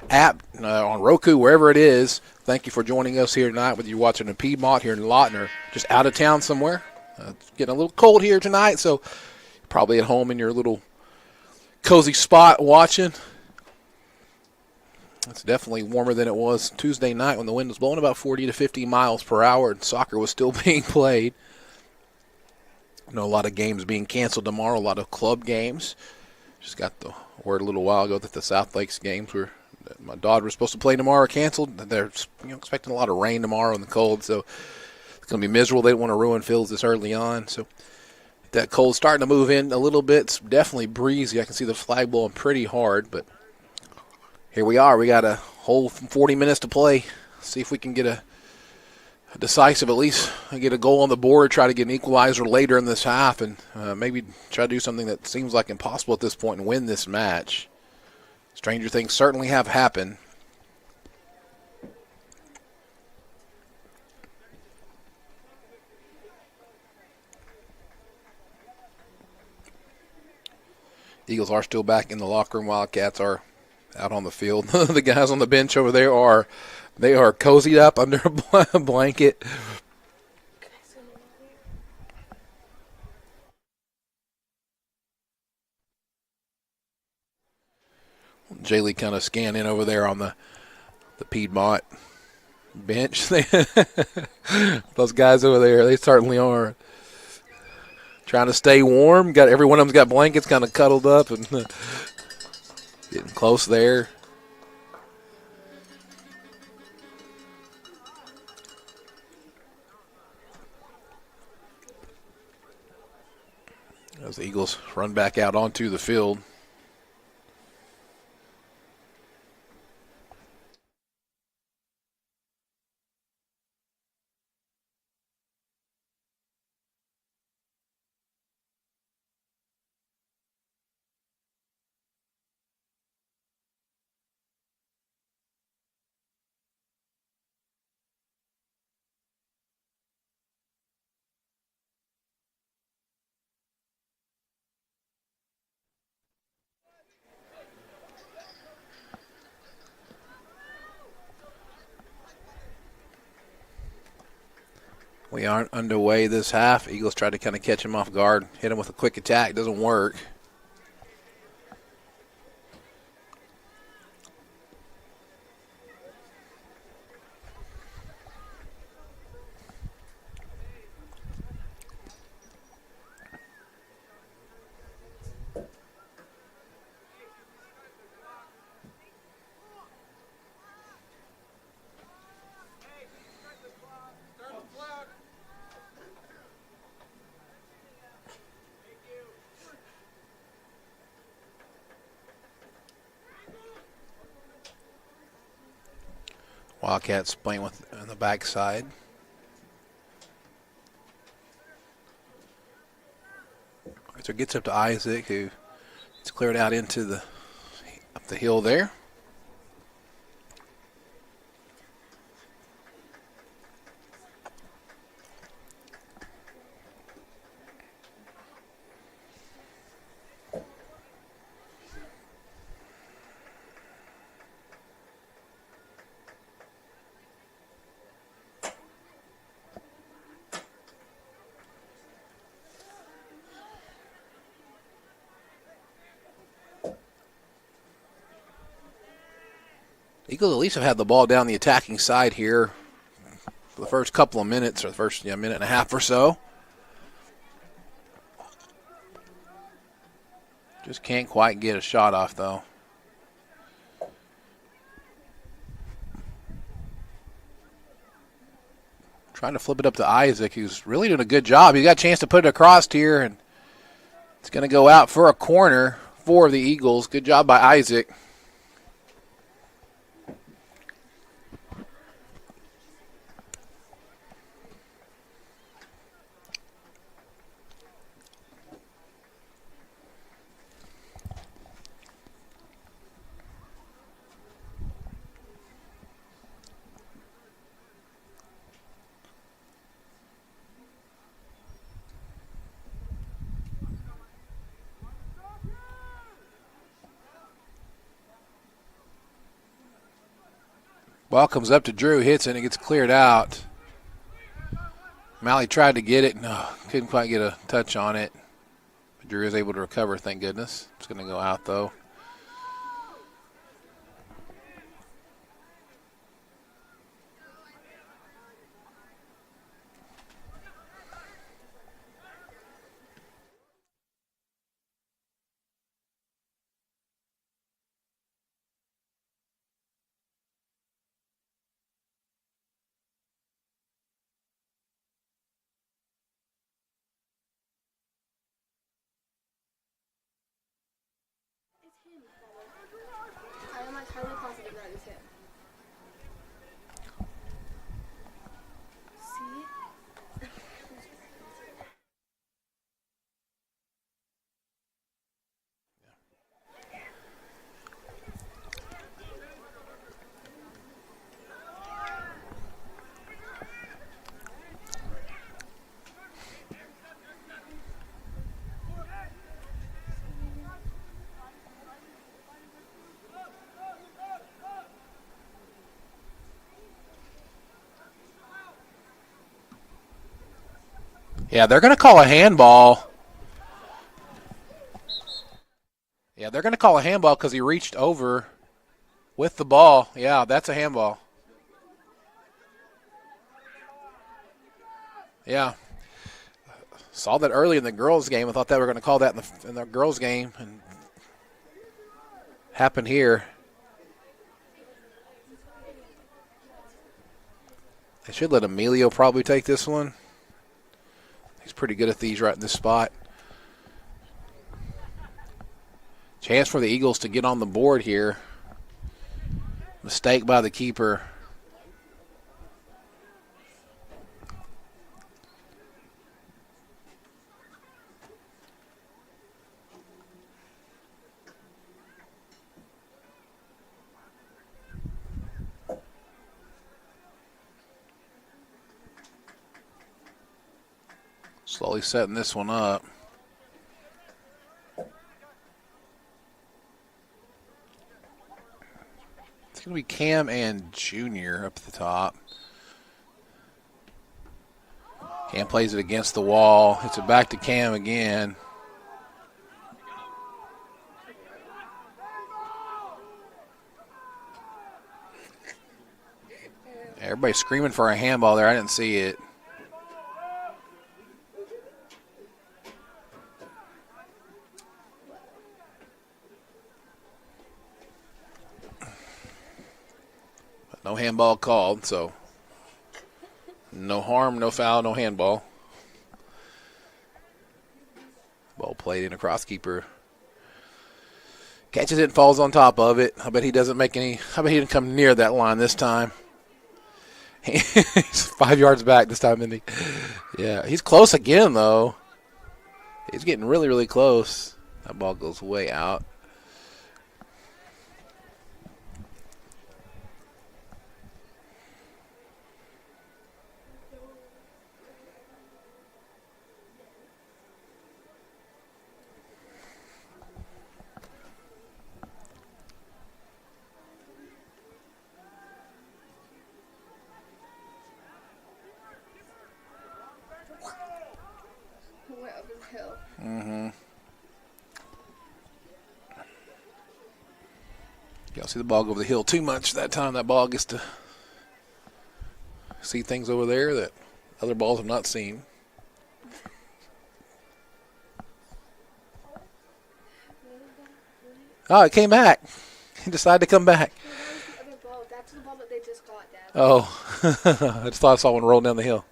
app, on Roku, wherever it is. Thank you for joining us here tonight, whether you're watching in Piedmont, here in Lawton, or just out of town somewhere. It's getting a little cold here tonight, so probably at home in your little cozy spot watching. It's definitely warmer than it was Tuesday night when the wind was blowing about 40 to 50 miles per hour and soccer was still being played. A lot of games being canceled tomorrow, a lot of club games. Just got the word a little while ago that the South Lakes games that my daughter was supposed to play tomorrow are canceled. They're expecting a lot of rain tomorrow in the cold, so it's going to be miserable. They don't want to ruin fields this early on. So that cold's starting to move in a little bit. It's definitely breezy. I can see the flag blowing pretty hard, but here we are. We got a whole 40 minutes to play. See if we can get a decisive, at least get a goal on the board, try to get an equalizer later in this half, and maybe try to do something that seems like impossible at this point and win this match. Stranger things certainly have happened. Eagles are still back in the locker room. Wildcats are out on the field. The guys on the bench over there are cozied up under a blanket. Jaylee kind of scanning over there on the Piedmont bench. Those guys over there, they certainly are trying to stay warm. Every one of them's got blankets kind of cuddled up and getting close there. As the Eagles run back out onto the field. We aren't underway this half. Eagles tried to kind of catch him off guard, hit him with a quick attack. Doesn't work. Wildcats playing on the backside. So it gets up to Isaac, who it's cleared out into up the hill there. Eagles at least have had the ball down the attacking side here for the first couple of minutes, or the first minute and a half or so. Just can't quite get a shot off, though. Trying to flip it up to Isaac, who's really doing a good job. He got a chance to put it across here, and it's going to go out for a corner for the Eagles. Good job by Isaac. Ball comes up to Drew, hits it, and it gets cleared out. Malley tried to get it. No, couldn't quite get a touch on it. But Drew is able to recover, thank goodness. It's going to go out, though. I am like highly positive that is him. See? Yeah, they're going to call a handball. Yeah, they're going to call a handball because he reached over with the ball. Yeah, that's a handball. Yeah. Saw that early in the girls' game. I thought they were going to call that in the girls' game. And happened here. They should let Emilio probably take this one. He's pretty good at these right in this spot. Chance for the Eagles to get on the board here. Mistake by the keeper. Slowly setting this one up. It's going to be Cam and Junior up at the top. Cam plays it against the wall. Hits it back to Cam again. Everybody's screaming for a handball there. I didn't see it. No handball called, so no harm, no foul, no handball. Ball played in across keeper. Catches it and falls on top of it. I bet he doesn't make any. I bet he didn't come near that line this time. He's 5 yards back this time, isn't he? Yeah, he's close again, though. He's getting really, really close. That ball goes way out. Went up his hill. Y'all see the ball go over the hill too much that time. That ball gets to see things over there that other balls have not seen. Oh, it came back. He decided to come back. No, that was the other ball. That's the ball that they just got, Dad. Oh, I just thought I saw one rolling down the hill.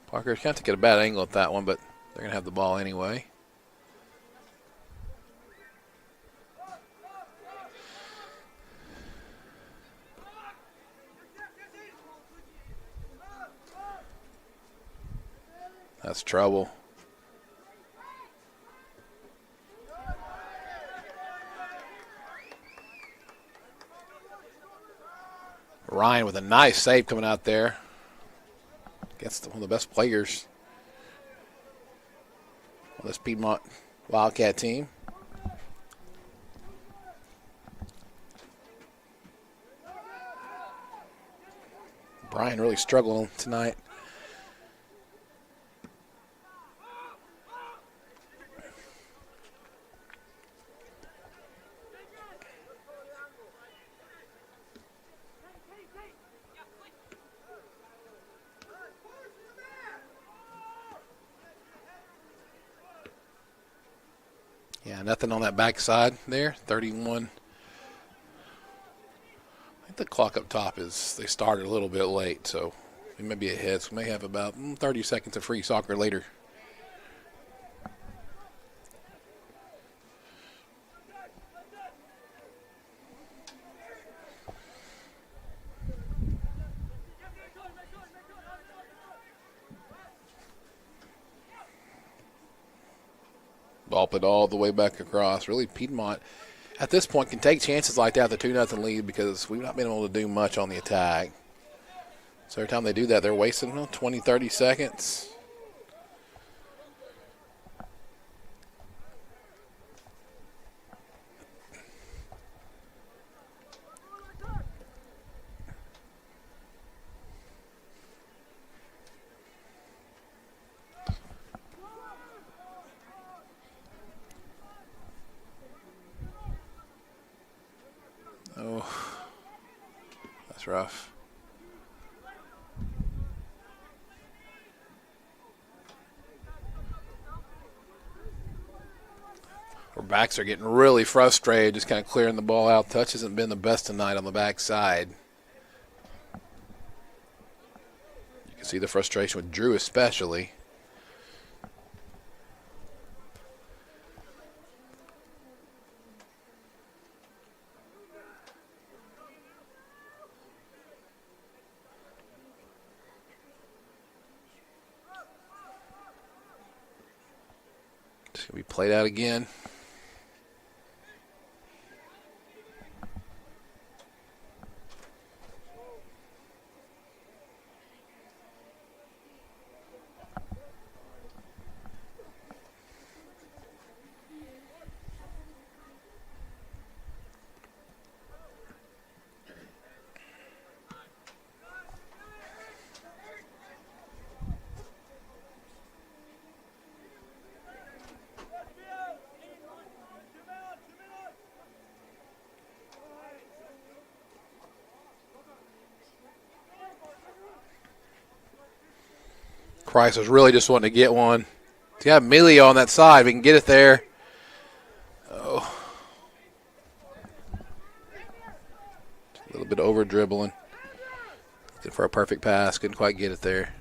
Parker's going to get a bad angle at that one, but they're going to have the ball anyway. That's trouble. Ryan with a nice save coming out there. Against one of the best players on this Piedmont Wildcat team. Brian really struggling tonight. Yeah, nothing on that backside there. 31. I think the clock up top is, they started a little bit late, so we may be ahead. So we may have about 30 seconds of free soccer later. Ball put all the way back across. Really, Piedmont at this point can take chances like that, the 2-0 lead, because we've not been able to do much on the attack. So every time they do that, they're wasting 20, 30 seconds. Oh, that's rough. Our backs are getting really frustrated, just kind of clearing the ball out. Touch hasn't been the best tonight on the backside. You can see the frustration with Drew especially. It's going to be played out again. Price was really just wanting to get one. You have Mealy on that side. We can get it there. Oh. A little bit over dribbling. Looking for a perfect pass. Couldn't quite get it there.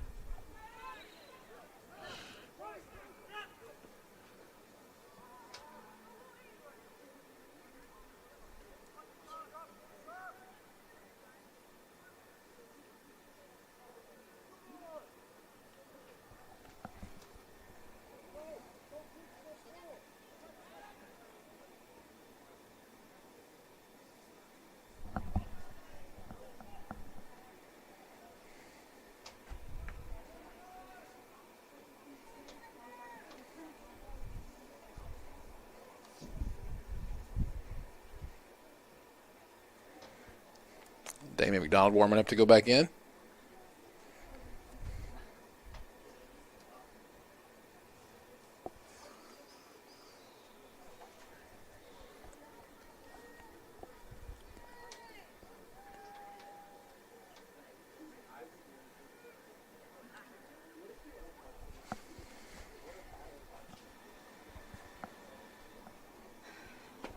Damien McDonald warming up to go back in.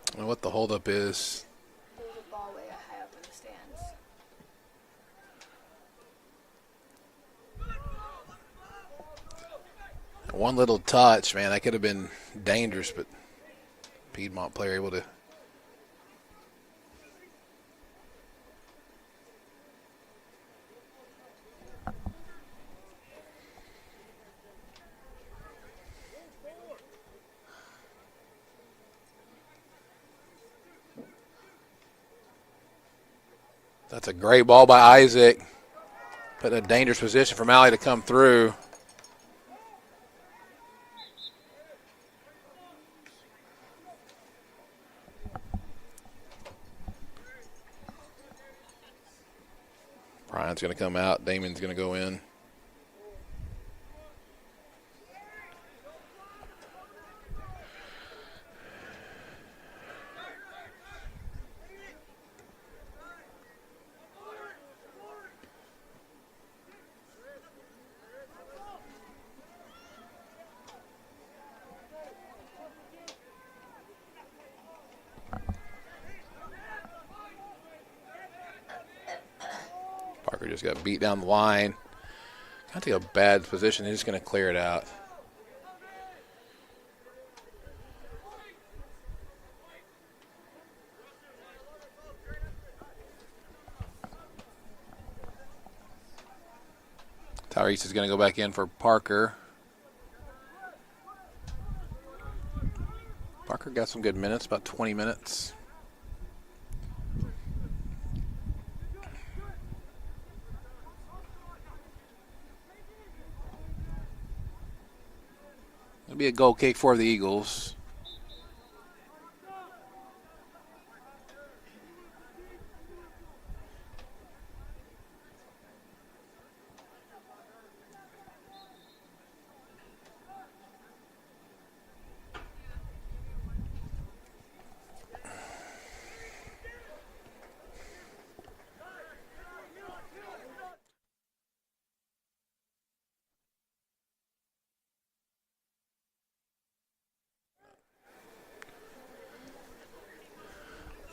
I don't know what the holdup is. There's a ball way high up in the stands. One little touch, man, that could have been dangerous, but Piedmont player able to. That's a great ball by Isaac. Put in a dangerous position for Malley to come through. Brian's going to come out. Damon's going to go in. Parker just got beat down the line. Kind of take a bad position. He's just going to clear it out. Tyrese is going to go back in for Parker. Parker got some good minutes, about 20 minutes. It'll be a goal kick for the Eagles.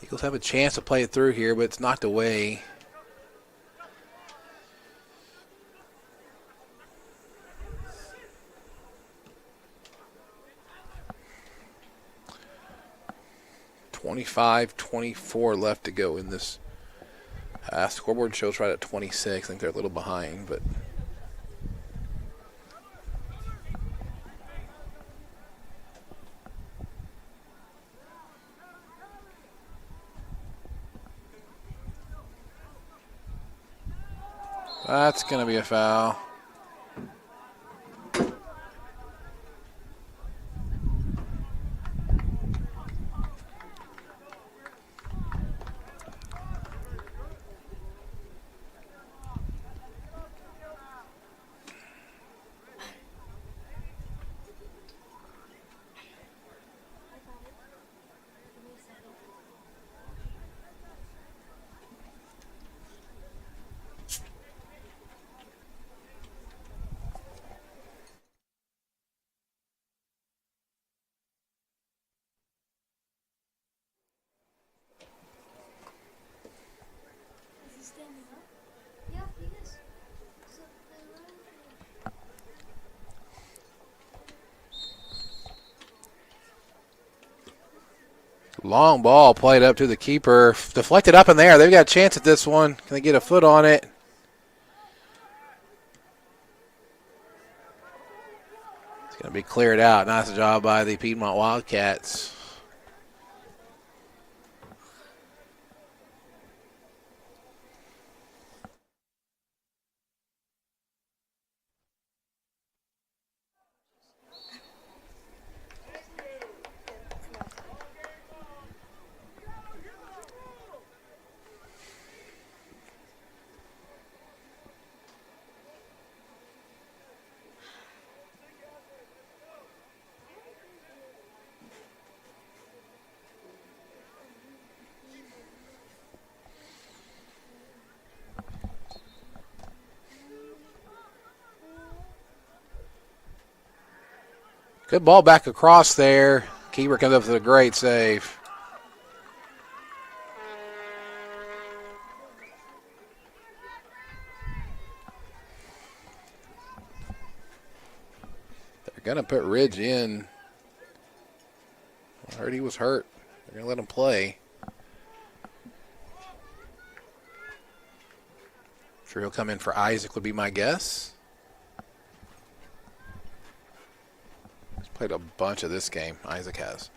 Eagles have a chance to play it through here, but it's knocked away. .25-24 left to go in this. Scoreboard shows right at 26. I think they're a little behind, but. That's going to be a foul. Long ball played up to the keeper. Deflected up in there. They've got a chance at this one. Can they get a foot on it? It's going to be cleared out. Nice job by the Piedmont Wildcats. Good ball back across there. Keeper comes up with a great save. They're going to put Ridge in. I heard he was hurt. They're going to let him play. Sure he'll come in for Isaac would be my guess. He's played a bunch of this game, Isaac has.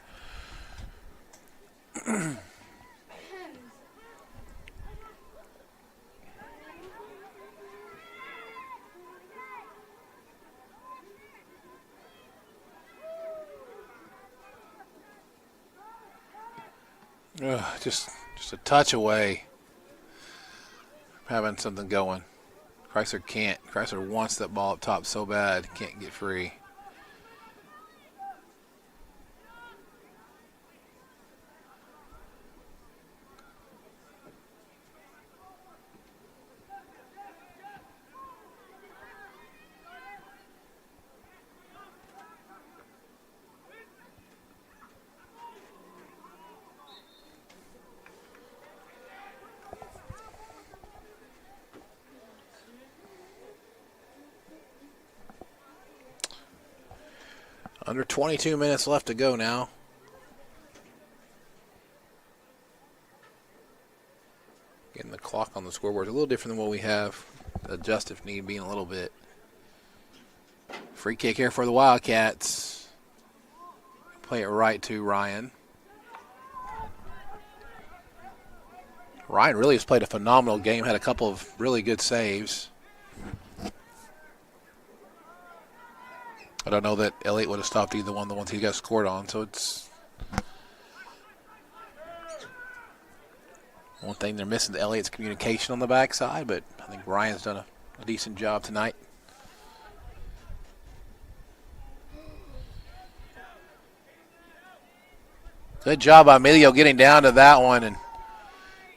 Just a touch away from having something going. Chrysler can't. Chrysler wants that ball up top so bad. Can't get free. Under 22 minutes left to go now. Getting the clock on the scoreboard is a little different than what we have. Adjust if need be in a little bit. Free kick here for the Wildcats. Play it right to Ryan. Ryan really has played a phenomenal game. Had a couple of really good saves. I don't know that Elliott would have stopped either one of the ones he got scored on. So it's one thing they're missing to Elliott's communication on the backside, but I think Ryan's done a decent job tonight. Good job by Emilio getting down to that one and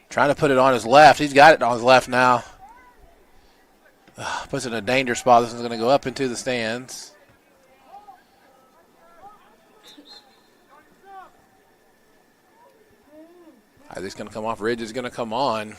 trying to put it on his left. He's got it on his left now. Puts it in a danger spot. This is going to go up into the stands. Isaac's going to come off. Ridge is going to come on.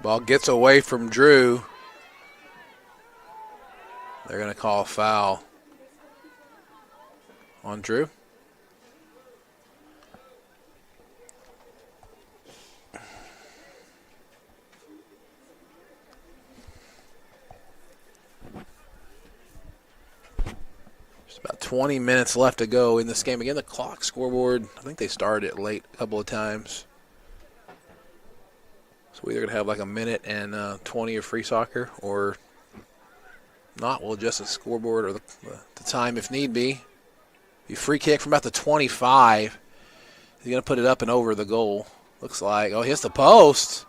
Ball gets away from Drew. They're going to call a foul on Drew. Just about 20 minutes left to go in this game. Again, the clock scoreboard, I think they started it late a couple of times. So we're either going to have like a minute and 20 of free soccer or not. We'll adjust the scoreboard or the time if need be. Be free kick from about the 25. He's going to put it up and over the goal. Looks like. Oh, he hits the post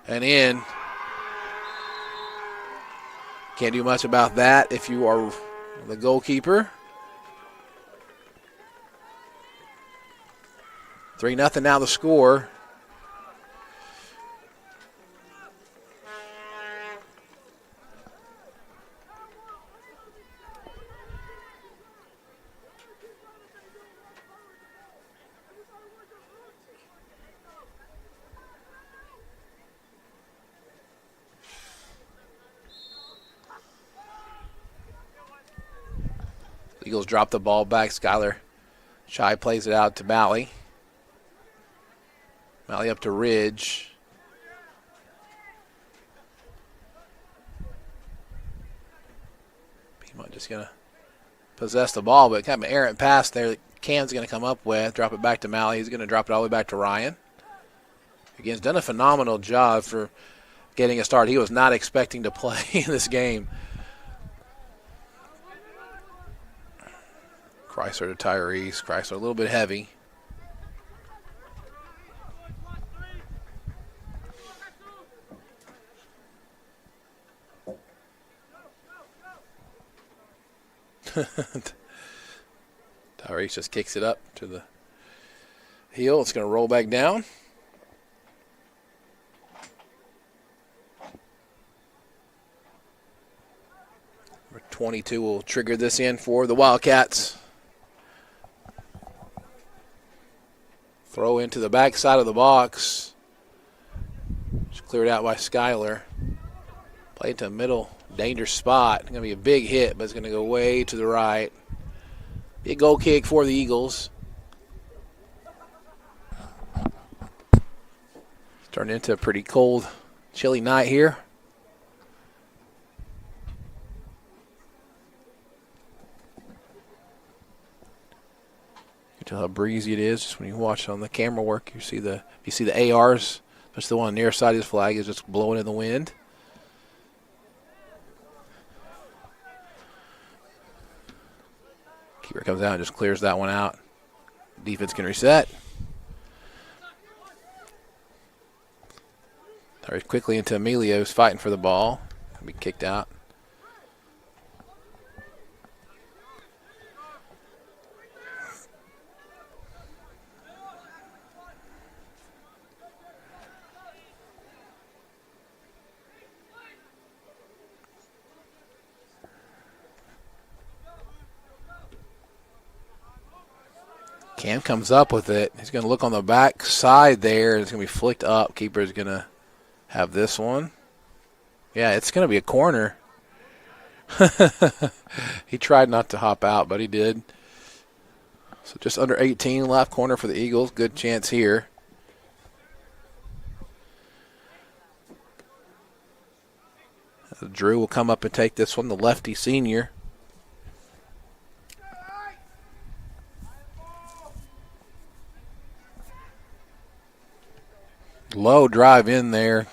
and in. Can't do much about that if you are the goalkeeper. 3-0 now the score. Eagles drop the ball back. Skylar Shy plays it out to Malley. Malley up to Ridge. Piedmont just going to possess the ball, but kind of an errant pass there that Cam's going to come up with. Drop it back to Malley. He's going to drop it all the way back to Ryan. Again, he's done a phenomenal job for getting a start. He was not expecting to play in this game. Chrysler to Tyrese. Chrysler a little bit heavy. Tyrese just kicks it up to the heel. It's going to roll back down. Number 22 will trigger this in for the Wildcats. Throw into the back side of the box. Just cleared out by Skyler. Play into the middle. Dangerous spot. Going to be a big hit, but it's going to go way to the right. Big goal kick for the Eagles. It's turned into a pretty cold, chilly night here. You can tell how breezy it is just when you watch on the camera work. You see the ARs, especially the one on the near side of his flag, is just blowing in the wind. Keeper comes out and just clears that one out. Defense can reset. Hurries quickly into Emilio, who's fighting for the ball. Gonna be kicked out. Cam comes up with it. He's going to look on the back side there. It's going to be flicked up. Keeper's going to have this one. Yeah, it's going to be a corner. He tried not to hop out, but he did. So just under 18 left, corner for the Eagles. Good chance here. Drew will come up and take this one, the lefty senior. Low drive in there.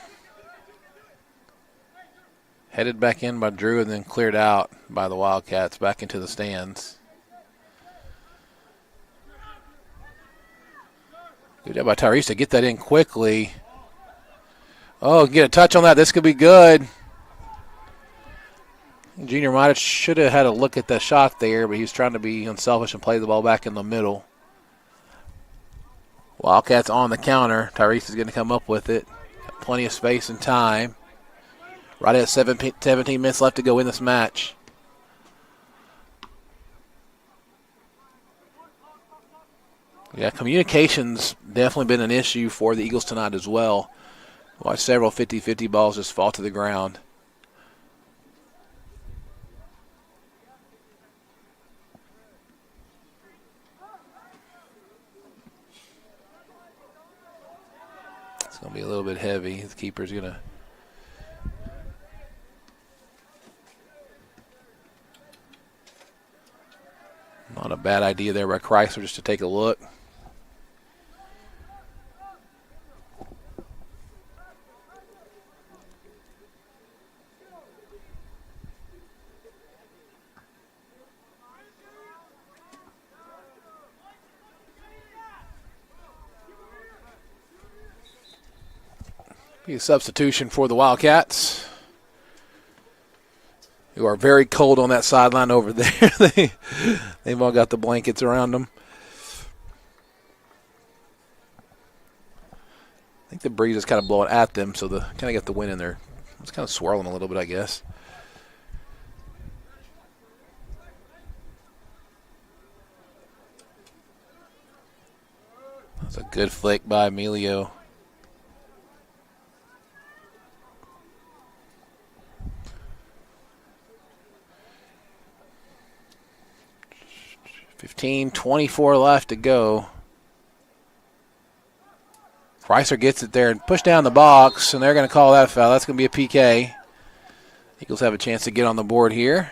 Headed back in by Drew and then cleared out by the Wildcats back into the stands. Good job by Tyrese to get that in quickly. Oh, get a touch on that. This could be good. Junior might have should have had a look at the shot there, but he was trying to be unselfish and play the ball back in the middle. Wildcats on the counter. Tyrese is going to come up with it. Got plenty of space and time. Right at 17 minutes left to go in this match. Yeah, communication's definitely been an issue for the Eagles tonight as well. Watch several 50-50 balls just fall to the ground. It's going to be a little bit heavy. The keeper's going to not a bad idea there by Chrysler just to take a look. Be a substitution for the Wildcats, who are very cold on that sideline over there. They've all got the blankets around them. I think the breeze is kind of blowing at them, so the kind of got the wind in there. It's kind of swirling a little bit, I guess. That's a good flick by Emilio. .24 left to go. Chrysler gets it there and push down the box, and they're going to call that a foul. That's going to be a PK. Eagles have a chance to get on the board here.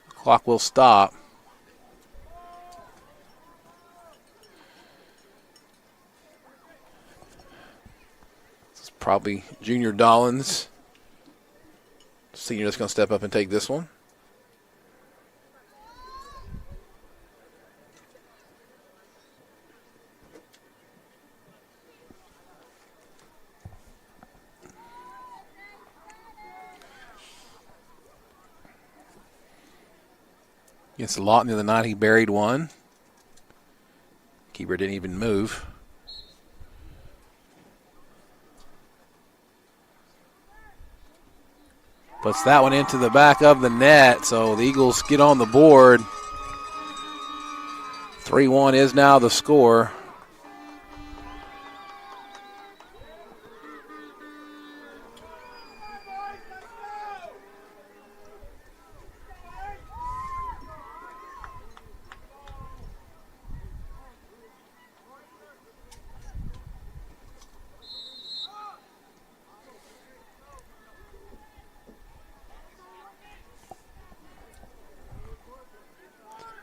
Clock will stop. Probably Junior Dollins. Senior that's going to step up and take this one. Against Lawton the other night, he buried one. Keeper didn't even move. Puts that one into the back of the net, so the Eagles get on the board. 3-1 is now the score.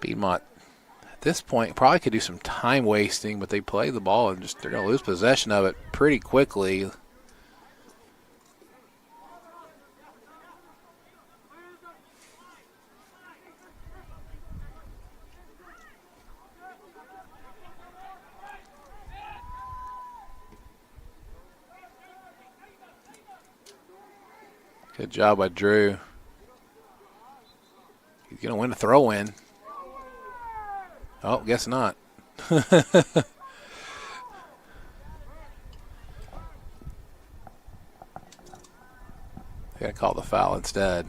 Piedmont, at this point, probably could do some time wasting, but they play the ball and they're going to lose possession of it pretty quickly. Good job by Drew. He's going to win a throw-in. Oh, guess not. Got to call the foul instead.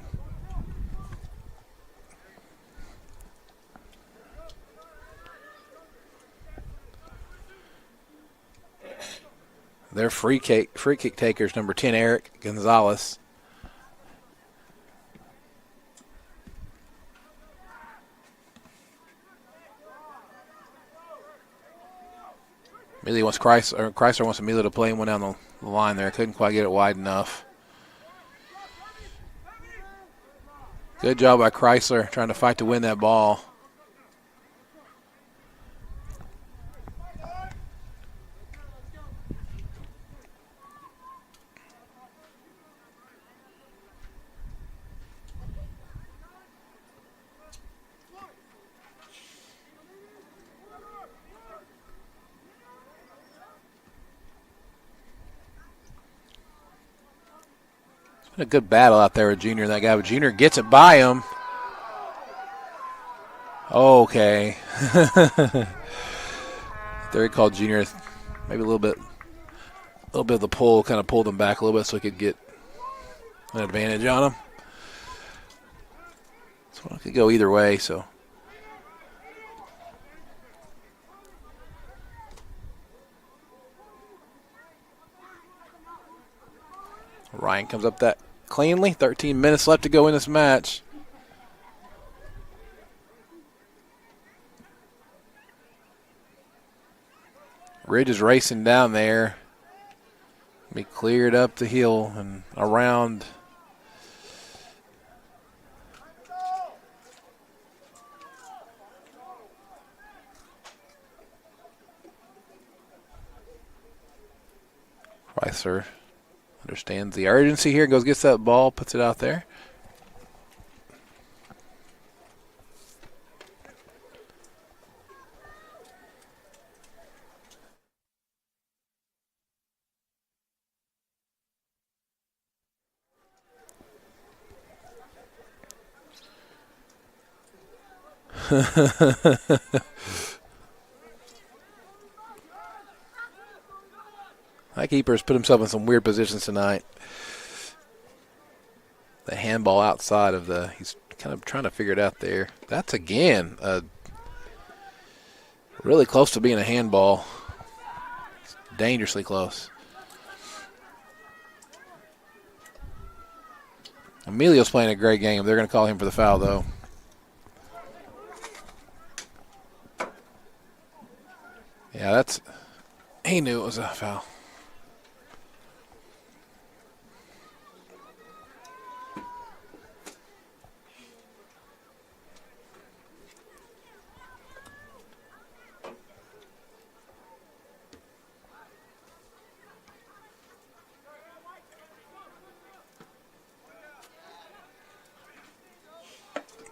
Their free kick takers, number 10, Eric Gonzalez. Amelia wants Chrysler wants Amelia to play one down the line there. Couldn't quite get it wide enough. Good job by Chrysler trying to fight to win that ball. A good battle out there with Junior and that guy, but Junior gets it by him. Okay. There he called Junior maybe a little bit of the pull, kind of pulled him back a little bit so he could get an advantage on him. So it could go either way, so. Ryan comes up that cleanly. 13 minutes left to go in this match. Ridge is racing down there. Be cleared up the hill and around. Chrysler understands the urgency here, goes gets that ball, puts it out there. That keeper's put himself in some weird positions tonight. The handball outside of he's kind of trying to figure it out there. That's again really close to being a handball. It's dangerously close. Emilio's playing a great game. They're going to call him for the foul, though. Yeah, he knew it was a foul.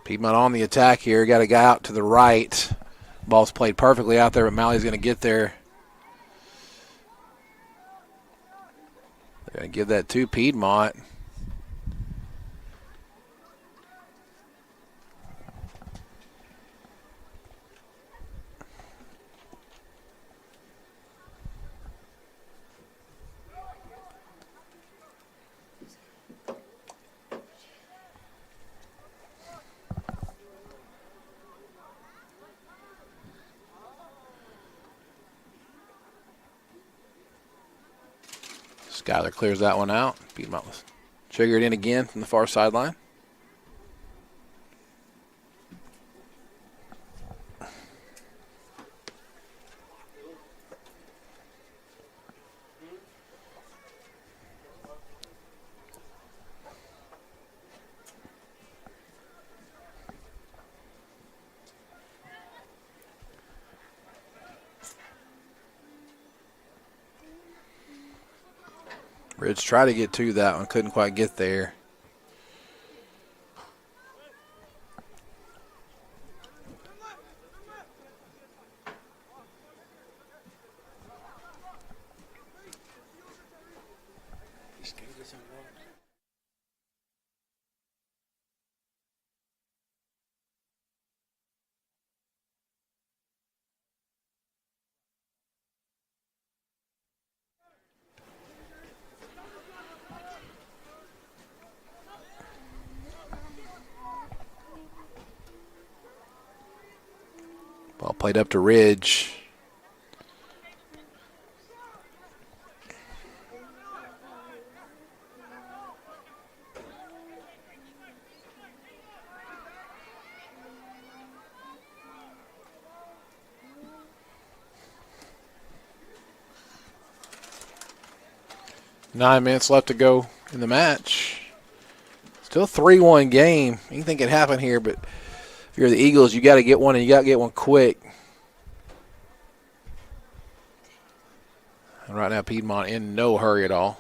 Piedmont on the attack here. Got a guy out to the right. Ball's played perfectly out there, but Malley's going to get there. They're going to give that to Piedmont. Skyler clears that one out. Piedmont was triggered in again from the far sideline. Ridge tried to get to that one, couldn't quite get there. Ball played up to Ridge. Nine minutes left to go in the match. Still 3-1 game. Anything can happen here, but if you're the Eagles, you got to get one, and you got to get one quick. And right now, Piedmont in no hurry at all.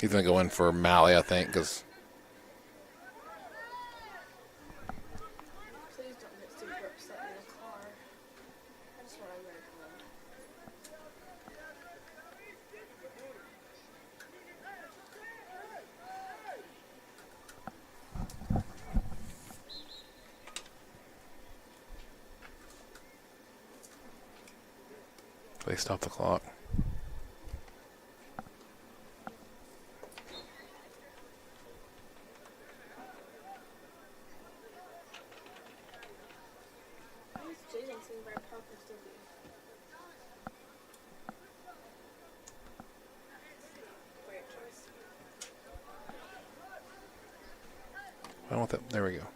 He's going to go in for Malley, I think, because Please don't get super upset in the car. That's what I'm going to they stop the clock. Jaden seemed very focused, didn't he? Great choice. I don't want that. There we go.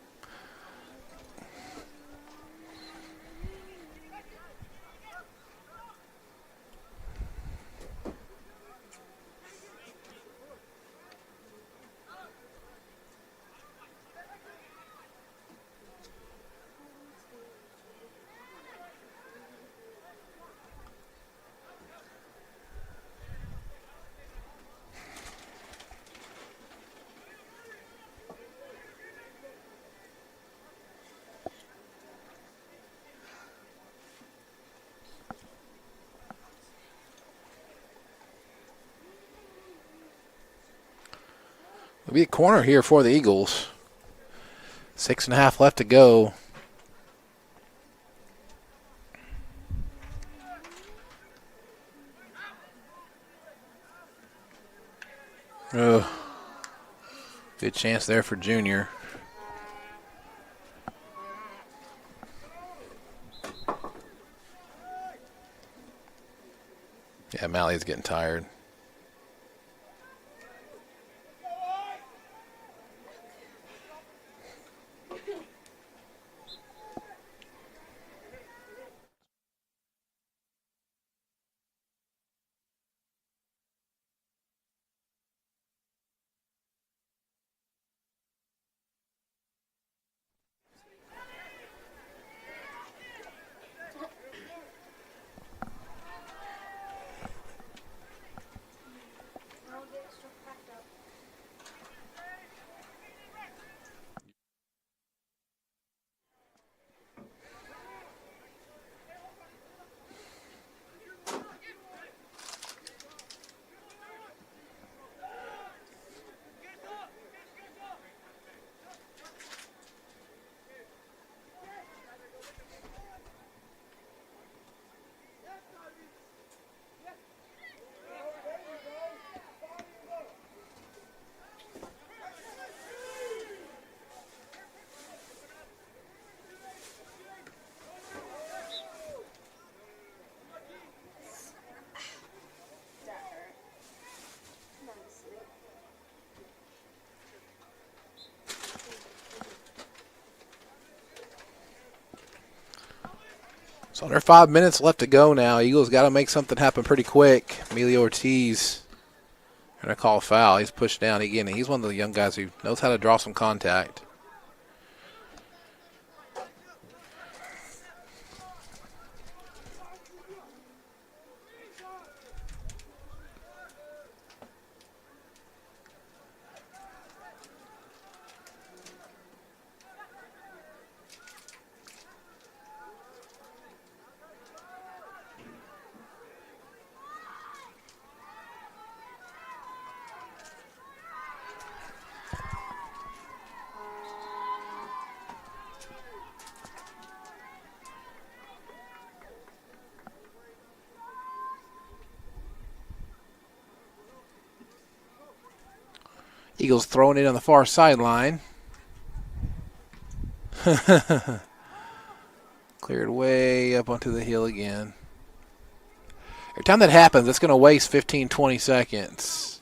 It'll be a corner here for the Eagles. 6.5 left to go. Ugh. Good chance there for Junior. Yeah, Mally's getting tired. I'll get stuff packed up. That hurt. I'm not asleep. So there are 5 minutes left to go now. Eagles got to make something happen pretty quick. Emilio Ortiz going to call a foul. He's pushed down again. He's one of the young guys who knows how to draw some contact. Eagles throwing it on the far sideline. Cleared way up onto the hill again. Every time that happens, it's going to waste 15, 20 seconds.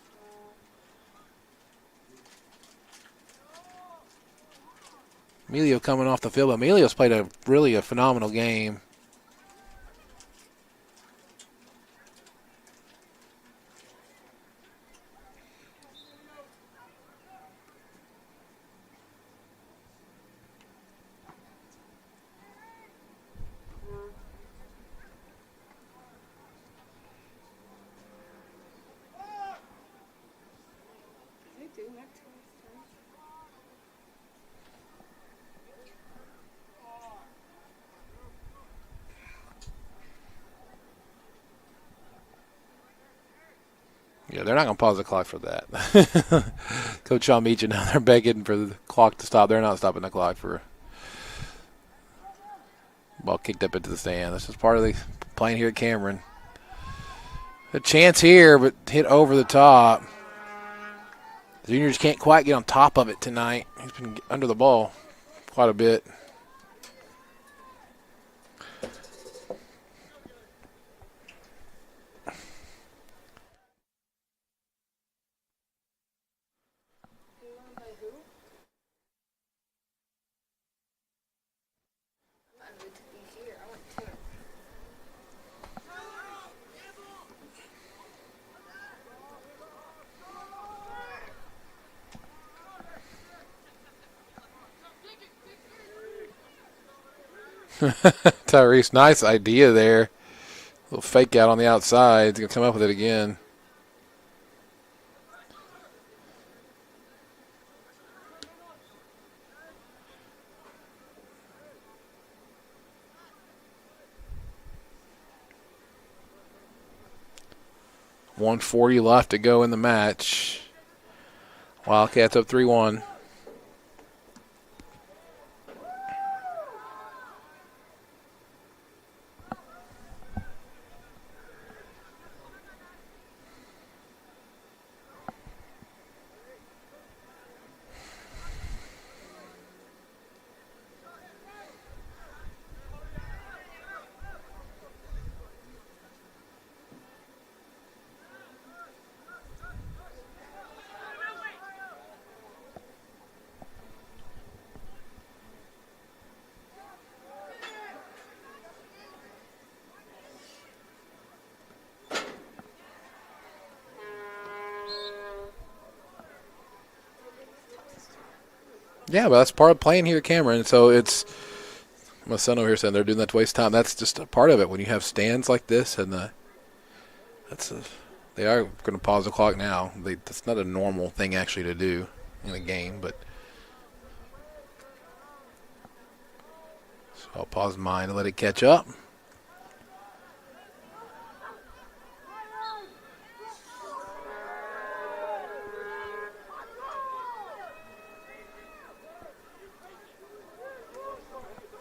Emilio coming off the field. Emilio's played a phenomenal game. Yeah, they're not going to pause the clock for that. Coach Sean Meachin now, they're begging for the clock to stop. They're not stopping the clock for ball kicked up into the stand. This is part of the playing here at Cameron. A chance here, but hit over the top. The juniors can't quite get on top of it tonight. He's been under the ball quite a bit. Tyrese, nice idea there. A little fake out on the outside. He's going to come up with it again. .140 left to go in the match. Wildcats up 3-1. Yeah, but that's part of playing here at Cameron. So it's my son over here saying they're doing that to waste time. That's just a part of it when you have stands like this, and they are going to pause the clock now. That's not a normal thing actually to do in a game, but so I'll pause mine and let it catch up.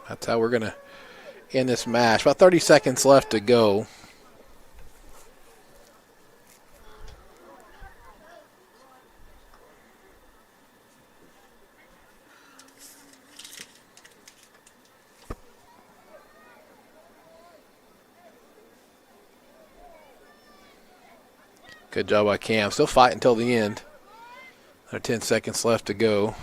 That's how we're going to end this match. About 30 seconds left to go. Good job by Cam. Still fighting until the end. Another 10 seconds left to go.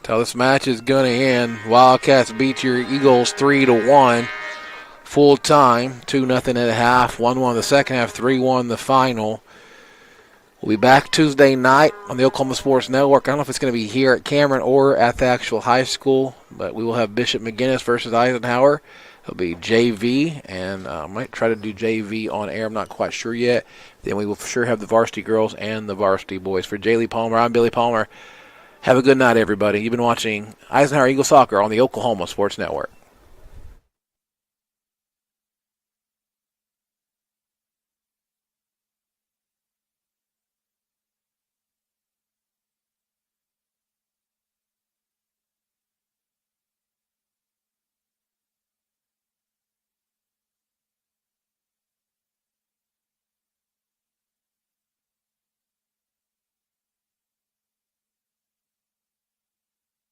How this match is going to end. Wildcats beat your Eagles 3-1. Full time, 2-0 at a half, 1-1 the second half, 3-1 the final. We'll be back Tuesday night on the Oklahoma Sports Network. I don't know if it's going to be here at Cameron or at the actual high school, but we will have Bishop McGinnis versus Eisenhower. It'll be JV, and I might try to do JV on air. I'm not quite sure yet. Then we will for sure have the varsity girls and the varsity boys. For Jaylee Palmer, I'm Billy Palmer. Have a good night, everybody. You've been watching Eisenhower Eagle Soccer on the Oklahoma Sports Network.